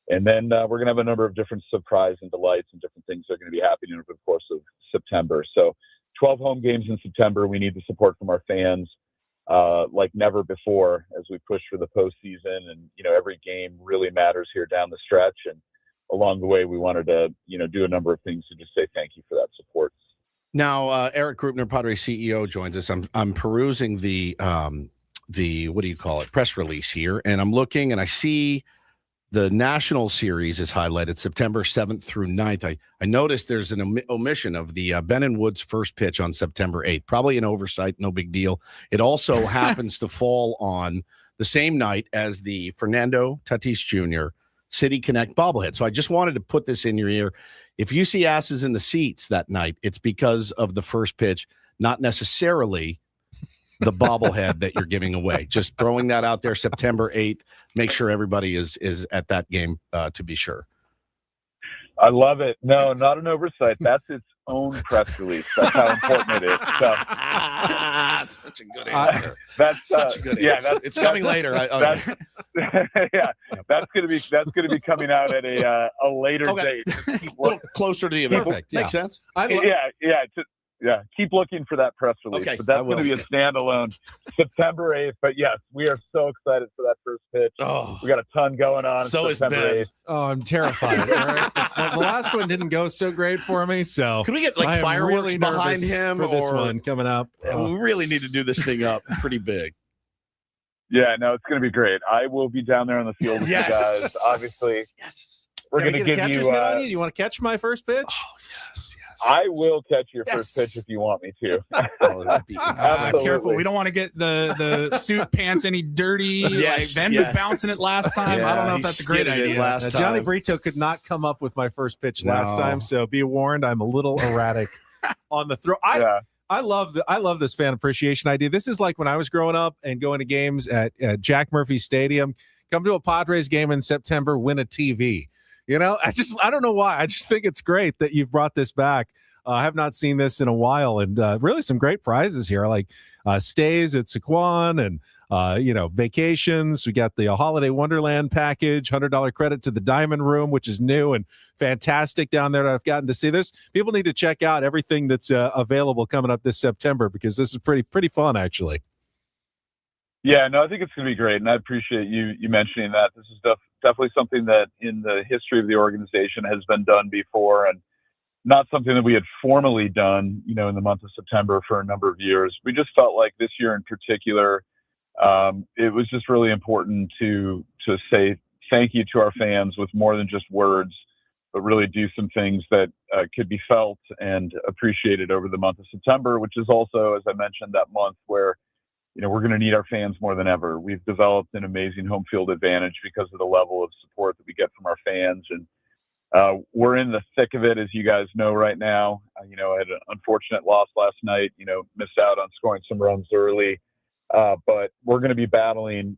And then we're going to have a number of different surprise and delights and different things that are going to be happening over the course of September. So 12 home games in September. We need the support from our fans like never before as we push for the postseason. And, every game really matters here down the stretch. And along the way, we wanted to, do a number of things to just say thank you for that support. Now, Erik Greupner, Padres CEO, joins us. I'm perusing the what do you call it, press release here, and I'm looking and I see the National Series is highlighted September 7th through 9th. I noticed there's an omission of the Ben and Woods first pitch on September 8th. Probably an oversight, no big deal. It also happens to fall on the same night as the Fernando Tatis Jr. City Connect bobblehead. So I just wanted to put this in your ear. If you see asses in the seats that night, it's because of the first pitch, not necessarily the bobblehead that you're giving away. Just throwing that out there, September 8th. Make sure everybody is at that game to be sure. I love it. No, not an oversight. That's its own press release. That's how important it is. So, That's such a good answer. That's Such a good answer. It's coming later. That's going to be coming out at a later Okay. date. Just keep A little closer to the event. Perfect. Makes sense. Keep looking for that press release. Okay, But that's I will. going to be a standalone September 8th. But yes, we are so excited for that first pitch. Oh, We got a ton going on. So is September Ben. 8th. Oh, I'm terrified. Eric. The last one didn't go so great for me. So Could we get I like am fireworks really behind nervous him for this or one coming up? We really need to do this thing up pretty big. Yeah, no, it's going to be great. I will be down there on the field with Yes. you guys. Obviously, we're Can I Oh, going to get a give catcher's you. mitt on you? Do you want to catch my first pitch? I will catch your first Yes. pitch if you want me to. Careful, we don't want to get the suit pants any dirty. Yes, Ben was bouncing it last time. I don't know if that's a great idea. Johnny Brito could not come up with my first pitch last No. time, so be warned, I'm a little erratic on the throw. I love this fan appreciation idea. This is like when I was growing up and going to games at Jack Murphy Stadium. Come to a Padres game in September, win a TV. You know, I don't know why. I just think it's great that you've brought this back. I have not seen this in a while, and really some great prizes here, like stays at Sequan and vacations. We got the Holiday Wonderland package, $100 credit to the Diamond Room, which is new and fantastic down there that I've gotten to see. This people need to check out everything that's available coming up this September, because this is pretty fun, actually. Yeah, no, I think it's going to be great, and I appreciate you mentioning that. This is definitely something that in the history of the organization has been done before, and not something that we had formally done, in the month of September for a number of years. We just felt like this year in particular, it was just really important to say thank you to our fans with more than just words, but really do some things that could be felt and appreciated over the month of September, which is also, as I mentioned, that month where we're going to need our fans more than ever. We've developed an amazing home field advantage because of the level of support that we get from our fans. And we're in the thick of it, as you guys know right now. I had an unfortunate loss last night, missed out on scoring some runs early. But we're going to be battling,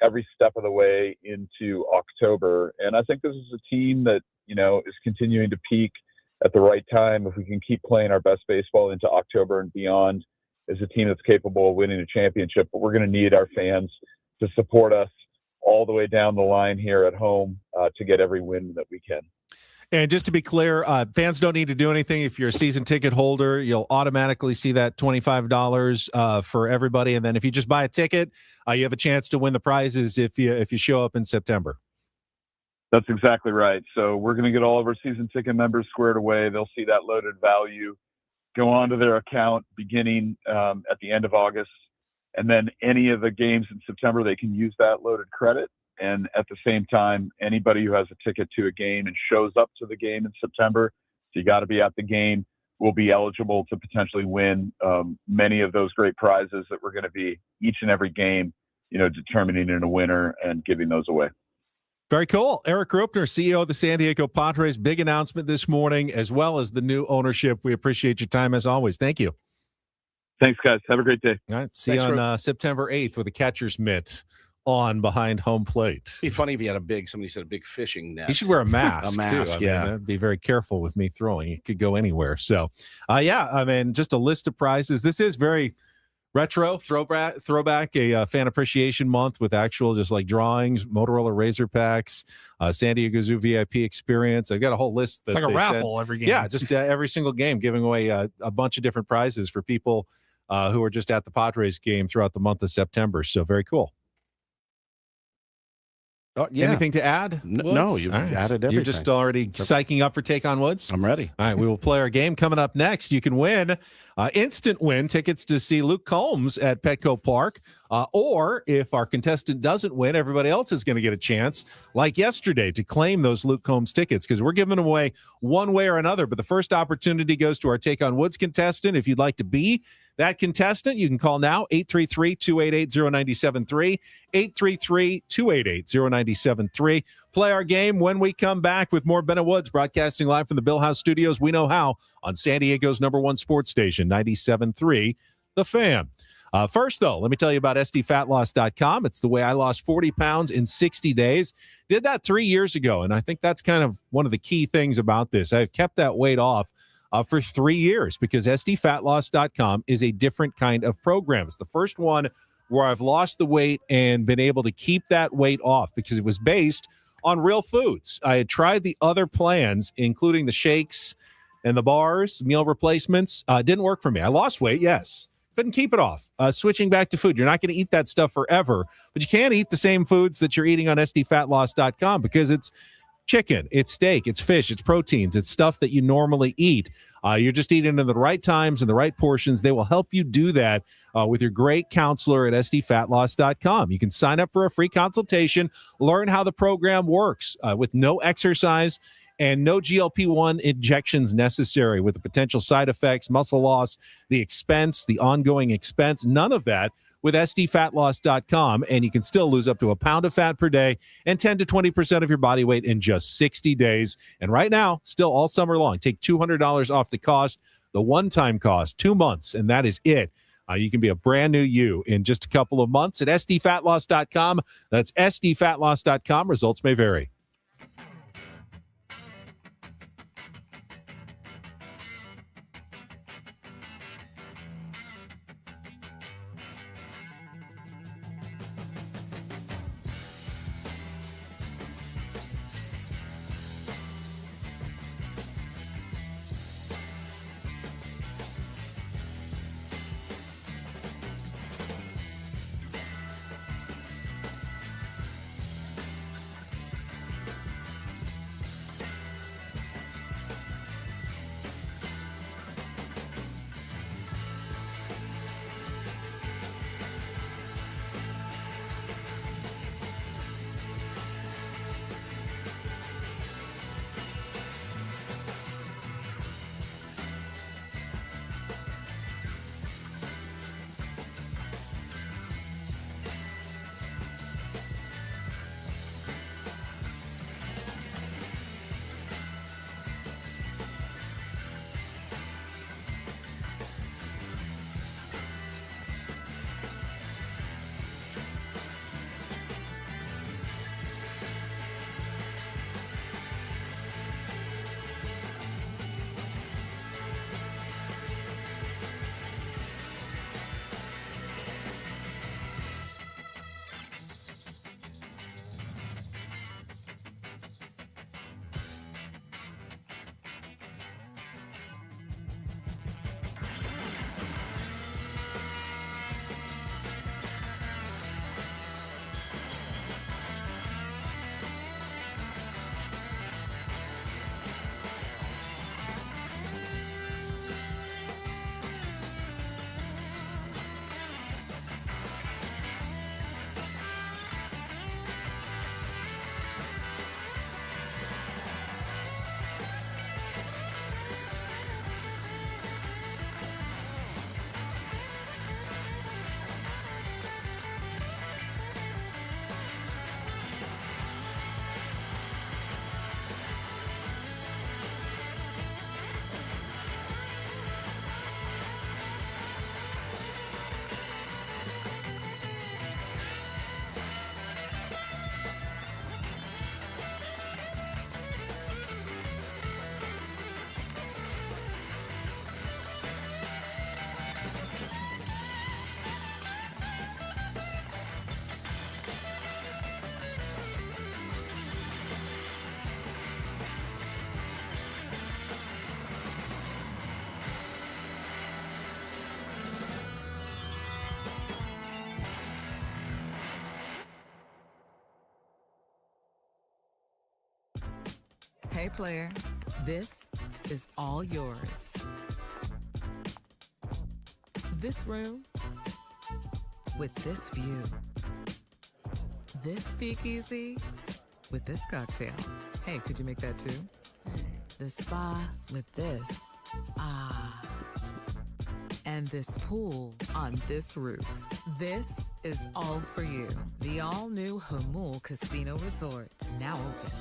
every step of the way into October. And I think this is a team that, is continuing to peak at the right time. If we can keep playing our best baseball into October and beyond, is a team that's capable of winning a championship. But we're going to need our fans to support us all the way down the line here at home to get every win that we can. And just to be clear, fans don't need to do anything. If you're a season ticket holder, you'll automatically see that $25 for everybody. And then if you just buy a ticket, you have a chance to win the prizes if you show up in September. That's exactly right. So we're going to get all of our season ticket members squared away. They'll see that loaded value go onto their account beginning at the end of August. And then any of the games in September, they can use that loaded credit. And at the same time, anybody who has a ticket to a game and shows up to the game in September, so you got to be at the game, will be eligible to potentially win many of those great prizes that we're going to be each and every game, determining in a winner and giving those away. Very cool. Erik Greupner, CEO of the San Diego Padres. Big announcement this morning, as well as the new ownership. We appreciate your time as always. Thank you. Thanks, guys. Have a great day. All right. See you on September 8th with a catcher's mitt on behind home plate. It'd be funny if he had somebody said a big fishing net. He should wear a mask. A mask, too. I'd be very careful with me throwing. It could go anywhere. So, just a list of prizes. This is very retro throwback, a fan appreciation month with actual just like drawings, Motorola Razor packs, San Diego Zoo VIP experience. I've got a whole list. That it's like a raffle said, every game. Yeah, just every single game, giving away a bunch of different prizes for people who are just at the Padres game throughout the month of September. So very cool. Anything to add? No, you added everything. You're just already psyching up for Take on Woods? I'm ready. All right, we will play our game. Coming up next, you can win instant win tickets to see Luke Combs at Petco Park. Or if our contestant doesn't win, everybody else is going to get a chance, like yesterday, to claim those Luke Combs tickets, because we're giving them away one way or another. But the first opportunity goes to our Take on Woods contestant. If you'd like to be that contestant, you can call now, 833-288-0973, 833-288-0973. Play our game when we come back with more Ben and Woods, broadcasting live from the Bill House Studios. We know how, on San Diego's #1 sports station, 97.3, The Fan. First, though, let me tell you about SDFatLoss.com. It's the way I lost 40 pounds in 60 days. Did that 3 years ago, and I think that's kind of one of the key things about this. I've kept that weight off for 3 years because SDFatLoss.com is a different kind of program. It's the first one where I've lost the weight and been able to keep that weight off because it was based on real foods. I had tried the other plans, including the shakes and the bars, meal replacements. Didn't work for me. I lost weight, yes. Couldn't keep it off. Switching back to food. You're not going to eat that stuff forever, but you can't eat the same foods that you're eating on SDFatLoss.com because it's chicken, it's steak, it's fish, it's proteins, it's stuff that you normally eat. You're just eating in the right times and the right portions. They will help you do that with your great counselor at SDFatLoss.com. You can sign up for a free consultation, learn how the program works with no exercise and no GLP-1 injections necessary with the potential side effects, muscle loss, the expense, the ongoing expense, none of that with SDFatLoss.com, and you can still lose up to a pound of fat per day and 10 to 20% of your body weight in just 60 days. And right now, still all summer long, take $200 off the cost, the one-time cost, 2 months, and that is it. You can be a brand new you in just a couple of months at SDFatLoss.com. That's SDFatLoss.com. Results may vary. Hey player, this is all yours. This room with this view. This speakeasy with this cocktail. Hey, could you make that too? The spa with this. Ah. And this pool on this roof. This is all for you. The all-new Hamul Casino Resort, now open.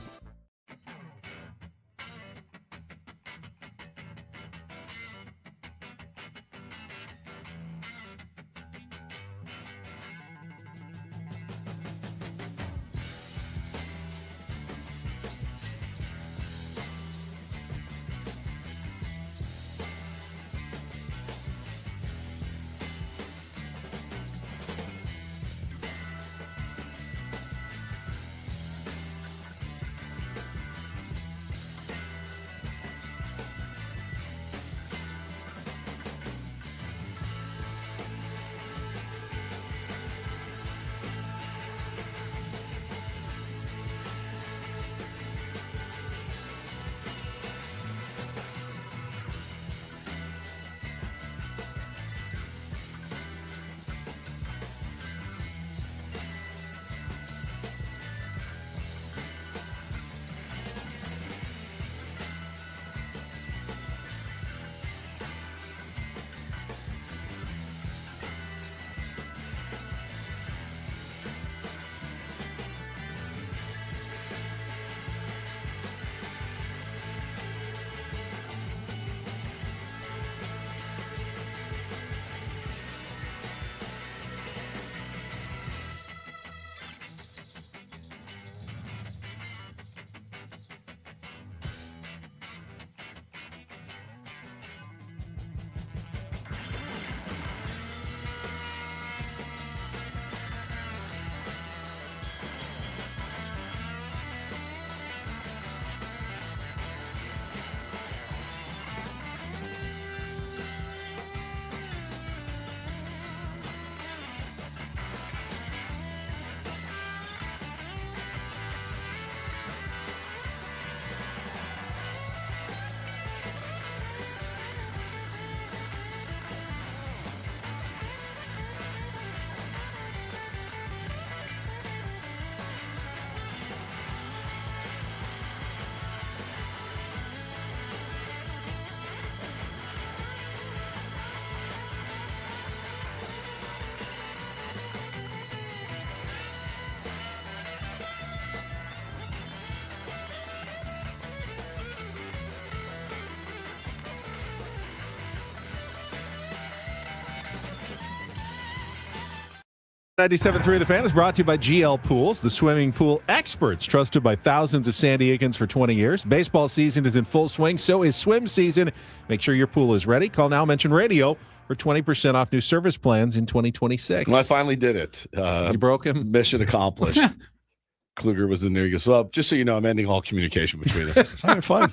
97.3 The Fan is brought to you by GL Pools, the swimming pool experts trusted by thousands of San Diegans for 20 years. Baseball season is in full swing, so is swim season. Make sure your pool is ready. Call now, mention radio for 20% off new service plans in 2026. Well, I finally did it. You broke him? Mission accomplished. Kluger was in there. He goes, well, just so you know, I'm ending all communication between us. I said, all right, fine.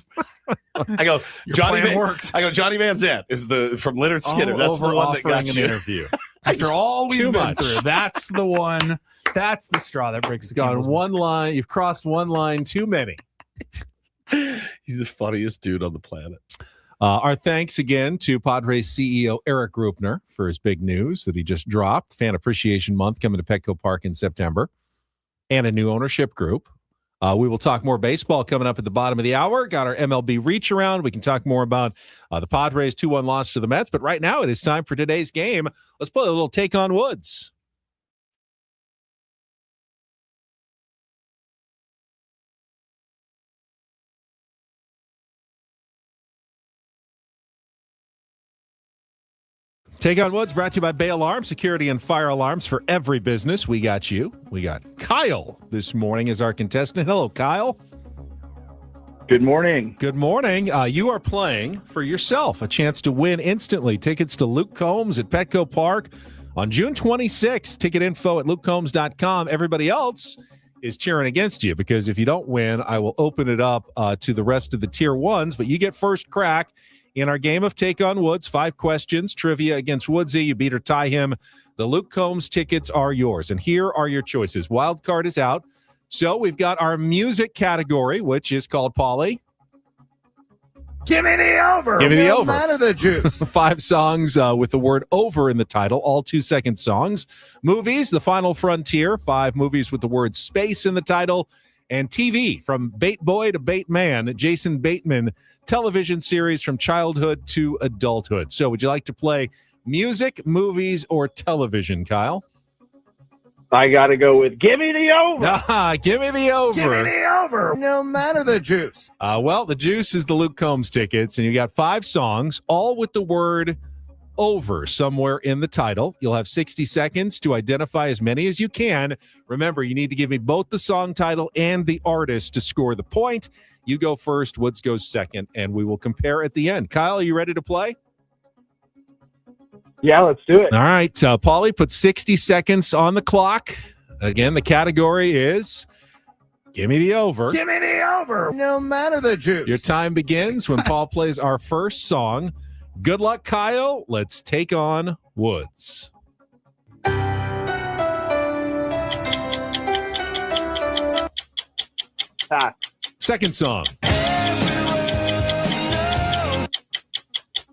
I go, Johnny Van Zant is from Leonard Skinner. That's the one that got you. An interview. After all we've been much. through, that's the one. That's the straw that breaks the Gone camel's one line. You've crossed one line too many. He's the funniest dude on the planet. Our thanks again to Padres CEO Erik Greupner for his big news that he just dropped. Fan Appreciation Month coming to Petco Park in September, and a new ownership group. We will talk more baseball coming up at the bottom of the hour. Got our MLB Reacharound. We can talk more about the Padres 2-1 loss to the Mets. But right now it is time for today's game. Let's play a little Take on Woods. Take on Woods brought to you by Bay Alarm, security and fire alarms for every business. We got you. We got Kyle this morning as our contestant. Hello, Kyle. Good morning. Good morning. You are playing for yourself, a chance to win instantly. Tickets to Luke Combs at Petco Park on June 26th. Ticket info at lukecombs.com. Everybody else is cheering against you because if you don't win, I will open it up to the rest of the tier ones, but you get first crack in our game of Take on Woods. 5 questions, trivia against Woodsy. You beat or tie him. The Luke Combs tickets are yours. And here are your choices. Wild card is out. So we've got our music category, which is called Pauly. Give me the over. Give me the over. Matter the juice. 5 songs with the word over in the title, all 2-second songs. Movies, The Final Frontier, 5 movies with the word space in the title. And TV, from Bait Boy to Bait Man, Jason Bateman television series from childhood to adulthood. So would you like to play music, movies, or television, Kyle? I got to go with give me the over. Give me the over. Give me the over. No matter the juice. Well, the juice is the Luke Combs tickets, and you got 5 songs, all with the word over somewhere in the title. You'll have 60 seconds to identify as many as you can. Remember, you need to give me both the song title and the artist to score the point. You go first, Woods goes second, and we will compare at the end. Kyle, are you ready to play? Yeah, let's do it. All right, Pauly, put 60 seconds on the clock. Again, the category is give me the over. Give me the over. No matter the juice. Your time begins when Paul plays our first song. Good luck, Kyle. Let's take on Woods. Pass. Second song.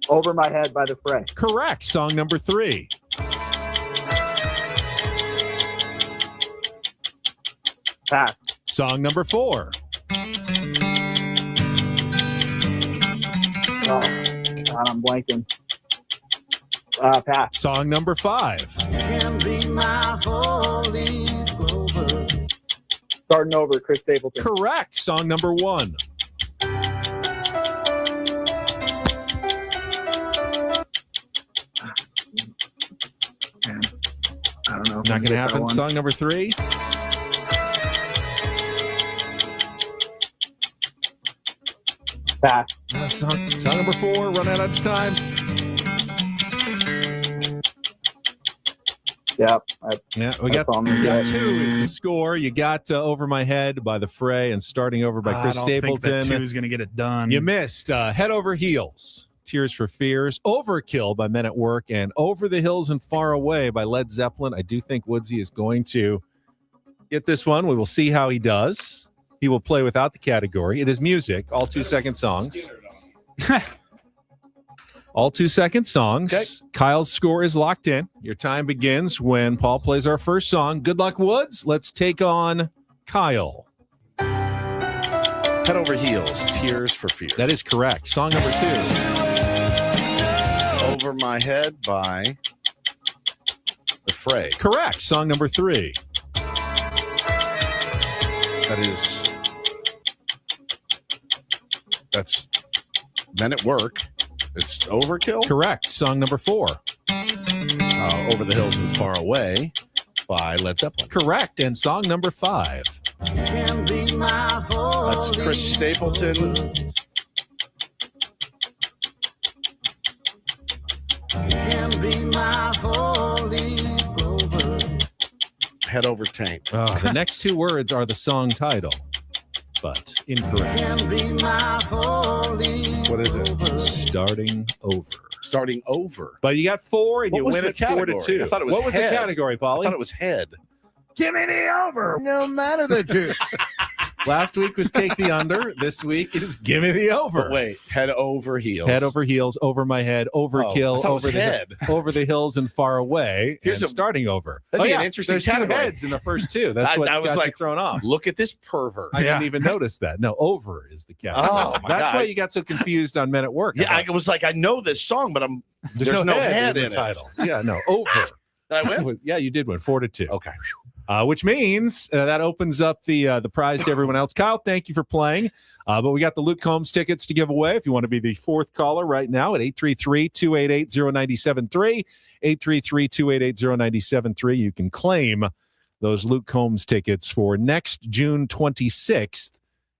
Over My Head by The Fray. Correct. Song number 3. Pass. Song number 4. Oh, God, I'm blanking. Pass. Song number 5. Starting Over, Chris Stapleton. Correct. Song number 1. I don't know. Not going to happen. Song number 3. Pass. Song number 4. Run out of time. Yep. We got 2 is the score. You got Over My Head by The Fray and Starting Over by Chris Stapleton. I don't think that 2 is going to get it done. You missed Head Over Heels, Tears for Fears, Overkill by Men at Work, and Over the Hills and Far Away by Led Zeppelin. I do think Woodsy is going to get this one. We will see how he does. He will play without the category. It is music, all 2-second songs. All 2-second songs. Okay. Kyle's score is locked in. Your time begins when Paul plays our first song. Good luck, Woods. Let's take on Kyle. Head Over Heels, Tears for Fears. That is correct. Song number 2. Over My Head by The Fray. Correct. Song number 3. That's Men at Work. It's Overkill? Correct. Song number 4. Over the Hills and Far Away. by Led Zeppelin. Correct. And song number 5. That's Chris Stapleton. Head over taint. The next 2 words are the song title, but incorrect. What is it? Starting over. Starting over. But you got 4, and What you was win the it 4-2. category? I thought it was What was head. the category, I Paulie? thought it was head. Give me the over, no matter the juice. Last week was take the under. This week is give me the over. But wait, head over heels. Head over heels, over my head, overkill, I thought it was over head. over the hills and far away. Here's and a- starting over. That'd be an interesting There's category. 2 heads in the first 2. That's what I was got like, you thrown off. Look at this pervert. I didn't even notice that. No, over is the category. Oh, my That's God. why you got so confused on Men at Work. Yeah, I was like, I know this song, but there's no head in the title. Yeah, no, over. Did I win? Yeah, you did win 4-2. Okay. Which means that opens up the prize to everyone else. Kyle, thank you for playing. But we got the Luke Combs tickets to give away. If you want to be the 4th caller right now at 833-288-0973, 833-288-0973, you can claim those Luke Combs tickets for next June 26th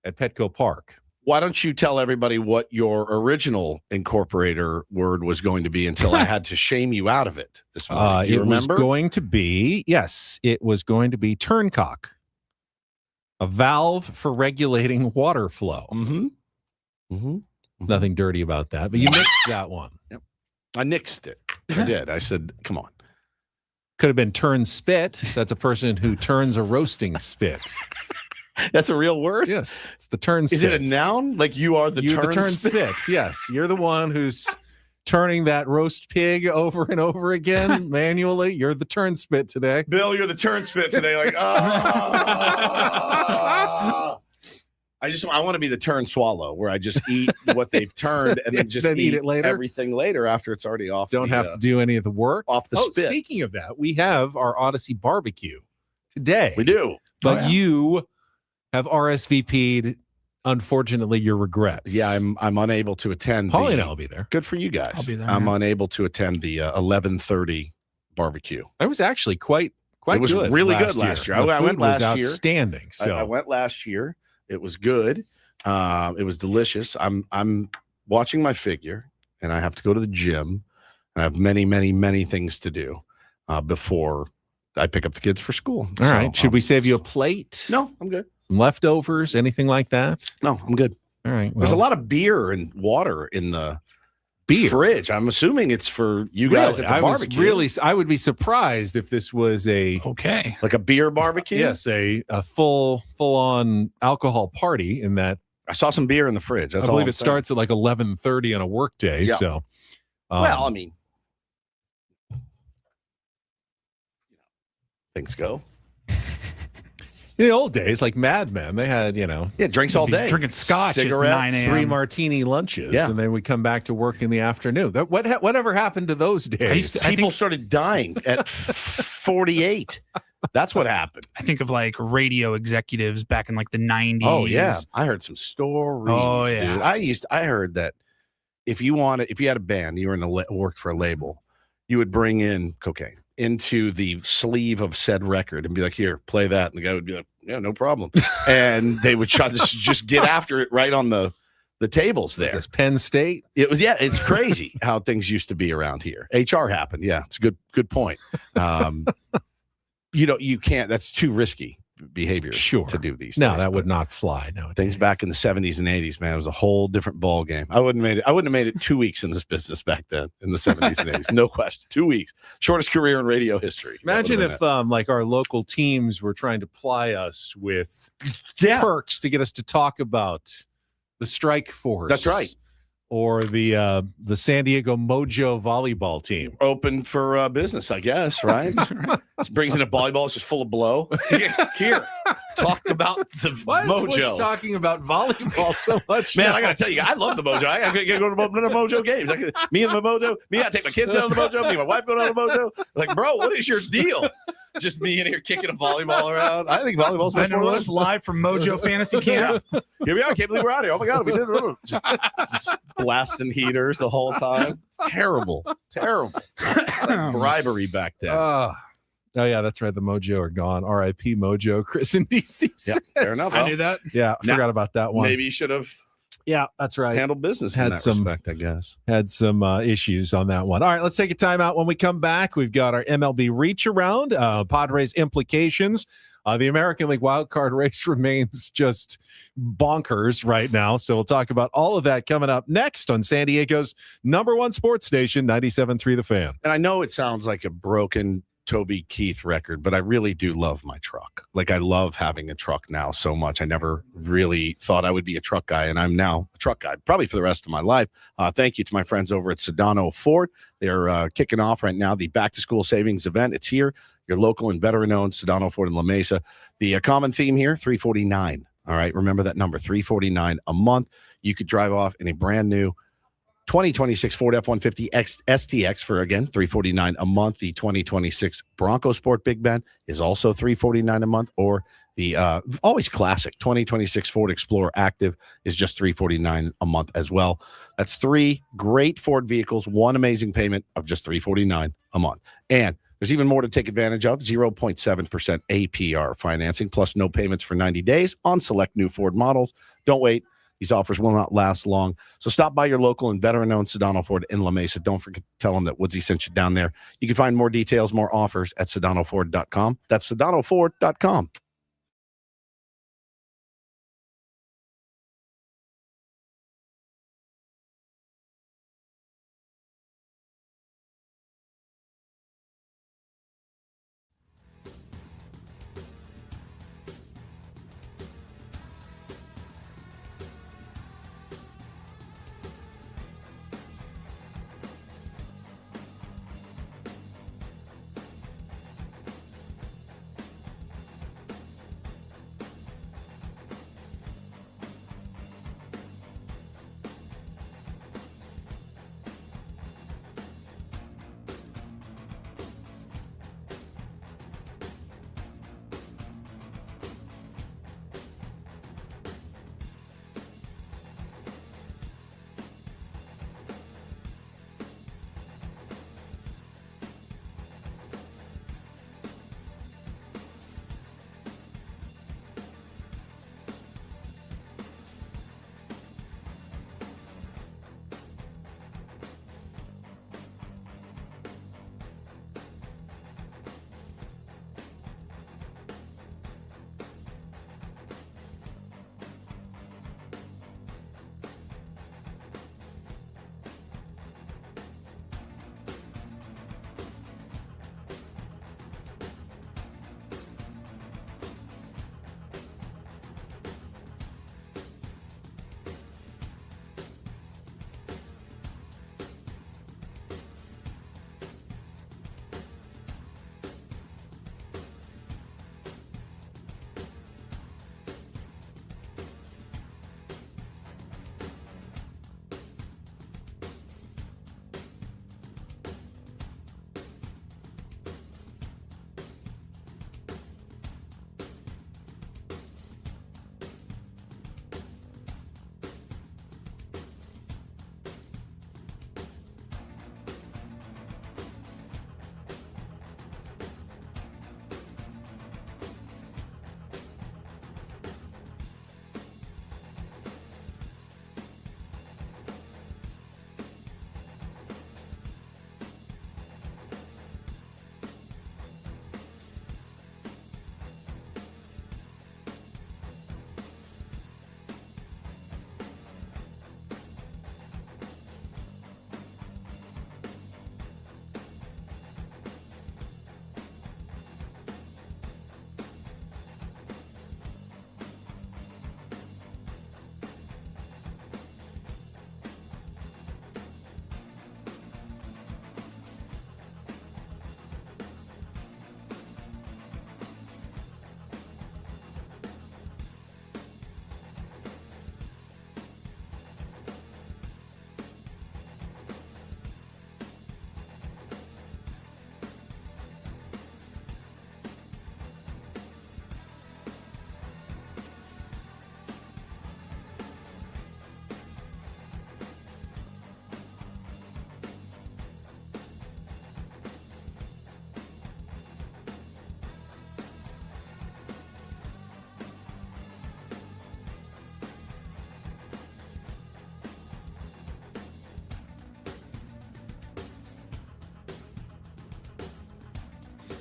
at Petco Park. Why don't you tell everybody what your original incorporator word was going to be until I had to shame you out of it this morning? Do you remember? Was going to be, yes, it was going to be turncock, a valve for regulating water flow. Nothing dirty about that, but you nixed that one. Yep. I nixed it. I did. I said, come on. Could have been turn spit. That's a person who turns a roasting spit. That's a real word? Yes. It's the turn spit. Is it a noun? Like you are You're turn the turn spit? spits. Yes. You're the one who's turning that roast pig over and over again manually. You're the turn spit today. Bill, you're the turn spit today. Like, I want to be the turn swallow where I just eat what they've turned and then just Then eat it later? everything later after it's already off. Don't have to do any of the work. off the spit. Speaking of that, we have our Odyssey barbecue today. We do. But you have RSVP'd, unfortunately, your regrets. Yeah, I'm unable to attend. Paulie and I'll be there. Good for you guys. I'll be there, I'm yeah. unable to attend the 11:30 barbecue. It was actually quite It was good. really good last year. The I went food was last year. outstanding. So I went last year. It was good. It was delicious. I'm watching my figure, and I have to go to the gym. I have many, many, many things to do before I pick up the kids for school. all right. Should we save you a plate? No, I'm good. Some leftovers? Anything like that? No, I'm good. All right. There's a well, lot of beer and water in the beer. fridge. I'm assuming it's for you guys at the I barbecue. I would be surprised if this was Okay. like a beer barbecue. yes, a full on alcohol party in that. I saw some beer in the fridge. That's I all believe I'm it saying. starts at like 11:30 on a work day. Yeah. So, Well, I mean, things go. in the old days, like Mad Men, they had, Yeah, drinks all He's day. drinking scotch Cigarettes, at 9 a.m. 3 martini lunches, Yeah. and then we come back to work in the afternoon. Whatever happened to those days? People started dying at 48. That's what happened. I think of like radio executives back in like the 90s. Oh yeah, I heard some stories. Oh, yeah. dude. I heard that if you had a band, you were worked for a label, you would bring in cocaine into the sleeve of said record and be like, "Here, play that," and the guy would be like, "Yeah, no problem," and they would try to just get after it right on the tables there. This Penn State. It was, yeah, it's crazy how things used to be around here. HR happened. Yeah, it's a good point. You can't, that's too risky behavior to do these No, things. that but would not fly. No, things back in the 70s and 80s, man, it was a whole different ball game. I wouldn't have made it 2 weeks in this business back then in the 70s and 80s. No question. 2 weeks. Shortest career in radio history. Imagine if like our local teams were trying to ply us with perks to get us to talk about the strike force. That's right. Or the San Diego Mojo volleyball team. Open for business, I guess, right? Brings in a volleyball, it's just full of blow. Here, talk about the Why is Mojo. Woods talking about volleyball so much? Man, now? I gotta tell you, I love the Mojo. I gotta go to the Mojo games. Me and the Mojo. I take my kids down to the Mojo. Me and my wife go down to the Mojo. Like, bro, what is your deal? Just me in here kicking a volleyball around. I think volleyball's much Ben more Woods live from Mojo Fantasy Camp. Here we are. I can't believe we're out here. Oh my god, we did it. Just blasting heaters the whole time. It's terrible. Terrible. Bribery back then. Oh yeah, that's right. The Mojo are gone. R.I.P. Mojo. Chris in DC. Yeah, fair enough. I knew that. Yeah, I forgot about that one. Maybe you should have Yeah, that's right. handled business in that respect, I guess. Had some issues on that one. All right, let's take a timeout. When we come back, we've got our MLB Reacharound, Padres implications. The American League wildcard race remains just bonkers right now. So we'll talk about all of that coming up next on San Diego's #1 sports station, 97.3 The Fan. And I know it sounds like a broken Toby Keith record, but I really do love my truck. Like, I love having a truck now so much. I never really thought I would be a truck guy, and I'm now a truck guy, probably for the rest of my life. Thank you to my friends over at Sedano Ford. They're kicking off right now the back-to-school savings event. It's here, your local and veteran-owned Sedano Ford in La Mesa. The common theme here, $349. All right, remember that number, $349 a month. You could drive off in a brand-new 2026 Ford F-150 STX for, again, $349 a month. The 2026 Bronco Sport Big Ben is also $349 a month, or the always classic 2026 Ford Explorer Active is just $349 a month as well. That's 3 great Ford vehicles, one amazing payment of just $349 a month. And there's even more to take advantage of, 0.7% APR financing, plus no payments for 90 days on select new Ford models. Don't wait. These offers will not last long. So stop by your local and veteran-owned Sedano Ford in La Mesa. Don't forget to tell them that Woodsy sent you down there. You can find more details, more offers at SedanoFord.com. That's SedanoFord.com.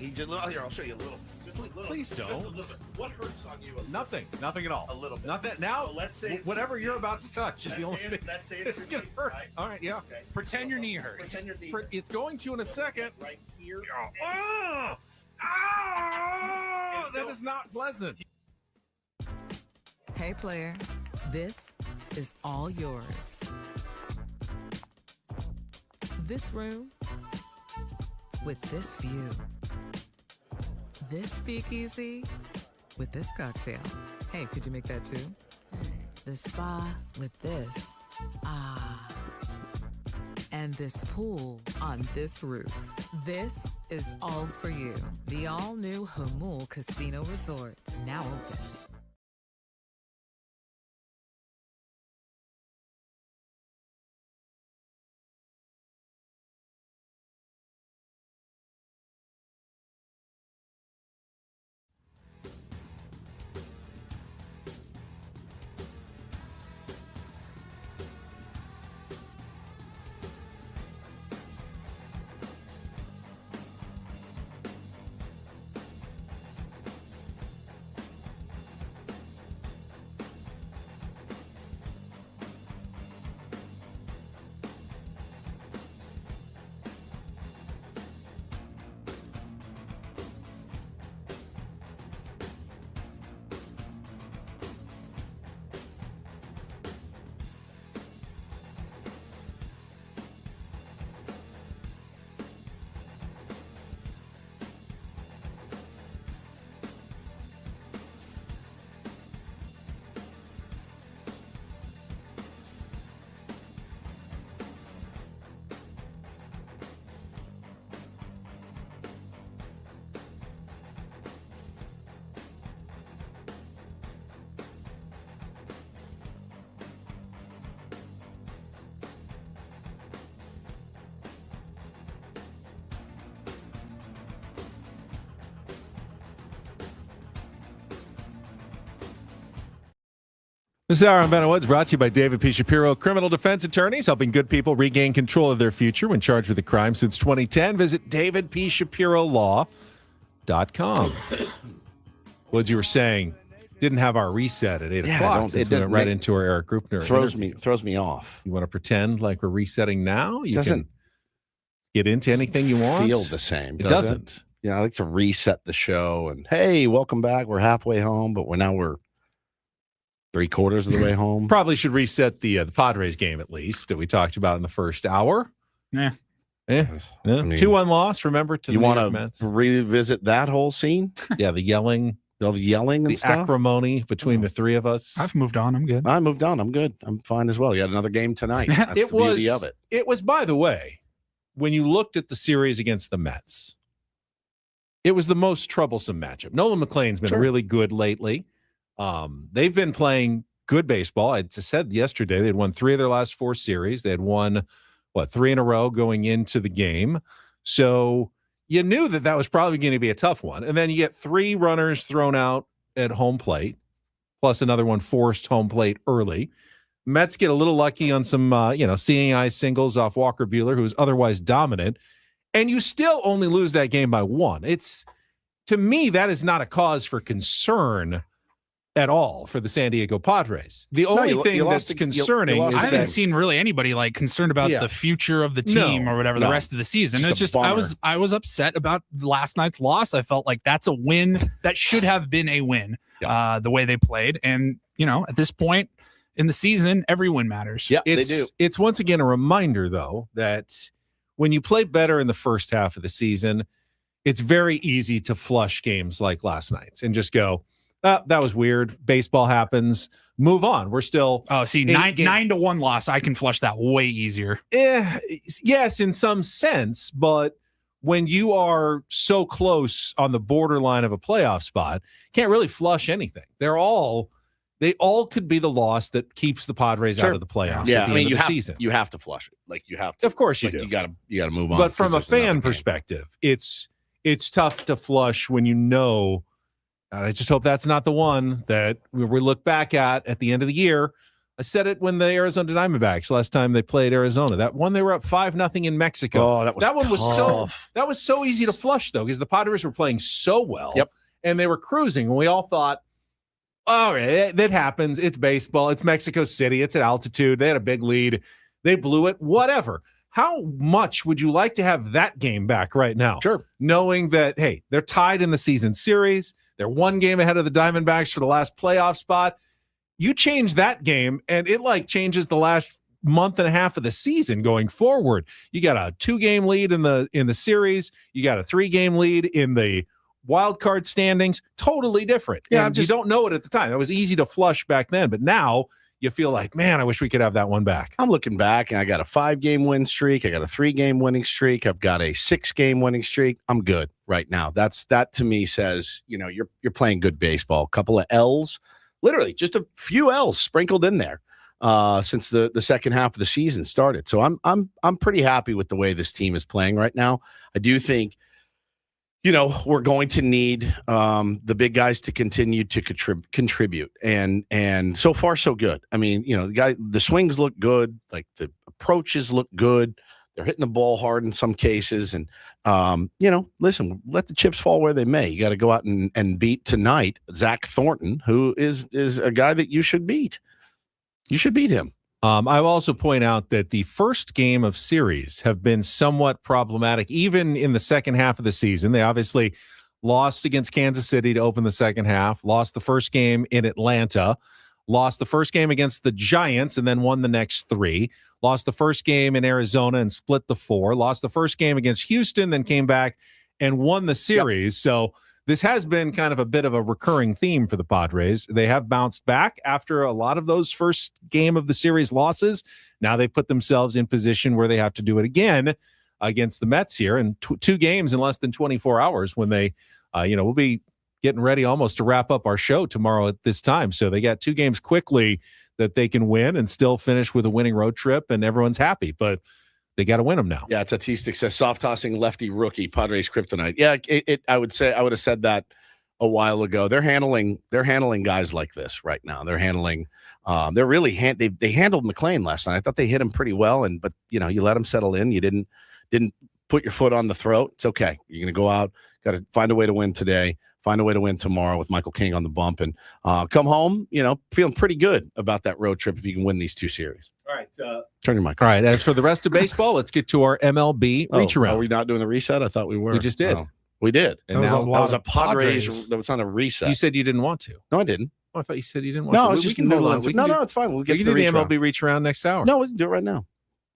He just here. I'll show you a little. Just a little. Please just don't. a little bit. What hurts on you? Nothing at all. A little bit. Not that now. So let's say whatever you're about to touch is the only thing. Let's say It's gonna hurt. Right? All right, yeah. Okay. Pretend your knee hurts. Pretend your knee. It's going to in a second. Right here. Oh, that is not pleasant. Hey, player, this is all yours. This room with this view. This speakeasy with this cocktail. Hey, could you make that too? The spa with this. Ah. And this pool on this roof. This is all for you. The all-new Hamul Casino Resort, now open. This hour on Ben Woods brought to you by David P. Shapiro, criminal defense attorneys helping good people regain control of their future when charged with a crime since 2010. Visit davidpshapirolaw.com. Woods, you were saying, didn't have our reset at 8 o'clock. It went right into our Erik Greupner. Throws me off. You want to pretend like we're resetting now? You Doesn't can get into anything you want. Feel the same. It doesn't. Yeah, I like to reset the show and hey, welcome back. We're halfway home, but we're 3/4 of the way home. Probably should reset the Padres game at least that we talked about in the first hour. Yeah. I mean, 2-1 loss. Remember to you the want to revisit that whole scene? Yeah, the yelling, and the stuff. acrimony between the three of us. I've moved on. I'm good. I moved on. I'm good. I'm fine as well. You got another game tonight. That's the beauty of it. It was, by the way, when you looked at the series against the Mets, it was the most troublesome matchup. Nolan McLean's been really good lately. They've been playing good baseball. I just said yesterday they had won 3 of their last 4 series. They had won 3 in a row going into the game. So you knew that was probably going to be a tough one. And then you get 3 runners thrown out at home plate, plus another one forced home plate early. Mets get a little lucky on some seeing eye singles off Walker Buehler, who was otherwise dominant, and you still only lose that game by 1. It's, to me, that is not a cause for concern at all for the San Diego Padres. The only thing that's concerning is I haven't seen really anybody concerned about the future of the team or whatever the rest of the season. It's just I was upset about last night's loss. I felt like that's a win that should have been a win. The way they played, and at this point in the season, every win matters. Yeah, they do. It's once again a reminder, though, that when you play better in the first half of the season, it's very easy to flush games like last night's and just go, that was weird. Baseball happens. Move on. We're still 9-1 loss. I can flush that way easier. Yes, in some sense, but when you are so close on the borderline of a playoff spot, can't really flush anything. They all could be the loss that keeps the Padres out of the playoffs. Yeah, at the end of the season. You have to flush it. You have to. Of course you do. You got to move on. But from a fan perspective, it's tough to flush when you know. I just hope that's not the one that we look back at the end of the year. I said it when the Arizona Diamondbacks last time they played Arizona. That one they were up 5-0 in Mexico. Oh, that one tough. was so easy to flush though, because the Padres were playing so well. Yep. And they were cruising, and we all thought, all right, that happens. It's baseball. It's Mexico City. It's at altitude. They had a big lead. They blew it. Whatever. How much would you like to have that game back right now? Sure. Knowing that, hey, they're tied in the season series. They're one game ahead of the Diamondbacks for the last playoff spot. You change that game, and it changes the last month and a half of the season going forward. You got a 2-game lead in the series. You got a 3-game lead in the wild card standings. Totally different. Yeah, you don't know it at the time. That was easy to flush back then, but now you feel like, man, I wish we could have that one back. I'm looking back, and I got a 5-game win streak. I got a 3-game winning streak. I've got a 6-game winning streak. I'm good right now. That to me says, you're playing good baseball. A couple of L's, literally just a few L's sprinkled in there since the second half of the season started. So I'm pretty happy with the way this team is playing right now. I do think, we're going to need the big guys to continue to contribute, and so far so good. I mean, the swings look good, like the approaches look good. They're hitting the ball hard in some cases, and listen, let the chips fall where they may. You got to go out and beat tonight Zach Thornton, who is a guy that you should beat. You should beat him. I will also point out that the first game of series have been somewhat problematic, even in the second half of the season. They obviously lost against Kansas City to open the second half, lost the first game in Atlanta, lost the first game against the Giants and then won the next 3, lost the first game in Arizona and split the 4, lost the first game against Houston, then came back and won the series. Yep. So this has been kind of a bit of a recurring theme for the Padres. They have bounced back after a lot of those first game of the series losses. Now they've put themselves in position where they have to do it again against the Mets here in 2 games in less than 24 hours when they, we'll be getting ready almost to wrap up our show tomorrow at this time. So they got 2 games quickly that they can win and still finish with a winning road trip, and everyone's happy. But they got to win them now. Yeah, Tatistic says soft tossing lefty rookie Padres kryptonite. Yeah, I would have said that a while ago. They're handling guys like this right now. They're handling. They're really they handled McLean last night. I thought they hit him pretty well, but you let him settle in. You didn't put your foot on the throat. It's okay. You're gonna go out. Got to find a way to win today. Find a way to win tomorrow with Michael King on the bump, and come home, feeling pretty good about that road trip if you can win these 2 series. All right. Turn your mic. All right. As for the rest of baseball, let's get to our MLB reach around. Are we not doing the reset? I thought we were. We just did. Oh, we did. And that now was a Padres. That was on a reset. You said you didn't want to. No, I didn't. Oh, I thought you said you didn't want to. No, I was just hold on. No, it's fine. We'll get to the MLB reach around next hour. No, we can do it right now.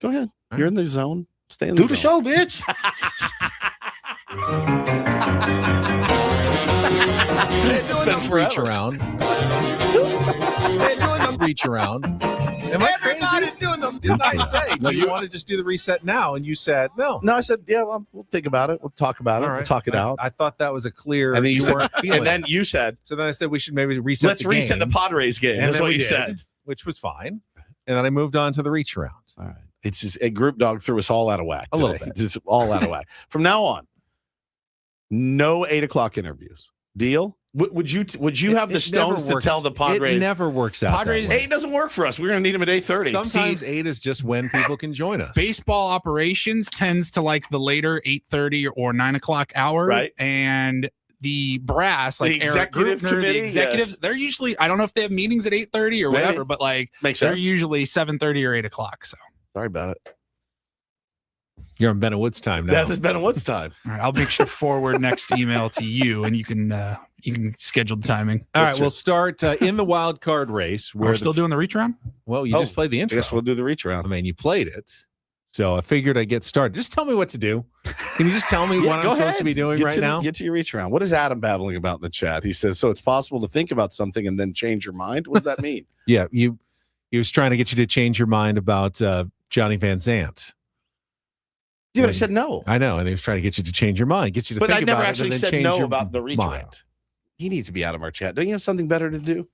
Go ahead. Right. You're in the zone. Stay in the zone. Do the show, bitch. Reach around. Reach around. Am I crazy? Doing them. Didn't I say? No, you want to just do the reset now, and you said no. No, I said yeah. Well, we'll think about it. We'll talk about it. All right. We'll talk it out. I thought that was a clear. And then you weren't feeling. And then you said. So then I said we should maybe reset. Let's reset the Padres game. And that's what you said, which was fine. And then I moved on to the reach around. All right. It's just a group dog threw us all out of whack. A little bit. Just all out of whack. From now on, no 8:00 interviews. Deal? Would you have the stones to tell the Padres? It never works out. Padres 8 doesn't work for us. We're going to need them at 8:30. Sometimes 8 is just when people can join us. Baseball operations tends to like the later 8:30 or 9:00 hour, right? And the brass, like the Erik executive Greupner, committee, the executives, yes. They're usually, I don't know if they have meetings at 8:30 or whatever, but like makes they're sense. usually 7:30 or 8:00. So sorry about it. You're on Ben and Wood's time now. That is Ben and Wood's time. All right, I'll make sure to forward next email to you, and you can schedule the timing. All right, we'll start in the wild card race. We're still doing the reach around. Well, you just played the intro. I guess we'll do the reach around. I mean, you played it, so I figured I'd get started. Just tell me what to do. Can you just tell me what I'm supposed to be doing right now? Get to your reach around. What is Adam babbling about in the chat? He says, so it's possible to think about something and then change your mind. What does that mean? Yeah, he was trying to get you to change your mind about Johnny Van Zant. Yeah, but I said no. I know, and he was trying to get you to change your mind, get you to but think I about never it, actually and then said change no your about the reach mind. around. He needs to be out of our chat. Don't you have something better to do?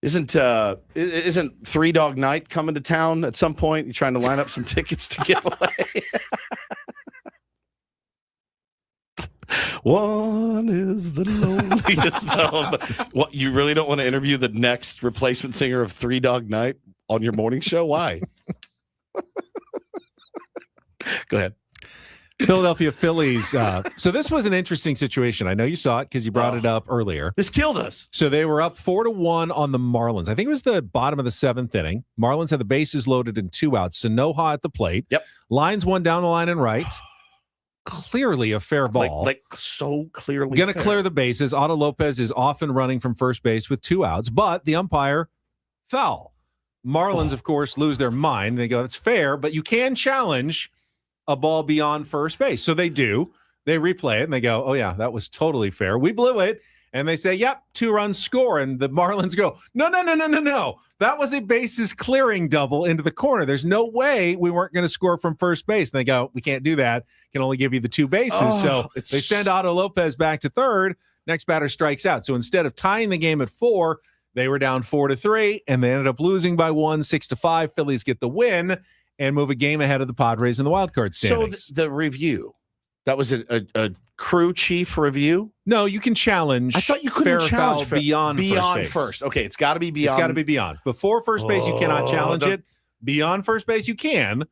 Isn't Three Dog Night coming to town at some point? You're trying to line up some tickets to give away. One is the loneliest of. What, you really don't want to interview the next replacement singer of Three Dog Night on your morning show? Why? Go ahead. Philadelphia Phillies. So this was an interesting situation. I know you saw it because you brought it up earlier. This killed us. So they were up 4-1 on the Marlins. I think it was the bottom of the 7th inning. Marlins had the bases loaded and 2 outs. Sanoja at the plate. Yep. Lines one down the line and right. Clearly a fair ball. Like so clearly Going to fair. clear the bases. Otto Lopez is off and running from first base with 2 outs, but the umpire foul. Marlins, of course, lose their mind. They go, it's fair, but you can challenge a ball beyond first base. So they do. They replay it and they go, oh yeah, that was totally fair. We blew it. And they say, yep, 2-run score. And the Marlins go, no. That was a bases clearing double into the corner. There's no way we weren't going to score from first base. And they go, we can't do that. Can only give you the 2 bases. So they send Otto Lopez back to third. Next batter strikes out. So instead of tying the game at 4, they were down 4-3, and they ended up losing by 1, 6-5. Phillies get the win and move a game ahead of the Padres in the wild card standings. So the review, that was a crew chief review? No, you can challenge. I thought you couldn't challenge beyond first base. First. Okay, it's got to be beyond. It's got to be beyond. Before first base, you cannot challenge it. Beyond first base, you can.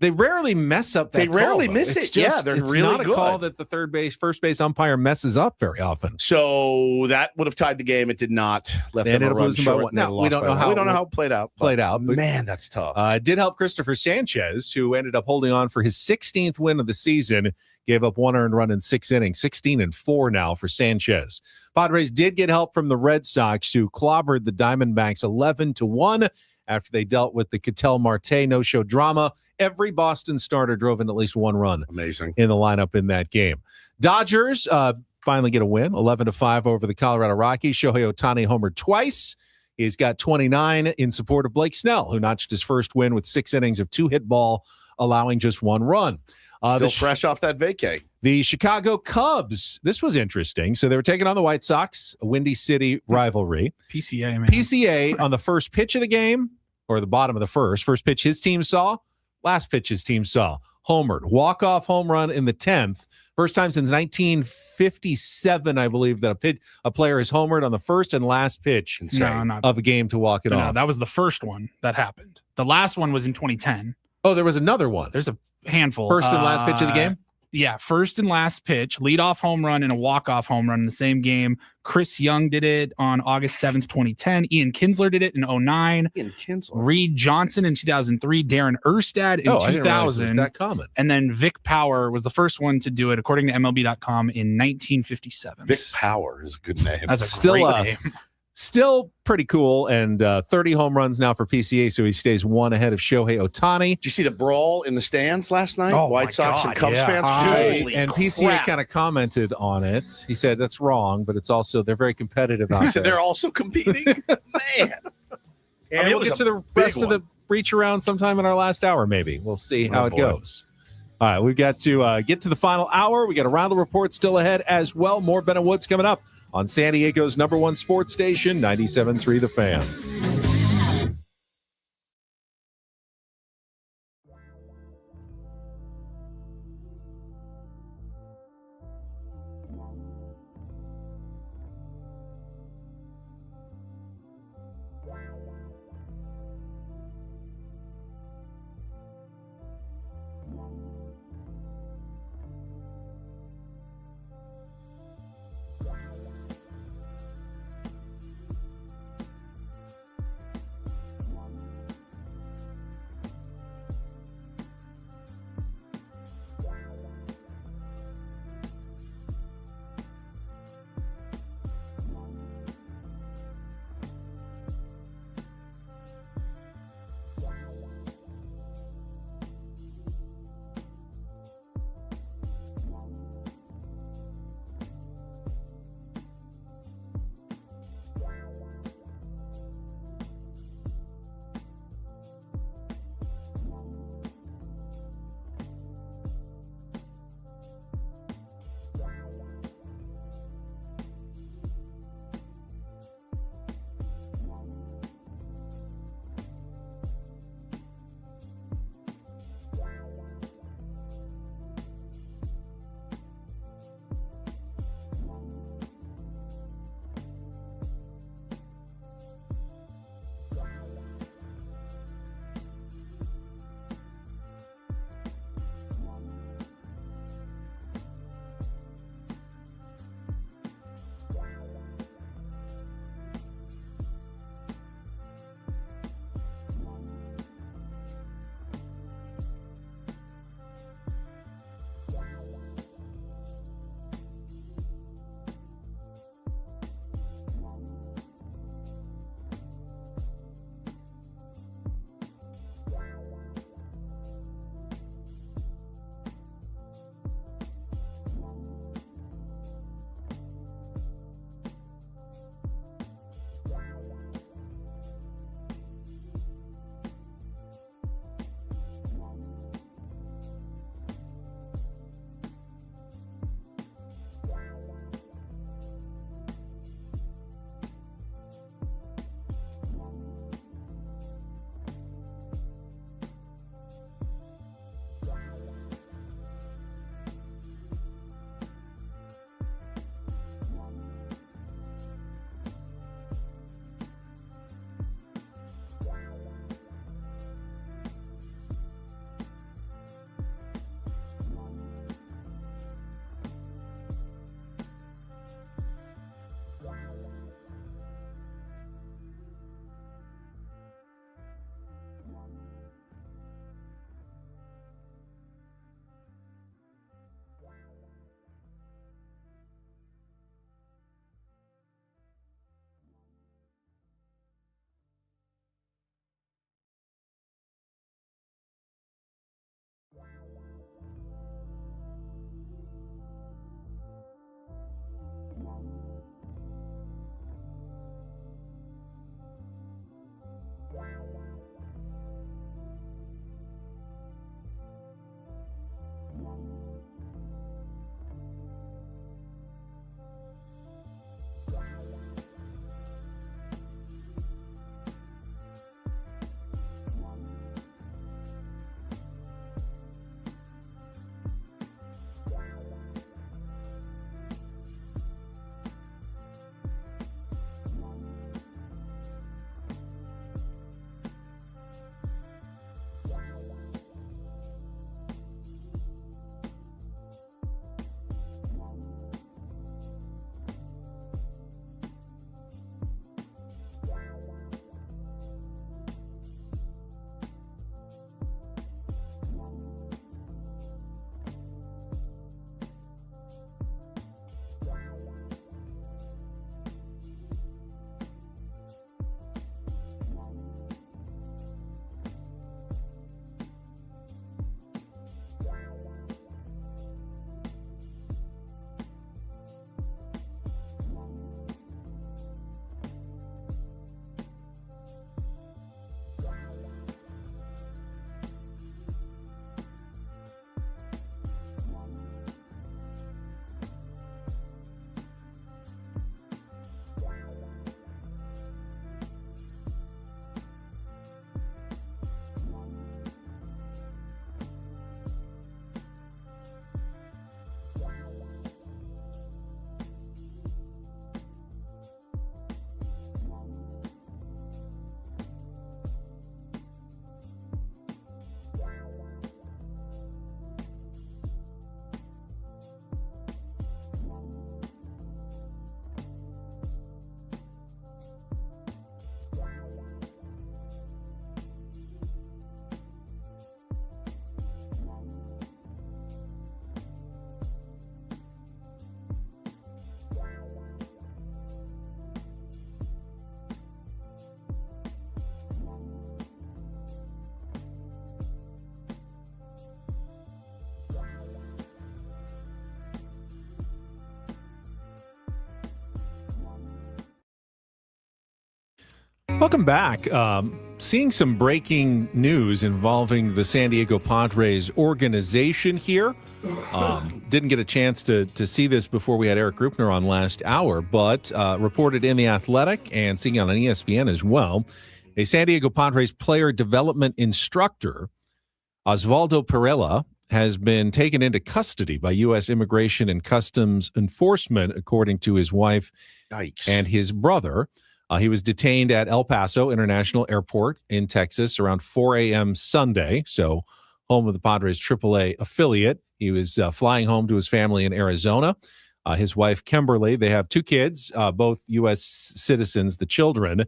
They rarely mess up that They rarely call, miss it's it. Just, they're it's really not good. a call that the first base umpire messes up very often. So that would have tied the game. It did not. Left They them ended a up run losing by short. 1. No, we don't know how. We don't know how it played out. But man, that's tough. It did help Christopher Sanchez, who ended up holding on for his 16th win of the season. Gave up 1 earned run in 6 innings. 16-4 now for Sanchez. Padres did get help from the Red Sox, who clobbered the Diamondbacks 11-1 after they dealt with the Ketel Marte no-show drama. Every Boston starter drove in at least 1 run. Amazing. In the lineup in that game. Dodgers finally get a win, 11-5 over the Colorado Rockies. Shohei Ohtani homered twice. He's got 29 in support of Blake Snell, who notched his first win with 6 innings of 2-hit ball, allowing just 1 run. Still fresh off that vacay. The Chicago Cubs. This was interesting. So they were taking on the White Sox, a Windy City rivalry. PCA, man. PCA on the first pitch of the game, or the bottom of the first. First pitch his team saw. Last pitch his team saw. Homered. Walk-off home run in the 10th. First time since 1957, I believe, that a player has homered on the first and last pitch of a game to walk it off. No, that was the first one that happened. The last one was in 2010. Oh, there was another one. There's a handful. First and last pitch of the game? Yeah, first and last pitch, leadoff home run and a walk-off home run in the same game. Chris Young did it on August 7th, 2010. Ian Kinsler did it in 2009. Ian Kinsler. Reed Johnson in 2003. Darren Erstad in 2000. I didn't realize it was that common. And then Vic Power was the first one to do it, according to MLB.com, in 1957. Vic Power is a good name. That's a great name. Still pretty cool, and 30 home runs now for PCA, so he stays 1 ahead of Shohei Ohtani. Did you see the brawl in the stands last night? Oh, White my Sox God, and Cubs yeah. fans? Holy And crap. PCA kind of commented on it. He said that's wrong, but it's also they're very competitive out there. They're also competing? Man. And we'll get to the rest of the reach around sometime in our last hour, maybe. We'll see how it goes. All right, we've got to get to the final hour. We got a Reindl Report still ahead as well. More Ben and Woods coming up on San Diego's #1 sports station, 97.3 The Fan. Welcome back. Seeing some breaking news involving the San Diego Padres organization here. Didn't get a chance to see this before we had Erik Greupner on last hour, but reported in The Athletic and seeing on ESPN as well. A San Diego Padres player development instructor, Osvaldo Perella, has been taken into custody by U.S. Immigration and Customs Enforcement, according to his wife and his brother. He was detained at El Paso International Airport in Texas around 4 a.m. Sunday, so home of the Padres AAA affiliate. He was flying home to his family in Arizona. His wife, Kimberly, they have 2 kids, both U.S. citizens, the children.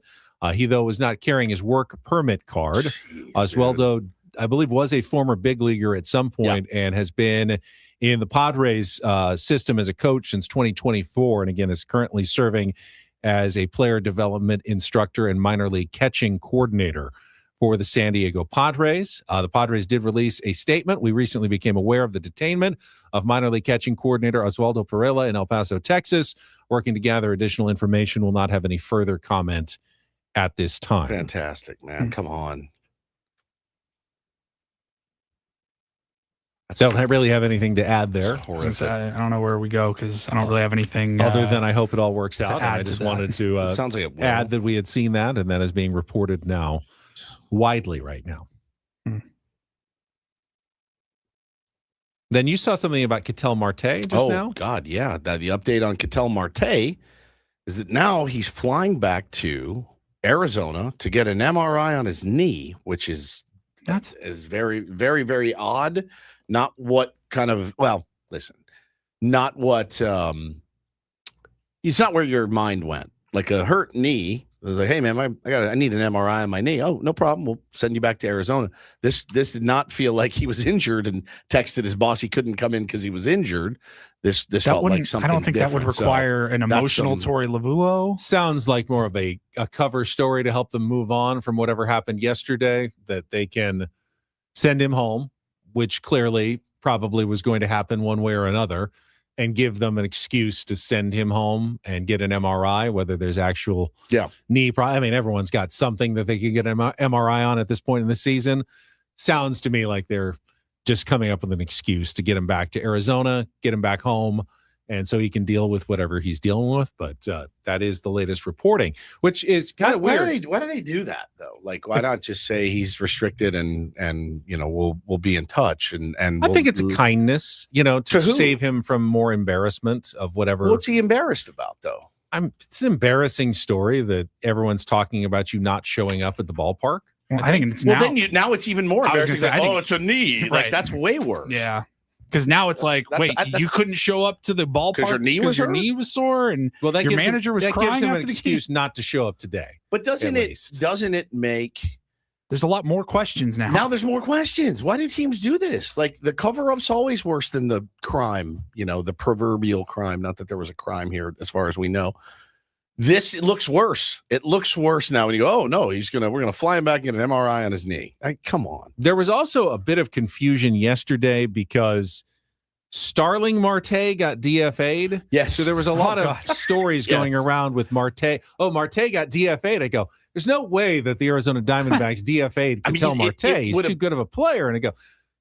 He, though, was not carrying his work permit card. Jeez, Oswaldo, I believe, was a former big leaguer at some point and has been in the Padres system as a coach since 2024, and again is currently serving as a player development instructor and minor league catching coordinator for the San Diego Padres. The Padres did release a statement. We recently became aware of the detainment of minor league catching coordinator Osvaldo Perella in El Paso, Texas. Working to gather additional information. Will not have any further comment at this time. Fantastic, man. Come on. Don't really have anything to add there. I don't know where we go because I don't really have anything other than I hope it all works out. And I add to just that. wanted to It sounds like it will. add that we had seen that, and that is being reported now widely right now. Then you saw something about Ketel Marte just now? Oh, God, yeah. The update on Ketel Marte is that now he's flying back to Arizona to get an MRI on his knee, which is very, very, very odd. Not what kind of, well, listen, not what, it's not where your mind went. Like a hurt knee, it was like, hey, man, I need an MRI on my knee. Oh, no problem. We'll send you back to Arizona. This did not feel like he was injured and texted his boss he couldn't come in because he was injured. This felt like something I don't think different. that would require an emotional Torey Lavulo. Sounds like more of a cover story to help them move on from whatever happened yesterday, that they can send him home, which clearly probably was going to happen one way or another, and give them an excuse to send him home and get an MRI, whether there's actual knee problem. I mean, everyone's got something that they could get an MRI on at this point in the season. Sounds to me like they're just coming up with an excuse to get him back to Arizona, get him back home, and so he can deal with whatever he's dealing with. But that is the latest reporting, which is kind of weird. Why do they do that though? Like, why not just say he's restricted and we'll be in touch and I think it's a kindness, to save him from more embarrassment of whatever. What's he embarrassed about though? It's an embarrassing story that everyone's talking about you not showing up at the ballpark. Well, I think it's now it's even more embarrassing. It's a knee. Right. Like that's way worse. Yeah. Because now it's like, you couldn't show up to the ballpark because your knee was sore, and that your manager was crying. Gives him an after the excuse not to show up today. But doesn't it make? There's a lot more questions now. Now there's more questions. Why do teams do this? Like the cover-up's always worse than the crime. The proverbial crime. Not that there was a crime here, as far as we know. It looks worse. It looks worse now. And you go, oh no, we're gonna fly him back and get an MRI on his knee. Come on. There was also a bit of confusion yesterday because Starling Marte got DFA'd. Yes. So there was a lot of stories going around with Marte. Oh, Marte got DFA'd. I go, there's no way that the Arizona Diamondbacks DFA'd Ketel Marte. He's too good of a player. And I go,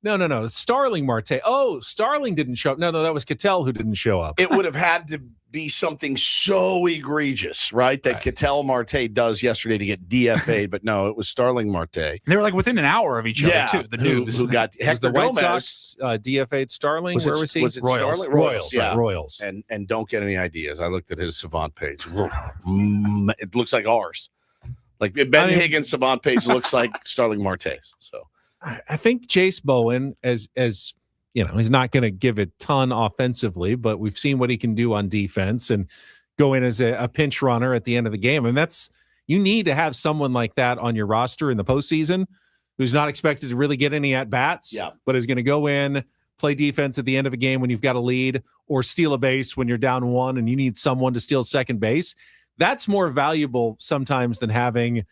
no. It's Starling Marte. Oh, Starling didn't show up. No, that was Ketel who didn't show up. It would have had to be something so egregious, right? That Ketel Marte does yesterday to get DFA'd, but no, it was Starling Marte. They were like within an hour of each other too. The news who got Hector the White Sox DFA'd Starling. Where was he? Was it Royals. Starling? Royals. Yeah. Right, Royals. And don't get any ideas. I looked at his Savant page. It looks like ours. Like Ben Higgins' Savant page looks like Starling Marte's. So I think Chase Bowen, as he's not going to give a ton offensively, but we've seen what he can do on defense and go in as a pinch runner at the end of the game. And you need to have someone like that on your roster in the postseason who's not expected to really get any at-bats, but is going to go in, play defense at the end of a game when you've got a lead, or steal a base when you're down 1 and you need someone to steal second base. That's more valuable sometimes than having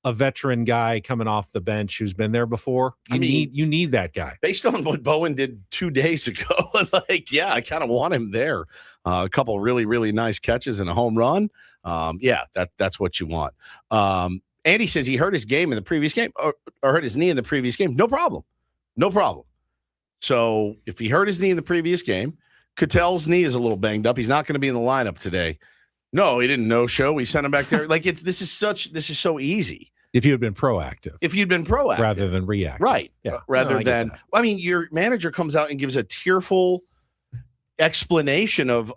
a veteran guy coming off the bench who's been there before. You need that guy. Based on what Bowen did 2 days ago, I kind of want him there. A couple really, really nice catches and a home run. That's what you want. Andy says he hurt his game in the previous game or hurt his knee in the previous game. No problem. So if he hurt his knee in the previous game, Ketel's knee is a little banged up. He's not going to be in the lineup today. No, he didn't no-show. We sent him back there. Like this is so easy. If you had been proactive. Rather than reactive. Right. Yeah. Rather than, I mean, your manager comes out and gives a tearful explanation of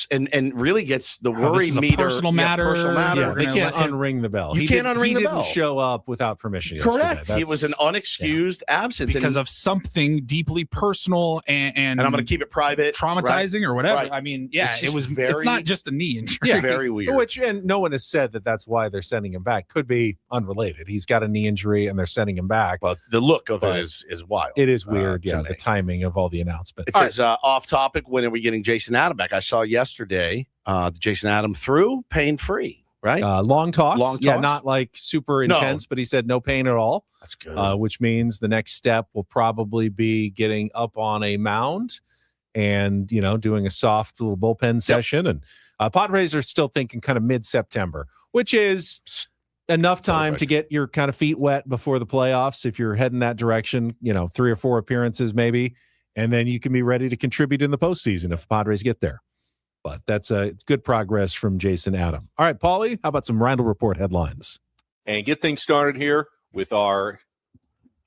and really gets the worry meter. Personal matter. Yeah, they can't unring the bell. You can't unring the bell. He didn't show up without permission. Correct. It was an unexcused absence because of something deeply personal and I'm going to keep it private, traumatizing or whatever. Right. I mean, yeah, it's it's not just a knee injury. Yeah, very weird. And no one has said that that's why they're sending him back. Could be unrelated. He's got a knee injury and they're sending him back. But the look of it is wild. It is weird. The timing of all the announcements. It says off topic. When are we getting Jason Adam back? I saw yesterday Jason Adam threw pain-free, right? Long toss. Yeah, toss? not like super intense, but he said no pain at all. That's good. Which means the next step will probably be getting up on a mound and, doing a soft little bullpen session. And Padres are still thinking kind of mid-September, which is enough time to get your kind of feet wet before the playoffs. If you're heading that direction, 3 or 4 appearances maybe. And then you can be ready to contribute in the postseason if the Padres get there. But it's good progress from Jason Adam. All right, Paulie, how about some Reindl Report headlines? And get things started here with our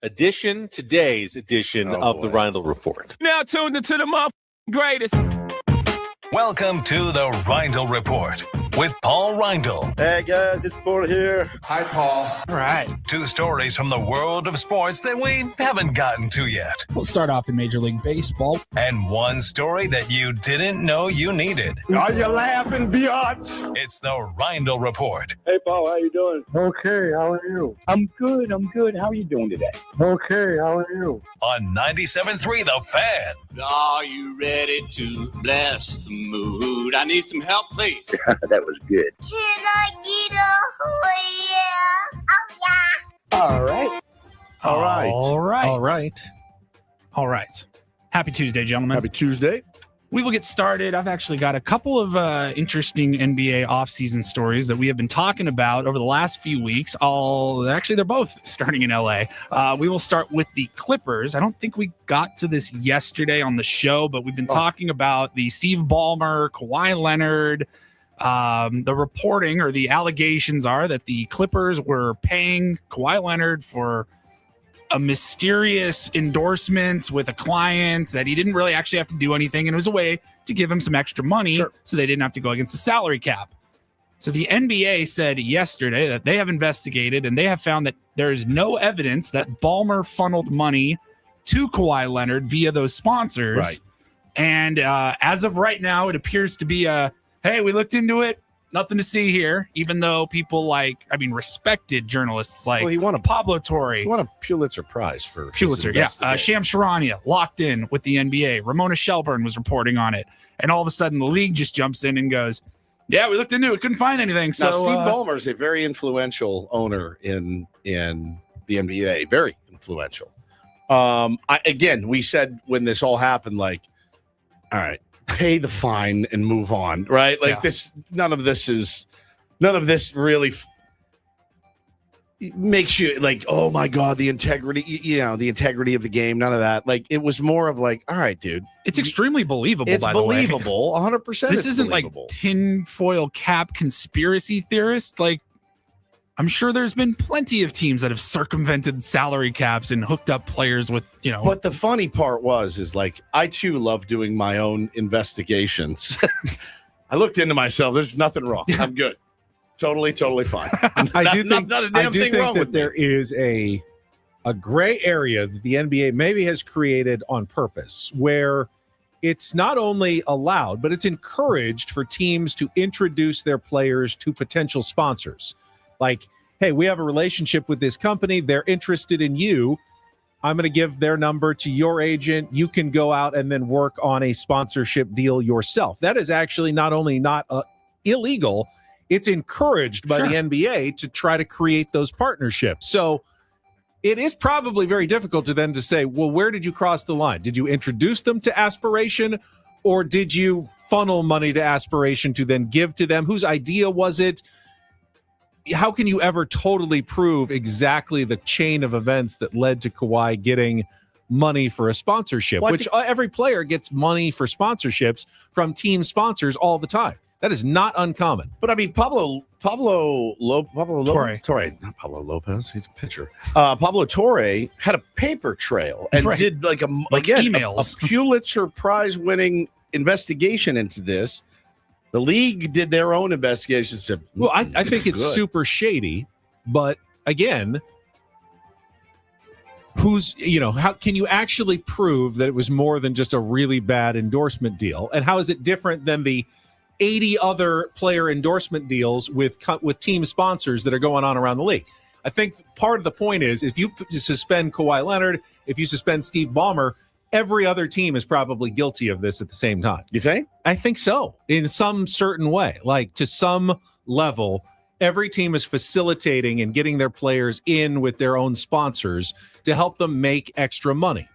today's edition of the Reindl Report. Now tuned into the greatest. Welcome to the Reindl Report with Paul Reindl. Hey guys, it's Paul here. Hi, Paul. All right. 2 stories from the world of sports that we haven't gotten to yet. We'll start off in Major League Baseball. And 1 story that you didn't know you needed. Are you laughing, biatch? It's the Reindl Report. Hey Paul, how you doing? Okay, how are you? I'm good. How are you doing today? Okay, how are you? On 97.3 The Fan. Are you ready to bless the mood? I need some help, please. That was good. Can I get a oh yeah? All right. Happy Tuesday, gentlemen. Happy Tuesday. We will get started. I've actually got a couple of interesting NBA offseason stories that we have been talking about over the last few weeks. They're both starting in LA. We will start with the Clippers. I don't think we got to this yesterday on the show, but we've been talking about the Steve Ballmer, Kawhi Leonard. The reporting or the allegations are that the Clippers were paying Kawhi Leonard for a mysterious endorsement with a client that he didn't really actually have to do anything. And it was a way to give him some extra money so they didn't have to go against the salary cap. So the NBA said yesterday that they have investigated and they have found that there is no evidence that Ballmer funneled money to Kawhi Leonard via those sponsors. Right. And as of right now, it appears to be hey, we looked into it. Nothing to see here, even though people respected journalists like Pablo Torre. He won a Pulitzer Prize for Pulitzer, yeah. Shams Charania locked in with the NBA. Ramona Shelburne was reporting on it. And all of a sudden, the league just jumps in and goes, yeah, we looked into it. Couldn't find anything. So now, Steve Ballmer is a very influential owner in the NBA. Very influential. We said when this all happened, all right, pay the fine and move on, right? None of this really makes you oh my God, the integrity, the integrity of the game. None of that. It was more of all right, dude. It's extremely believable. It's by believable, 100%. This isn't believable. Tinfoil cap conspiracy theorist. I'm sure there's been plenty of teams that have circumvented salary caps and hooked up players with, But the funny part is I too love doing my own investigations. I looked into myself. There's nothing wrong. I'm good. Totally fine. I do think that there is a gray area that the NBA maybe has created on purpose where it's not only allowed, but it's encouraged for teams to introduce their players to potential sponsors. Hey, we have a relationship with this company. They're interested in you. I'm going to give their number to your agent. You can go out and then work on a sponsorship deal yourself. That is actually not only not illegal, it's encouraged by the NBA to try to create those partnerships. So it is probably very difficult to say, well, where did you cross the line? Did you introduce them to aspiration, or did you funnel money to aspiration to then give to them? Whose idea was it? how can you ever totally prove exactly the chain of events that led to Kawhi getting money for a sponsorship, which every player gets money for sponsorships from team sponsors all the time. That is not uncommon. But I mean, Pablo Torre, not Pablo Lopez, he's a pitcher. Pablo Torre had a paper trail and did like emails. A Pulitzer Prize winning investigation into this. The league did their own investigation. Said, well, I think it's super shady, but again, how can you actually prove that it was more than just a really bad endorsement deal? And how is it different than the 80 other player endorsement deals with team sponsors that are going on around the league? I think part of the point is if you suspend Kawhi Leonard, if you suspend Steve Ballmer, every other team is probably guilty of this at the same time. You think? I think so. In some certain way, like to some level, every team is facilitating and getting their players in with their own sponsors to help them make extra money.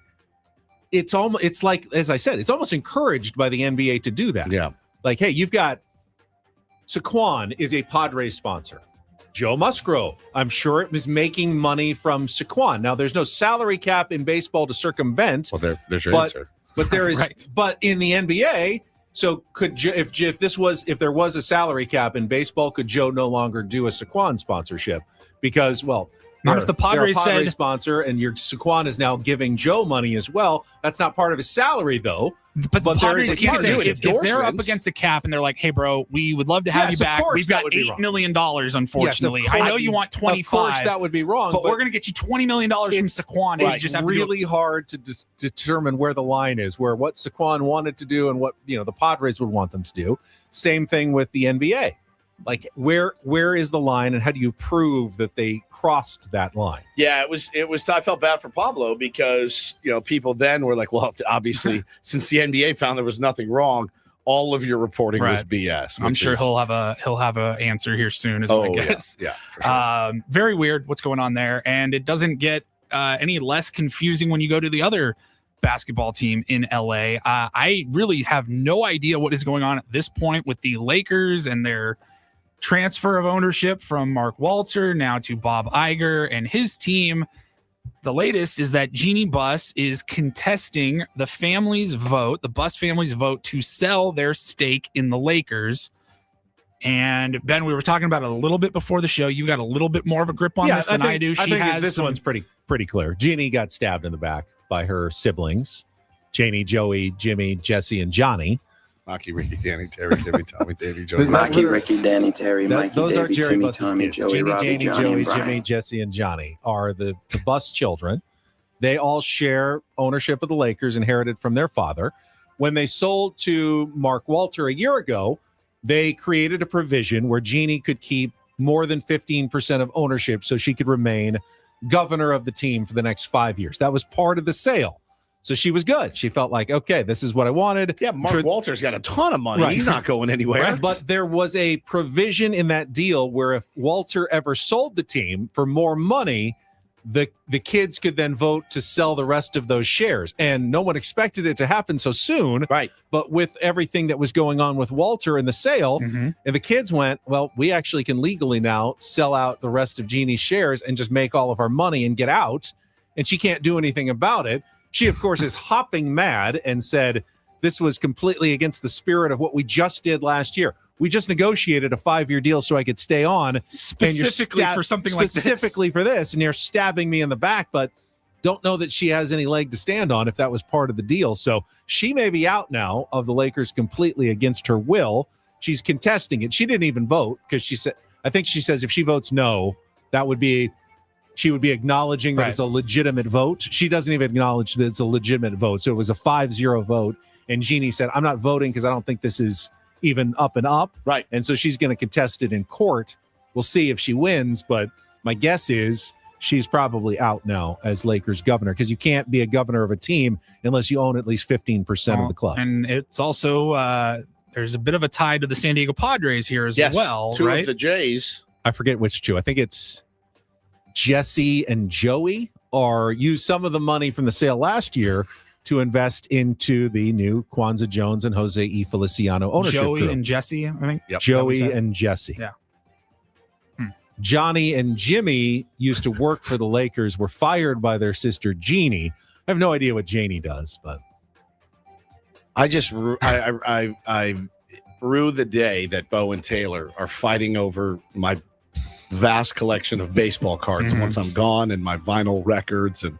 It's like, as I said, it's almost encouraged by the NBA to do that. Yeah. Like, hey, you've got Saquon is a Padres sponsor. Joe Musgrove, I'm sure it was making money from Saquon. Now, there's no salary cap in baseball to circumvent. Well, there's your answer. But there is. Right. But in the NBA, so if there was a salary cap in baseball, could Joe no longer do a Saquon sponsorship? Because, well, not if the Padres they're a Padres said sponsor, and your Saquon is now giving Joe money as well. That's not part of his salary, though. But the Padres can't say if they're up against the cap and they're like, "Hey, bro, we would love to have you back. We've got $8 million, unfortunately. Yes, I know you want 25. Of course, that would be wrong. But we're going to get you $20 million from Saquon. It's just really hard to determine where the line is, where what Saquon wanted to do and what the Padres would want them to do. Same thing with the NBA. Like where is the line, and how do you prove that they crossed that line? Yeah, it was. I felt bad for Pablo because people then were like, well, obviously, since the NBA found there was nothing wrong, all of your reporting was BS. I'm sure he'll have a answer here soon, is my guess. Yeah, for sure. Very weird what's going on there, and it doesn't get any less confusing when you go to the other basketball team in LA. I really have no idea what is going on at this point with the Lakers and their transfer of ownership from Mark Walter now to Bob Iger and his team. The latest is that Jeannie Buss is contesting the Buss family's vote to sell their stake in the Lakers. And Ben, we were talking about it a little bit before the show. You got a little bit more of a grip on this than I do. This one's pretty clear. Jeannie got stabbed in the back by her siblings, Janie, Joey, Jimmy, Jesse, and Johnny. Maki, Ricky, Danny, Terry, Timmy, Tommy, Davey, Joey. Maki, Ricky, Danny, Terry, Mikey, those Davey, are Jerry Timmy, Buss's Tommy, kids. Joey, Jeannie, Robbie, Janie, Johnny, Joey, and Brian. Jimmy, Jesse, and Johnny are the Buss children. They all share ownership of the Lakers, inherited from their father. When they sold to Mark Walter a year ago, they created a provision where Jeannie could keep more than 15% of ownership so she could remain governor of the team for the next 5 years. That was part of the sale. So she was good. She felt like, okay, this is what I wanted. Yeah, Mark Walter's got a ton of money. Right. He's not going anywhere. Right. But there was a provision in that deal where if Walter ever sold the team for more money, the kids could then vote to sell the rest of those shares. And no one expected it to happen so soon. Right. But with everything that was going on with Walter and the sale, and the kids went, well, we actually can legally now sell out the rest of Jeannie's shares and just make all of our money and get out. And she can't do anything about it. She, of course, is hopping mad and said this was completely against the spirit of what we just did last year. We just negotiated a 5-year deal so I could stay on. Specifically for something like this. Specifically for this. And you're stabbing me in the back, but don't know that she has any leg to stand on if that was part of the deal. So she may be out now of the Lakers completely against her will. She's contesting it. She didn't even vote because she said, I think she says if she votes no, she would be acknowledging that it's a legitimate vote. She doesn't even acknowledge that it's a legitimate vote. So it was a 5-0 vote. And Jeannie said, I'm not voting because I don't think this is even up and up. Right. And so she's going to contest it in court. We'll see if she wins. But my guess is she's probably out now as Lakers governor because you can't be a governor of a team unless you own at least 15% of the club. And it's also, there's a bit of a tie to the San Diego Padres here as well. Two right? of the Jays. I forget which two. I think it's Jesse and Joey used some of the money from the sale last year to invest into the new Kwanzaa Jones and Jose E. Feliciano ownership Joey group. and Jesse, I think. Yep. Joey and Jesse. Yeah. Johnny and Jimmy used to work for the Lakers, were fired by their sister Jeannie. I have no idea what Janie does, but I rue the day that Bo and Taylor are fighting over my vast collection of baseball cards once I'm gone, and my vinyl records, and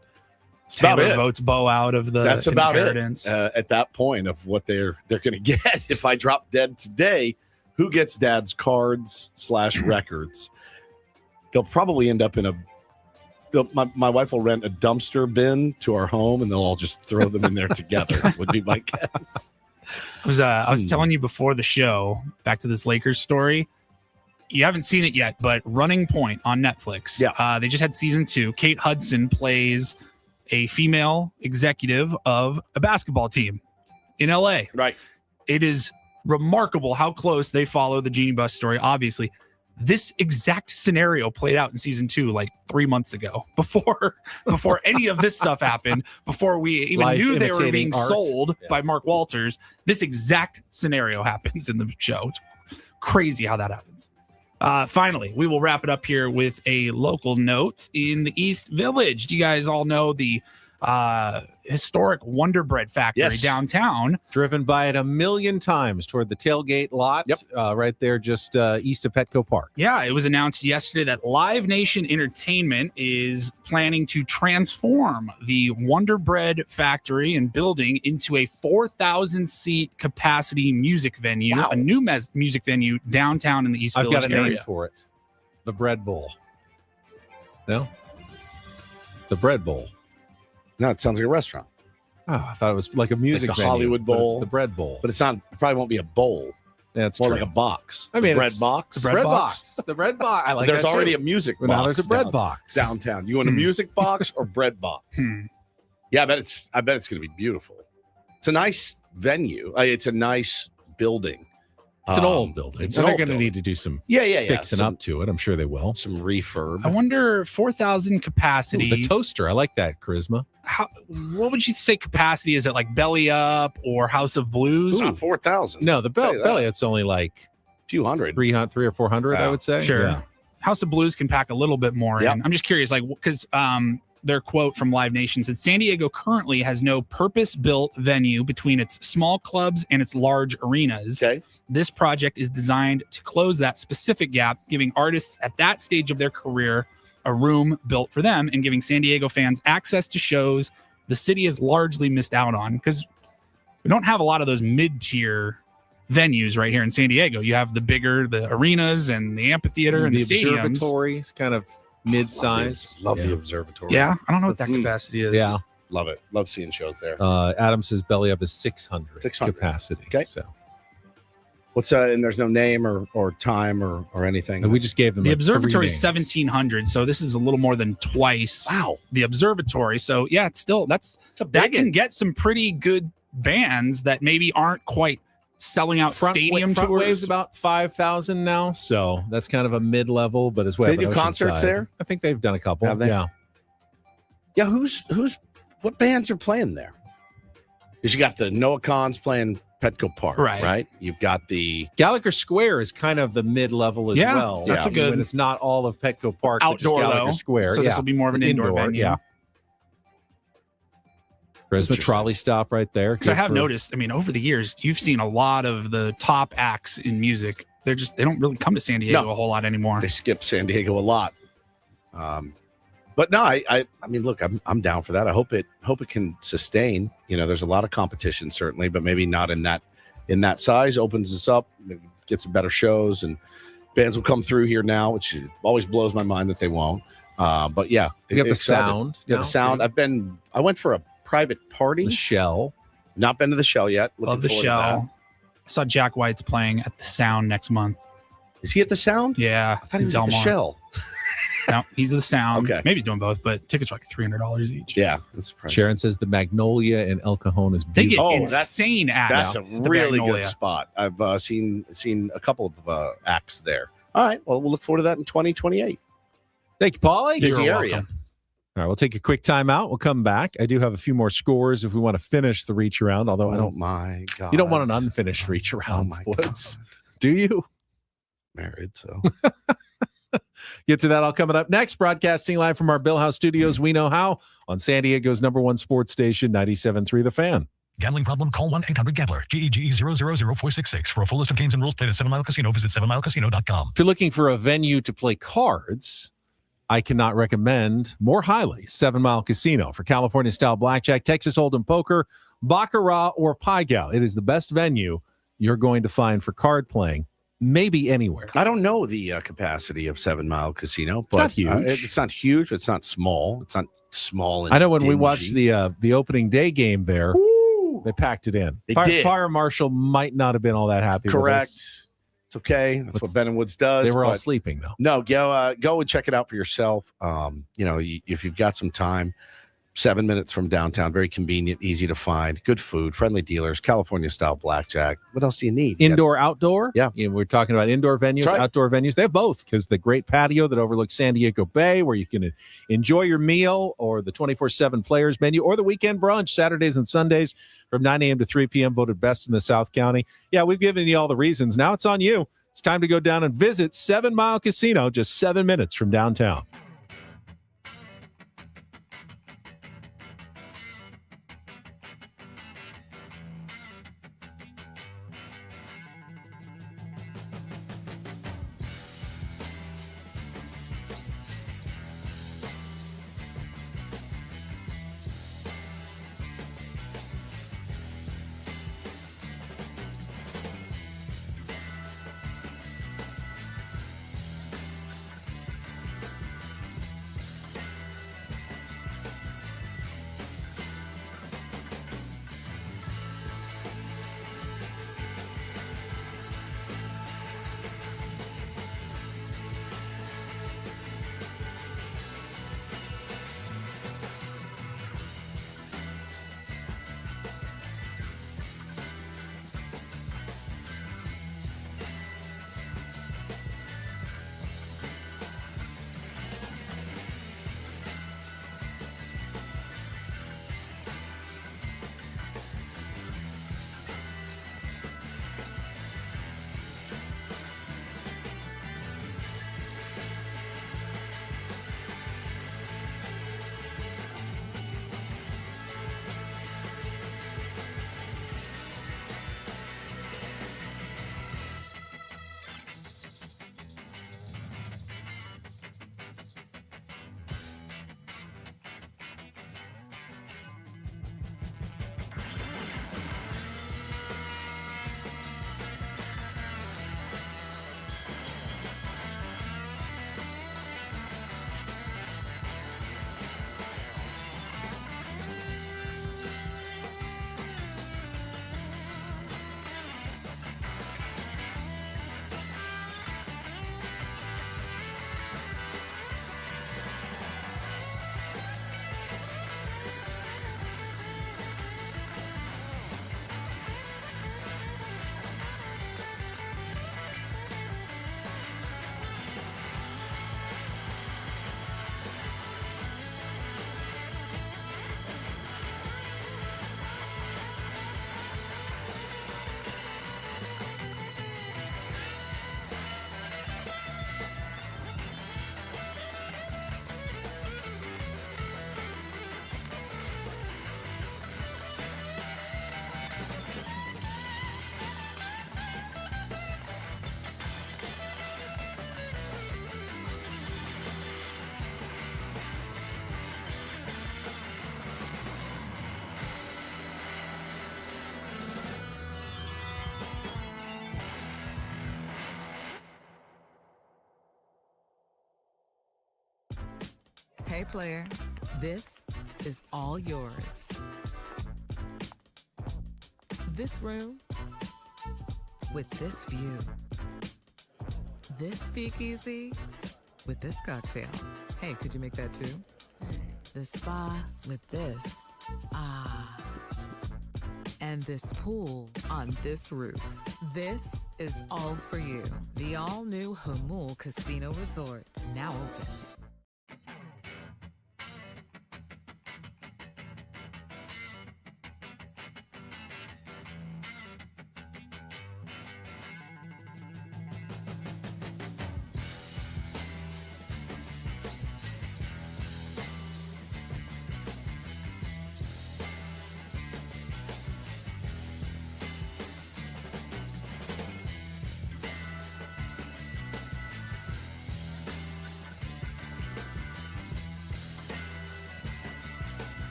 Taylor votes Bo out of the that's about inheritance. it at that point of what they're going to get. If I drop dead today, who gets Dad's cards / records? They'll probably end up in my wife will rent a dumpster bin to our home, and they'll all just throw them in there together, would be my guess. I was telling you before the show, back to this Lakers story. You haven't seen it yet, but Running Point on Netflix. Yeah. They just had season 2. Kate Hudson plays a female executive of a basketball team in LA. Right. It is remarkable how close they follow the Jeannie Buss story. Obviously, this exact scenario played out in season 2 like 3 months ago, before any of this stuff happened, before we even knew they were being sold by Mark Walters. This exact scenario happens in the show. It's crazy how that happens. Finally, we will wrap it up here with a local note in the East Village. Do you guys all know the historic Wonder Bread factory downtown? Driven by it a million times toward the tailgate lot. Right there just east of Petco Park. Yeah, it was announced yesterday that Live Nation Entertainment is planning to transform the Wonder Bread factory and building into a 4,000-seat capacity music venue, a new music venue downtown in the East Village area. I've got a name for it. The Bread Bowl. No? The Bread Bowl. No, it sounds like a restaurant. Oh, I thought it was like a music like the venue, Hollywood but Bowl. it's the Bread Bowl. But it's not. It probably won't be a bowl. Yeah, it's more true. like a box. I mean, bread it's box. The bread box. The bread box. I like There's that already too. a music box. Now there's a bread box downtown. You want a music box or bread box? Yeah, I bet it's going to be beautiful. It's a nice venue. It's a nice building. It's an old building. They're going to need to do some fixing up to it. I'm sure they will. Some refurb. I wonder, 4,000 capacity. Ooh, the toaster. I like that, Charisma. What would you say capacity is? It like Belly Up or House of Blues? It's not 4,000. No, the Belly Up's only like a few hundred. 300 or 400, I would say. Sure. Yeah. House of Blues can pack a little bit more in. I'm just curious, like, because their quote from Live Nation said, San Diego currently has no purpose-built venue between its small clubs and its large arenas. Okay. This project is designed to close that specific gap, giving artists at that stage of their career a room built for them and giving San Diego fans access to shows the city has largely missed out on, because we don't have a lot of those mid-tier venues right here in San Diego. You have the arenas and the amphitheater and the stadiums. Observatory is kind of mid-sized. Love the observatory. Yeah, I don't know what that capacity is. Yeah. Love it. Love seeing shows there. Adam says Belly Up is 600 capacity. Okay. So what's and there's no name or time or anything. And we just gave them the like observatory 3 is names. 1,700, so this is a little more than twice the observatory. So yeah, it's still that can get some pretty good bands that maybe aren't quite selling out stadium front tours. wave's about 5,000 now, so that's kind of a mid-level, but as well. They do concerts there? I think they've done a couple. Have they? Yeah. Yeah, what bands are playing there? Because you got the Noah Kahns playing Petco Park, right? You've got the Gallagher Square is kind of the mid-level as well. That's a good. When it's not all of Petco Park, Outdoor, but just Gallagher though. Square. So this will be more of an indoor venue. Yeah. Charisma trolley stop right there. Because I have noticed, I mean, over the years, you've seen a lot of the top acts in music. They don't really come to San Diego a whole lot anymore. They skip San Diego a lot. But no, I mean, look, I'm down for that. I hope it can sustain. You know, there's a lot of competition certainly, but maybe not in that size. Opens us up, maybe get some better shows, and bands will come through here now, which always blows my mind that they won't. But yeah, you got the sound. Yeah, the sound. Too. I went for a private party. The Shell. Not been to the Shell yet. Love the Shell. I saw Jack White's playing at the Sound next month. Is he at the Sound? Yeah. I thought he was at the Shell. No, he's the Sound. Okay. Maybe he's doing both, but tickets are like $300 each. Yeah, that's pricey. Sharon says the Magnolia in El Cajon is They beautiful. get insane acts. That's a really good spot. I've seen a couple of acts there. All right, well, we'll look forward to that in 2028. Thank you, Paulie. Busy You're area. welcome. All right, we'll take a quick time out. We'll come back. I do have a few more scores if we want to finish the reach around, although I don't. My God. You don't want an unfinished reach around, Woods. Do you? Married, so. Get to that all coming up next. Broadcasting live from our Bill House studios, We Know How, on San Diego's #1 sports station, 97.3 The Fan. Gambling problem? Call 1-800-GAMBLER. GEGE 0000466. For a full list of games and rules, play at 7 Mile Casino. Visit 7milecasino.com. If you're looking for a venue to play cards, I cannot recommend more highly 7 Mile Casino for California-style blackjack, Texas Hold'em poker, baccarat, or pai gow. It is the best venue you're going to find for card playing, maybe anywhere. I don't know the capacity of 7 Mile Casino, but not huge. It's not huge. It's not small. It's not small. And I know when we dingy. watched the opening day game there, they packed it in. They did. Fire Marshal might not have been all that happy. Correct. With us. It's okay. That's what Ben and Woods does. They were all but sleeping though. No, go and check it out for yourself. If you've got some time, 7 minutes from downtown, very convenient, easy to find, good food, friendly dealers, California style blackjack. What else do you need? Indoor, outdoor. Yeah. We're talking about indoor venues, That's right. outdoor venues. They have both, because the great patio that overlooks San Diego Bay, where you can enjoy your meal, or the 24/7 players menu, or the weekend brunch, Saturdays and Sundays from 9 a.m. to 3 p.m., voted best in the South County. Yeah, we've given you all the reasons. Now it's on you. It's time to go down and visit 7 Mile Casino, just 7 minutes from downtown. Hey player, this is all yours. This room with this view. This speakeasy with this cocktail. Hey, could you make that too? This spa with this. Ah. And this pool on this roof. This is all for you. The all-new Hamul Casino Resort, now open.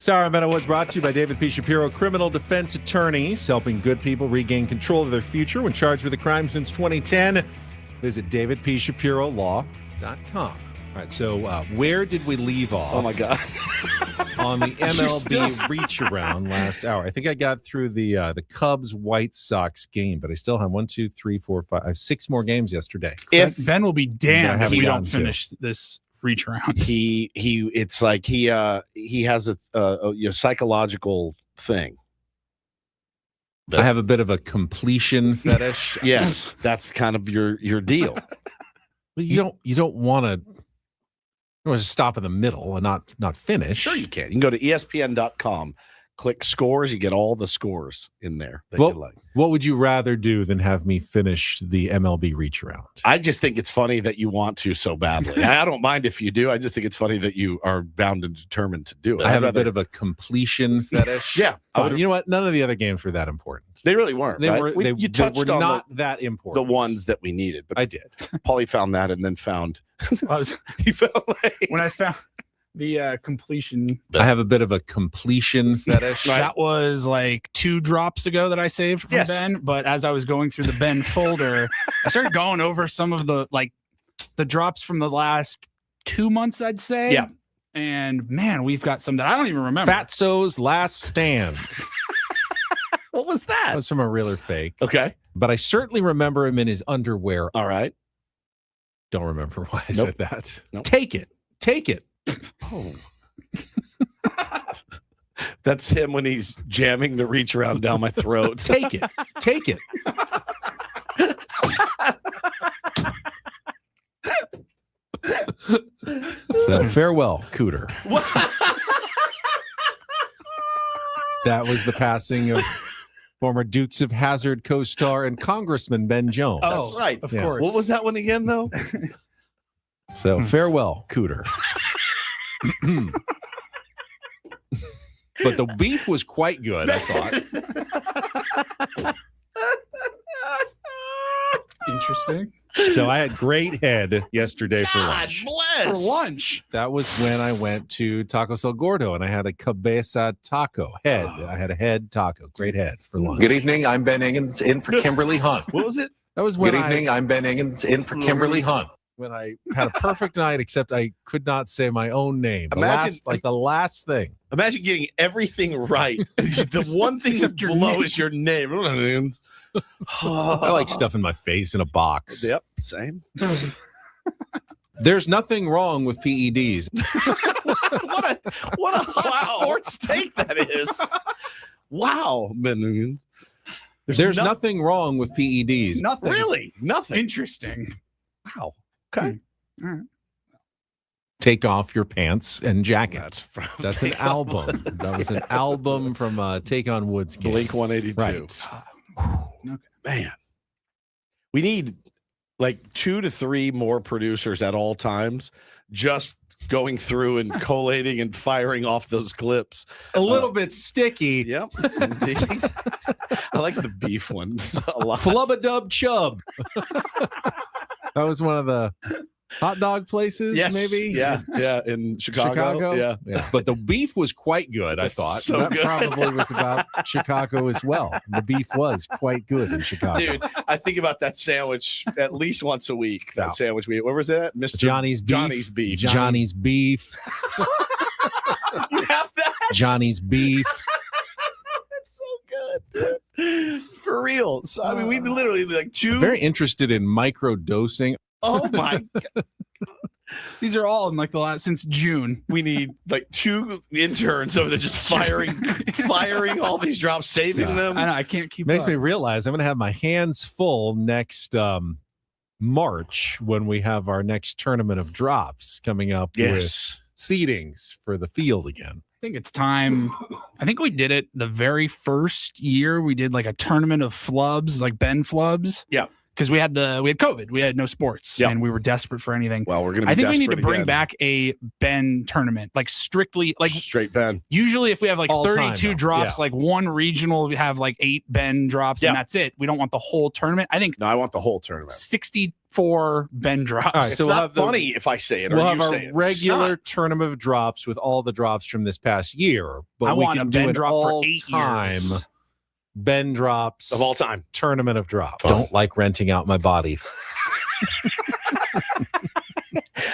Sorry, Ben Woods brought to you by David P. Shapiro, criminal defense attorneys, helping good people regain control of their future when charged with a crime since 2010. Visit davidpshapirolaw.com. All right, so where did we leave off? Oh, my God. On the MLB Reach-Around last hour. I think I got through the Cubs-White Sox game, but I still have 1, 2, 3, 4, 5. I have 6 more games yesterday. If Ben will be damned if we don't gotten to. finish this reach around. It's like he has a psychological thing. I have a bit of a completion fetish. Yes, that's kind of your deal. But you don't want to stop in the middle and not finish. Sure you can. You can go to ESPN.com, click scores, you get all the scores in there that you like. What would you rather do than have me finish the MLB Reach Around? I just think it's funny that you want to so badly. I don't mind if you do. I just think it's funny that you are bound and determined to do it. I have a bit of a completion fetish. Yeah. You know what? None of the other games were that important. They really weren't. They right? were. You touched were on not that important. The ones that we needed. But I did. Paulie found that and then found. He found when I found the completion. I have a bit of a completion fetish. That was like 2 drops ago that I saved from Ben. But as I was going through the Ben folder, I started going over some of the drops from the last 2 months, I'd say. Yeah. And man, we've got some that I don't even remember. Fatso's Last Stand. What was that? That was from a real or fake. Okay. But I certainly remember him in his underwear. All right. Don't remember why I said that. Nope. Take it. Oh. That's him when he's jamming the reach around down my throat. Take it. So farewell, Cooter. That was the passing of former Dukes of Hazzard co-star and Congressman Ben Jones. Oh, That's right. Of course. What was that one again, though? So farewell, Cooter. But the beef was quite good, I thought. Interesting. So I had great head yesterday for lunch. For lunch. That was when I went to Tacos El Gordo and I had a cabeza taco head. I had a head taco. Great head for lunch. Good evening. I'm Ben Higgins in for Kimberly Hunt. What was it? That was when Good evening. I'm Ben Higgins in for Kimberly Hunt. When I had a perfect night, except I could not say my own name. The last thing. Imagine getting everything right. The one thing below is your name. I like stuff in my face in a box. Yep, same. There's nothing wrong with PEDs. what a hot sports take that is. Wow, Ben. There's nothing wrong with PEDs. Nothing. Really? Nothing. Interesting. Wow. Okay. All right. Take Off Your Pants and Jacket. That's an album. That was an album from Take on Woods. Blink 182. Right. Okay. Man. We need like 2 to 3 more producers at all times just going through and collating and firing off those clips. A little bit sticky. Yep. Indeed. I like the beef ones a lot. Flub-a-dub chub. That was one of the hot dog places, yes. maybe? Yeah. In Chicago. Yeah. But the beef was quite good, I thought. so that good. probably was about Chicago as well. The beef was quite good in Chicago. Dude, I think about that sandwich at least once a week. That sandwich. Where was that? Mr. Johnny's Beef. Johnny's Beef. Johnny's Beef. You have that? Johnny's Beef. That's so good, dude. For real. So, I mean, we literally like 2. I'm very interested in micro dosing. Oh my God. These are all in like the last since June. We need like 2 interns over there just firing all these drops, saving them. I know I can't keep Makes up. me realize I'm going to have my hands full next March when we have our next tournament of drops coming up with seedings for the field again. I think it's time. I think we did it the very first year. We did like a tournament of flubs, like Ben flubs. Yeah. because we had COVID, we had no sports, and we were desperate for anything. Well, we're gonna. I think we need to desperate bring again. back a Ben tournament, like strictly like straight Ben. Usually, if we have like All 32 time, though. drops, like one regional, we have like 8 Ben drops, and that's it. We don't want the whole tournament. I think No, I want the whole tournament. 64 Ben drops. All right, It's so we'll not have the- funny if I say it. We'll or have you our say it. It's regular not. tournament of drops with all the drops from this past year, but I we want can a do Ben an drop for 8 all-time years. Ben drops of all time tournament of drops. Don't like renting out my body.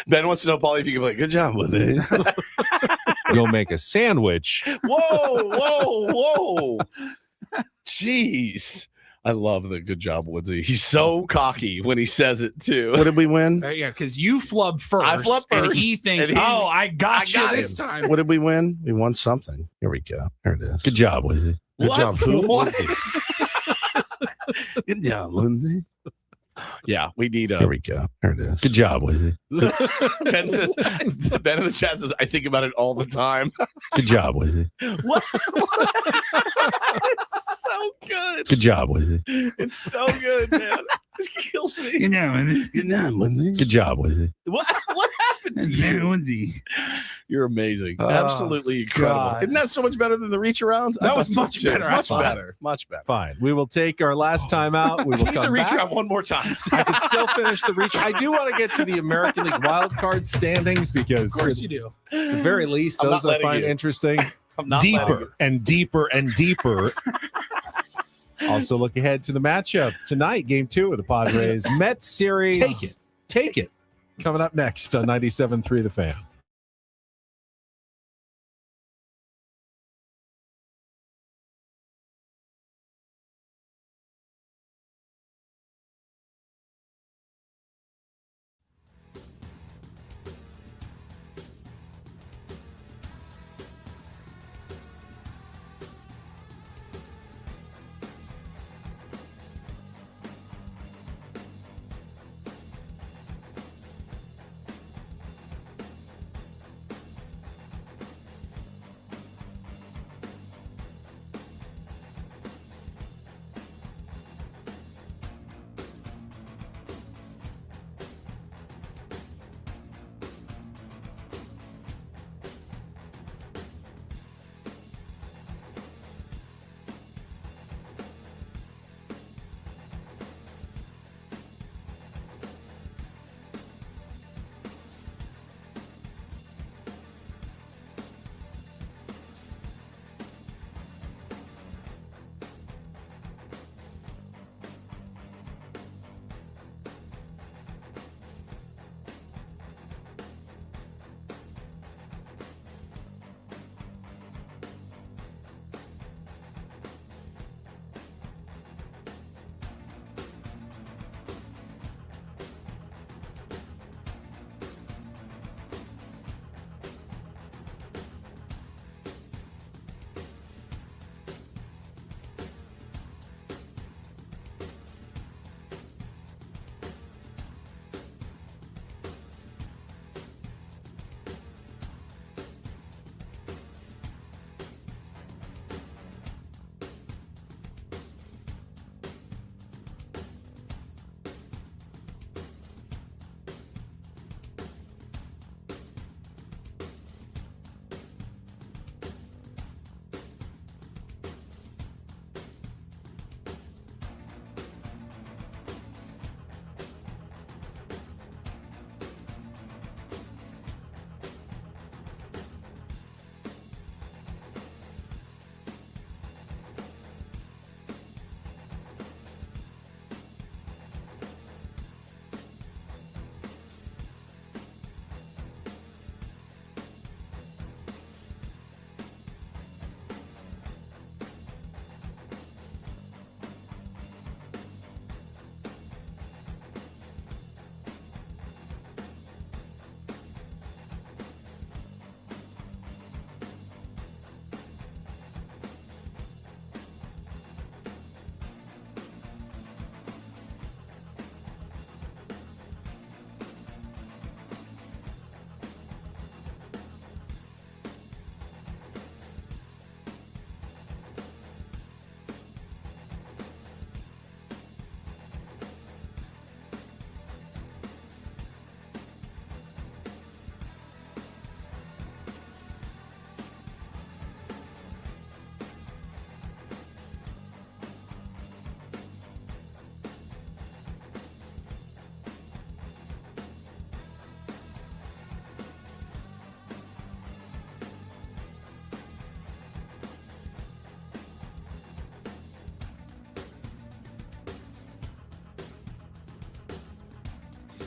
Ben wants to know, Paulie, if you can be like, good job with it. Go make a sandwich. Whoa. Jeez. I love the good job, Woodsy. He's so cocky when he says it too. What did we win? Yeah, because you flub first. I flub and first, he thinks, and he's- "Oh, I got you this him. time." What did we win? We won something. Here we go. There it is. Good job, Lindsay. Good What? job. Who? What? Good job, Lindsay. Yeah, we need a. Here we go. There it is. Good job, Lindsay. Ben says. Ben in the chat says, "I think about it all the time." Good job, Lindsay. What? It's so good. Good job, Lindsay. It's so good, man. It kills me. You know, Lindsay. Good job, Lindsay. What happened to you? You're amazing. Oh, Absolutely incredible. God. Isn't that so much better than the reach around? That I was thought so, much too. better, I Much thought. better. Much better. Fine. We will take our last time out. We will Tease the come reach back. around one more time. I can still finish the reach. I do want to get to the American League wild card standings because, Of course you do. at the very least, I'm those not I letting find you. interesting. I'm not letting you. Deeper and deeper and deeper. Also, look ahead to the matchup tonight, Game 2 of the Padres Mets series. Take it. Coming up next on 97.3 The Fan.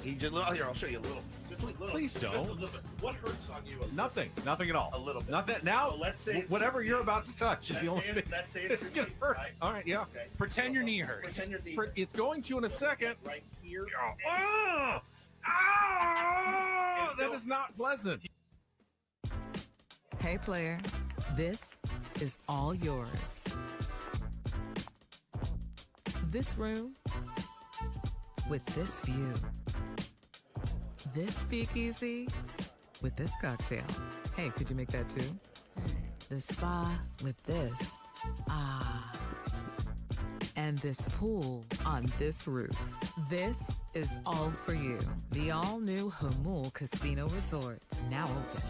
He just here. I'll show you a little. Just a little. Please don't. Just a little bit. What hurts on you? Nothing at all. A little bit. Nothing. Now, So let's say whatever you're about to touch is the only thing. Let's say It's gonna hurt. Right? All right, yeah. Okay. Pretend your knee hurts. Pretend your knee. It's going to in a second. Right here. Oh, that is not pleasant. Hey, player, this is all yours. This room with this view. This speakeasy with this cocktail. Hey, could you make that too? The spa with this. Ah. And this pool on this roof. This is all for you. The all-new Hamul Casino Resort, now open.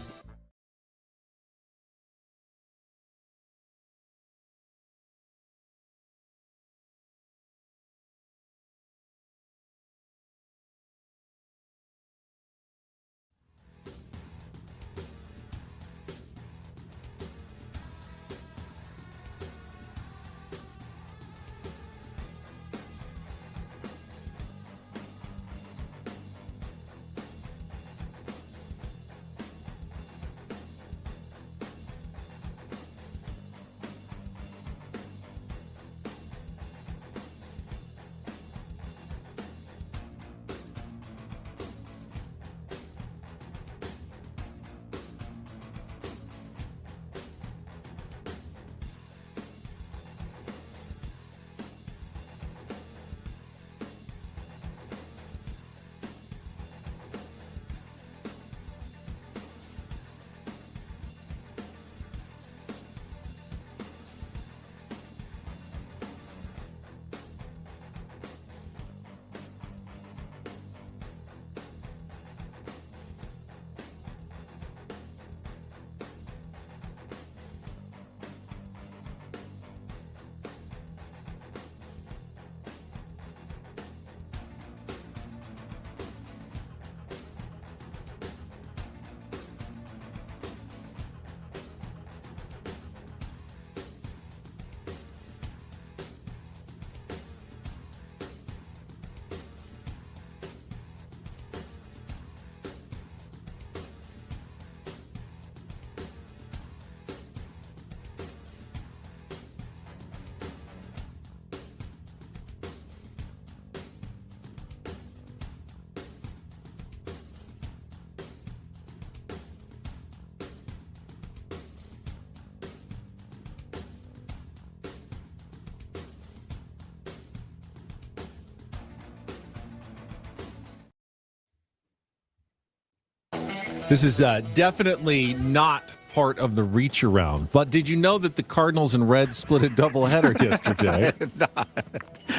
This is definitely not part of the Reacharound. But did you know that the Cardinals and Reds split a doubleheader yesterday?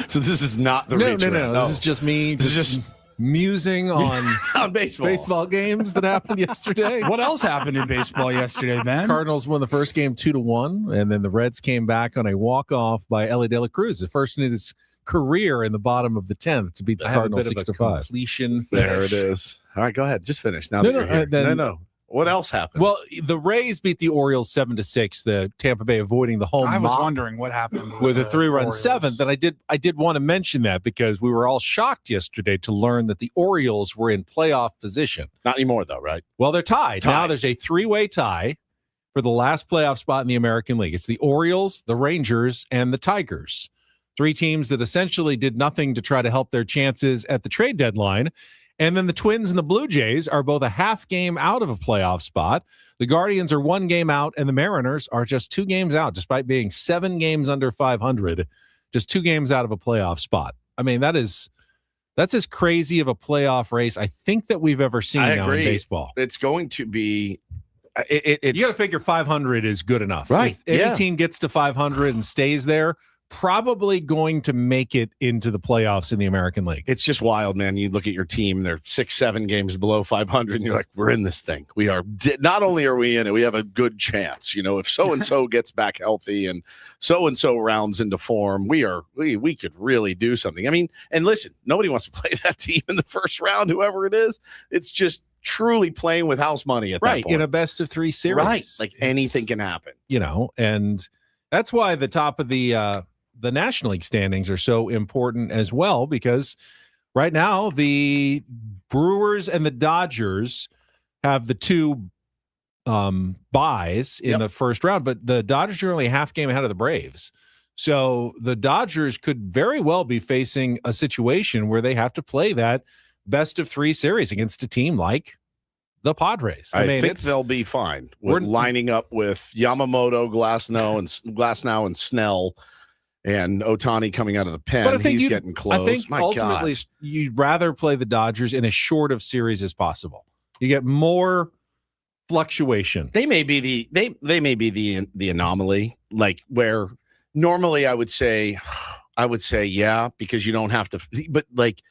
So this is not the No. Reacharound. This is just me. This is just musing on on baseball games that happened yesterday. What else happened in baseball yesterday, Ben? Cardinals won the first game 2-1, and then the Reds came back on a walk-off by Ellie De La Cruz, the first in his career in the bottom of the 10th to beat the Cardinals 6-5. Completion. There it is. All right, go ahead. Just finish. Now No, that you're no, here. then- No. What else happened? Well, the Rays beat the Orioles 7-6. The Tampa Bay avoiding the home. I was mop wondering what happened with a the 3-run Orioles. seventh, and I did want to mention that because we were all shocked yesterday to learn that the Orioles were in playoff position. Not anymore, though, right? Well, they're tied. Now there's a 3-way tie for the last playoff spot in the American League. It's the Orioles, the Rangers, and the Tigers. 3 teams that essentially did nothing to try to help their chances at the trade deadline. And then the Twins and the Blue Jays are both a half game out of a playoff spot. The Guardians are 1 game out, and the Mariners are just 2 games out, despite being 7 games under 500, just 2 games out of a playoff spot. I mean, that's as crazy of a playoff race I think that we've ever seen I now agree. in baseball. It's going to be. It's, You got to figure 500 is good enough. Right, If yeah. any team gets to 500 and stays there, probably going to make it into the playoffs in the American League. It's just wild, man. You look at your team; they're 6-7 games below 500, and you're like, "We're in this thing. We are. Not only are we in it, we have a good chance. You know, if so and so gets back healthy, and so rounds into form, we could really do something. I mean, and listen, nobody wants to play that team in the first round, whoever it is. It's just truly playing with house money at that Right, point. in a best of 3 series. Right, like anything can happen. You know, and that's why the top of the National League standings are so important as well, because Right now, the Brewers and the Dodgers have the two buys in the first round, but the Dodgers are only a half game ahead of the Braves. So the Dodgers could very well be facing a situation where they have to play that best of 3 series against a team like the Padres. I think they'll be fine. We're lining up with Yamamoto, Glasnow, and Snell, and Ohtani coming out of the pen. But I think he's getting close. I think My ultimately God. you'd rather play the Dodgers in as short of series as possible. You get more fluctuation. They may be the anomaly, like where normally I would say yeah, because you don't have to. But like,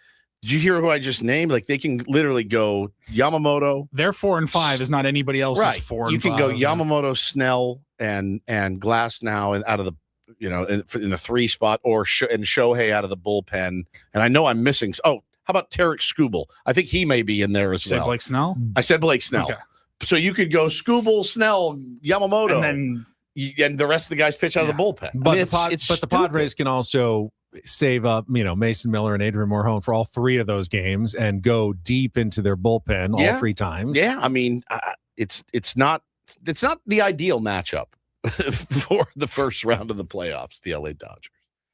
did you hear who I just named? Like, they can literally go Yamamoto. Their 4 and 5 is not anybody else's Right. 4 and 5. You can go Yamamoto, Snell, and Glasnow, and out of the in the 3 spot, or and Shohei out of the bullpen. And I know I'm missing. Oh, how about Tarek Skubal? I think he may be in there as well. Blake Snell? I said Blake Snell. Okay. So you could go Skubal, Snell, Yamamoto, and the rest of the guys pitch out of the bullpen. But, I mean, the Padres can also save up, Mason Miller and Adrian Morejon for all 3 of those games and go deep into their bullpen all 3 times. Yeah, I mean, it's not the ideal matchup for the first round of the playoffs, the LA Dodgers.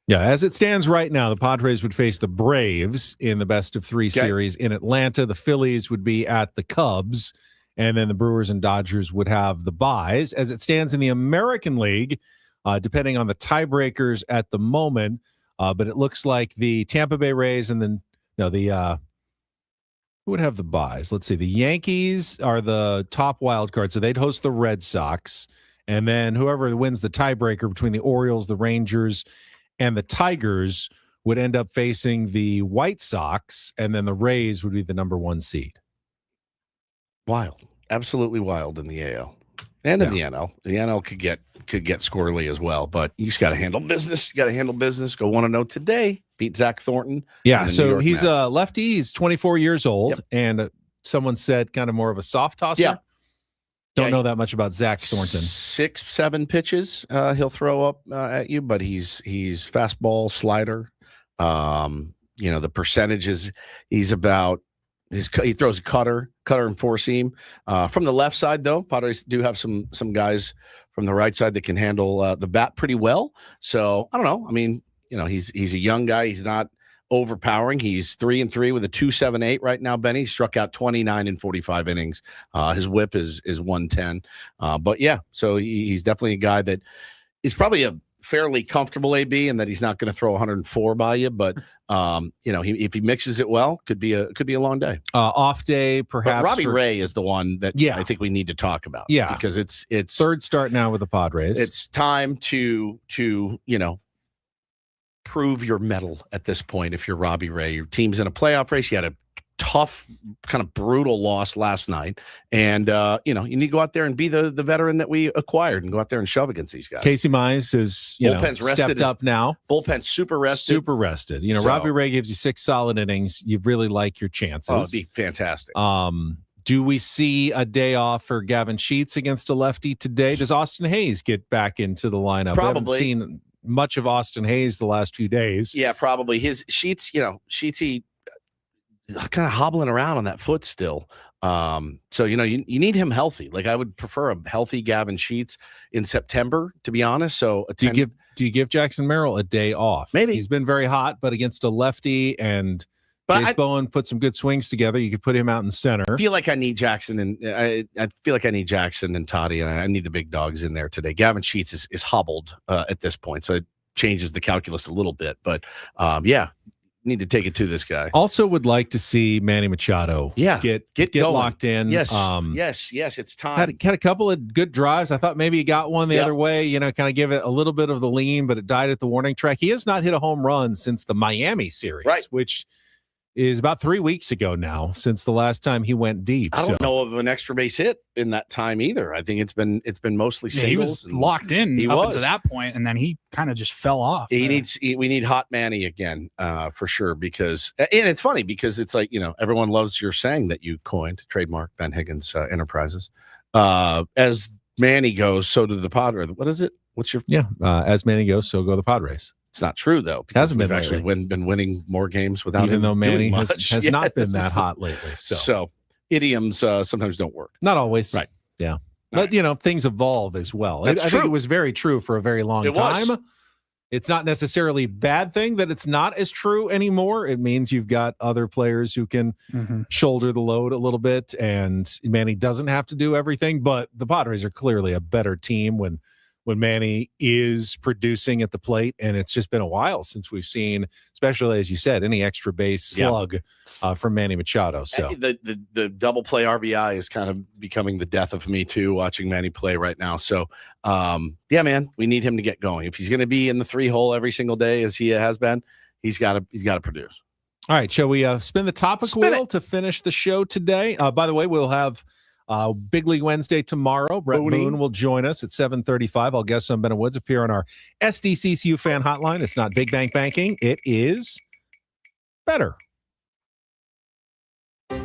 Yeah, as it stands right now, the Padres would face the Braves in the best of 3 series in Atlanta. The Phillies would be at the Cubs, and then the Brewers and Dodgers would have the byes. As it stands in the American League, depending on the tiebreakers at the moment, but it looks like the Tampa Bay Rays and then who would have the byes? Let's see. The Yankees are the top wild card, so they'd host the Red Sox, and then whoever wins the tiebreaker between the Orioles, the Rangers, and the Tigers would end up facing the White Sox, and then the Rays would be the number 1 seed. Wild, absolutely wild in the AL and in the NL. The NL could get squirrely as well, but you just got to handle business. You got to handle business. Go 1-0 today. Beat Zach Thornton. Yeah, so he's a lefty. He's 24 years old, and someone said kind of more of a soft tosser. Yeah. Don't know that much about Zach Thornton. 6-7 pitches he'll throw up at you, but he's fastball, slider. The percentages he's about. He throws a cutter and 4-seam. From the left side, though, Padres do have some guys from the right side that can handle the bat pretty well. So I don't know. I mean, he's a young guy. He's not overpowering. He's 3-3 with a 2.78 right now. Benny he struck out 29 in 45 innings. His WHIP is 110. But yeah, so he's definitely a guy that is probably a fairly comfortable AB, and that he's not going to throw 104 by you. But if he mixes it well, could be a long day. Off day, perhaps. But Robbie Ray is the one that I think we need to talk about. Yeah, because it's third start now with the Padres. It's time to prove your mettle at this point. If you're Robbie Ray, your team's in a playoff race. You had a tough, kind of brutal loss last night, and you need to go out there and be the veteran that we acquired and go out there and shove against these guys. Casey Mize is bullpen's stepped up now. Bullpen's super rested. Robbie Ray gives you 6 solid innings. You really like your chances. Oh, it'd be fantastic. Do we see a day off for Gavin Sheets against a lefty today? Does Austin Hayes get back into the lineup? Probably. We haven't seen much of Austin Hayes the last few days. Yeah, probably. His Sheetsy kind of hobbling around on that foot still. So you need him healthy. Like, I would prefer a healthy Gavin Sheets in September, to be honest. So do you give Jackson Merrill a day off? Maybe. He's been very hot, but against a lefty, and Chase Bowen put some good swings together. You could put him out in center. I feel like I need Jackson, and I feel like I need Jackson and Toddy, and I need the big dogs in there today. Gavin Sheets is hobbled at this point, so it changes the calculus a little bit. But need to take it to this guy. Also would like to see Manny Machado get locked in. Yes, yes, it's time. Had a couple of good drives. I thought maybe he got one the other way, kind of give it a little bit of the lean, but it died at the warning track. He has not hit a home run since the Miami series, which is about 3 weeks ago now, since the last time he went deep. I don't know of an extra base hit in that time either. I think it's been mostly singles. He was locked in until that point, and then he kind of just fell off. We need hot Manny again, for sure, because and it's funny because it's like, everyone loves your saying that you coined, trademark Ben Higgins Enterprises. As Manny goes, so do the Padres. What is it? What's your as Manny goes, so go the Padres. It's not true though. It hasn't been we've actually been winning more games without even him though Manny doing has much. not been that hot lately. So idioms sometimes don't work. Not always. Right. Yeah. But, things evolve as well. I think it was very true for a very long time. It's not necessarily a bad thing that it's not as true anymore. It means you've got other players who can shoulder the load a little bit, and Manny doesn't have to do everything. But the Padres are clearly a better team when Manny is producing at the plate, and it's just been a while since we've seen, especially as you said, any extra base slug from Manny Machado. So the double play RBI is kind of becoming the death of me too, watching Manny play right now. So man, we need him to get going. If he's going to be in the 3-hole every single day as he has been, he's got to produce. All right, shall we spin the topic wheel to finish the show today? By the way, we'll have Big League Wednesday tomorrow. Brett Boone will join us at 7:35. I'll guest on Ben and Woods appear on our SDCCU fan hotline. It's not Big Bank Banking. It is better. All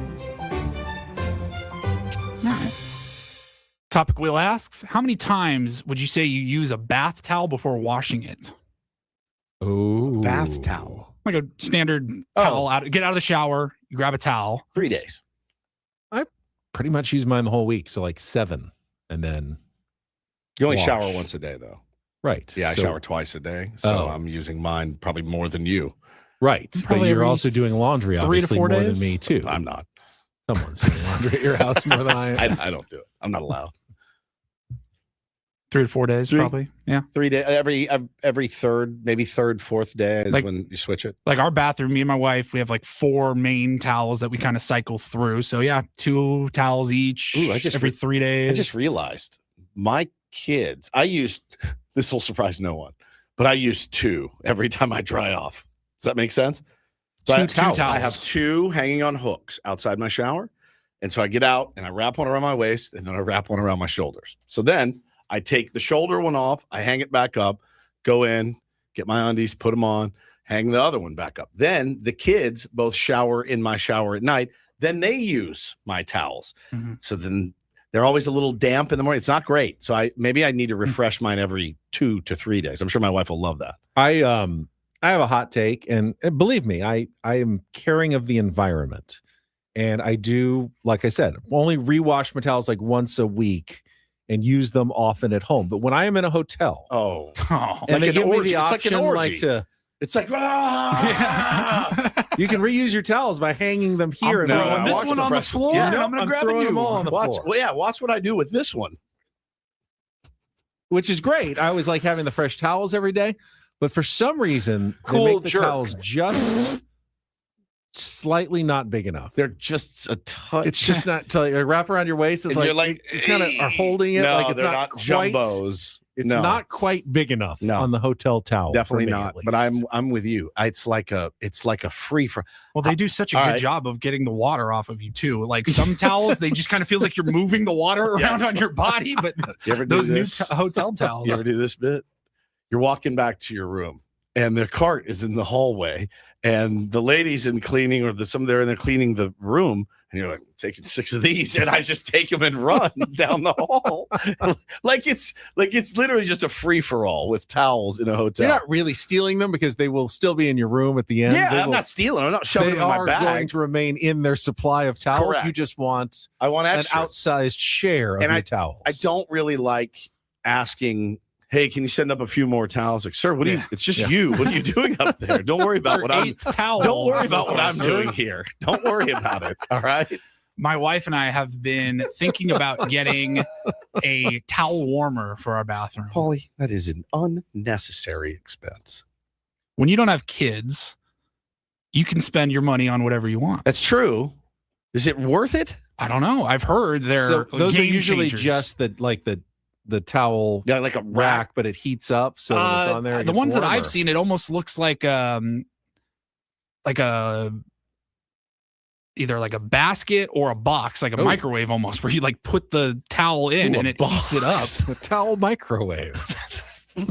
right. Topic Wheel asks, how many times would you say you use a bath towel before washing it? Oh, bath towel. Like a standard towel. Get out of the shower, you grab a towel. 3 days. Pretty much use mine the whole week, so like 7, and then you only shower once a day, though. Right? Yeah, I shower twice a day, so I'm using mine probably more than you. Right, but you're also doing laundry, 3 to obviously 4 more days? than me too. I'm not. Someone's doing laundry at your house more than I am. I don't do it. I'm not allowed. 3 to 4 days, probably. Yeah, 3 days. Every third, maybe third, fourth day is when you switch it. Like our bathroom, me and my wife, we have like 4 main towels that we kind of cycle through. So 2 towels each. Every 3 days. I just realized my kids. I used this will surprise no one, but I use 2 every time I dry off. Does that make sense? So 2 towels. I have 2 hanging on hooks outside my shower, and so I get out and I wrap one around my waist, and then I wrap one around my shoulders. So then I take the shoulder one off, I hang it back up, go in, get my undies, put them on, hang the other one back up. Then the kids both shower in my shower at night. Then they use my towels. So then they're always a little damp in the morning. It's not great. So maybe I need to refresh mine every 2 to 3 days. I'm sure my wife will love that. I have a hot take, and believe me, I am caring of the environment, and I do, like I said, only rewash my towels like once a week and use them often at home. But when I am in a hotel, and like they give me orgy. the It's option, like an like orgy. to, It's like you can reuse your towels by hanging them here. I'm throwing this one on the floor, and I'm going to grab a new one. Watch what I do with this one. Which is great. I always like having the fresh towels every day. But for some reason, they make the towels just slightly not big enough. They're just a touch. It's just not until you wrap around your waist. It's And like you kind of are holding it. No, like it's they're not not quite jumbos. It's No. not quite big enough on the hotel towel. Definitely for me, not. at But least. I'm with you. It's like a free for. Well, they do such a All good right. job of getting the water off of you too. Like some towels, they just kind of feels like you're moving the water around on your body. But You ever do those new this? hotel towels, You ever do this bit? You're walking back to your room, and the cart is in the hallway, and the ladies in cleaning, or some there, and they're cleaning the room, and you're like taking 6 of these, and I just take them and run down the hall, like it's literally just a free for all with towels in a hotel. You're not really stealing them because they will still be in your room at the end. Yeah, They I'm will- not stealing. I'm not shoving They them in my are bag. going to remain in their supply of towels. Correct. You just want I want an extras. outsized share of your towels. I don't really like asking, hey, can you send up a few more towels? Like, sir, what do you? It's just you. What are you doing up there? Don't worry about what I'm. Don't worry about what I'm doing here. Don't worry about it. All right. my wife and I have been thinking about getting a towel warmer for our bathroom. Paulie, that is an unnecessary expense. When you don't have kids, you can spend your money on whatever you want. That's true. Is it worth it? I don't know. I've heard they're So those are game usually changers. just the towel, like a rack, but it heats up, so when it's on there. It The gets ones that warmer. I've seen, it almost looks like a either like a basket or a box, like a microwave almost, where you like put the towel in and it heats it up. A towel microwave.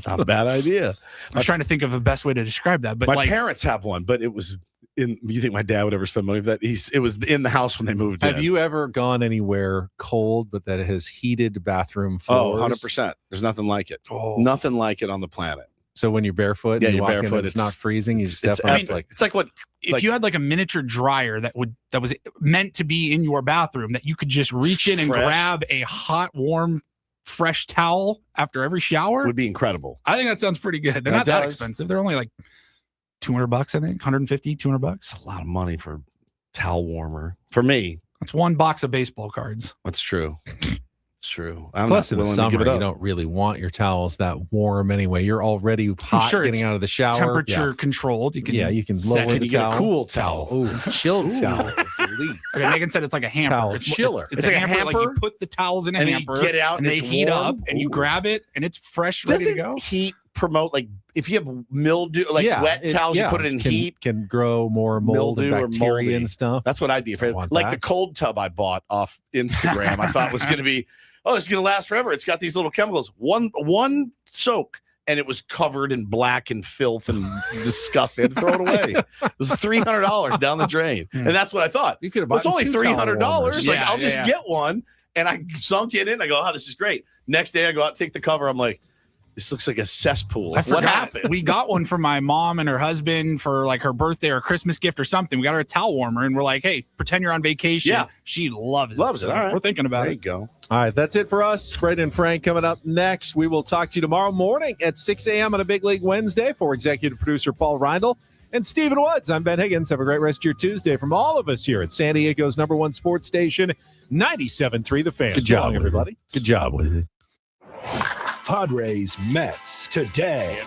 Not a bad idea. I was trying to think of the best way to describe that, but my like, parents have one, but it was in. You think my dad would ever spend money for that? It was in the house when they moved in. Have you ever gone anywhere cold, but that has heated bathroom Oh, floors? 100%. There's nothing like it. Oh. Nothing like it on the planet. So when you're barefoot, and you walk in, it's not freezing. You step on it. It's like what if you had like a miniature dryer that was meant to be in your bathroom that you could just reach in and grab a hot, warm, fresh towel after every shower would be incredible. I think that sounds pretty good. They're not that expensive. They're only like $200, I think, $150, $200. It's a lot of money for a towel warmer. For me, that's one box of baseball cards. That's true. It's true. Plus, in the summer, you don't really want your towels that warm anyway. You're already hot getting out of the shower. Temperature controlled. You can lower the get a cool towel. Oh, chilled towel is elite. Okay, Megan said it's like a hamper. Towel chiller. It's like a hamper. Like you put the towels in a hamper, you get out and they heat up, and you grab it, and it's fresh, ready to go. Heat promote like if you have mildew, like wet towels, you put it in heat, can grow more mold and bacteria and stuff. That's what I'd be afraid of. Like the cold tub I bought off Instagram, I thought was going to be. Oh, it's going to last forever. It's got these little chemicals. One soak, and it was covered in black and filth and disgusting. I had to throw it away. It was $300 down the drain. And that's what I thought. You could have bought it. Was only $300. Like, I'll just get one. And I sunk it in. I go, oh, this is great. Next day, I go out, take the cover. I'm like, this looks like a cesspool. What happened? We got one for my mom and her husband for like her birthday or Christmas gift or something. We got her a towel warmer, and we're like, hey, pretend you're on vacation. Yeah. She loves it. All right. We're thinking about there it. There you go. All right, that's it for us. Fred and Frank coming up next. We will talk to you tomorrow morning at 6 a.m. on a Big League Wednesday. For executive producer Paul Reindl and Stephen Woods, I'm Ben Higgins. Have a great rest of your Tuesday from all of us here at San Diego's #1 sports station, 97.3 The Fan. Good job, everybody. Good job with it. Padres Mets today.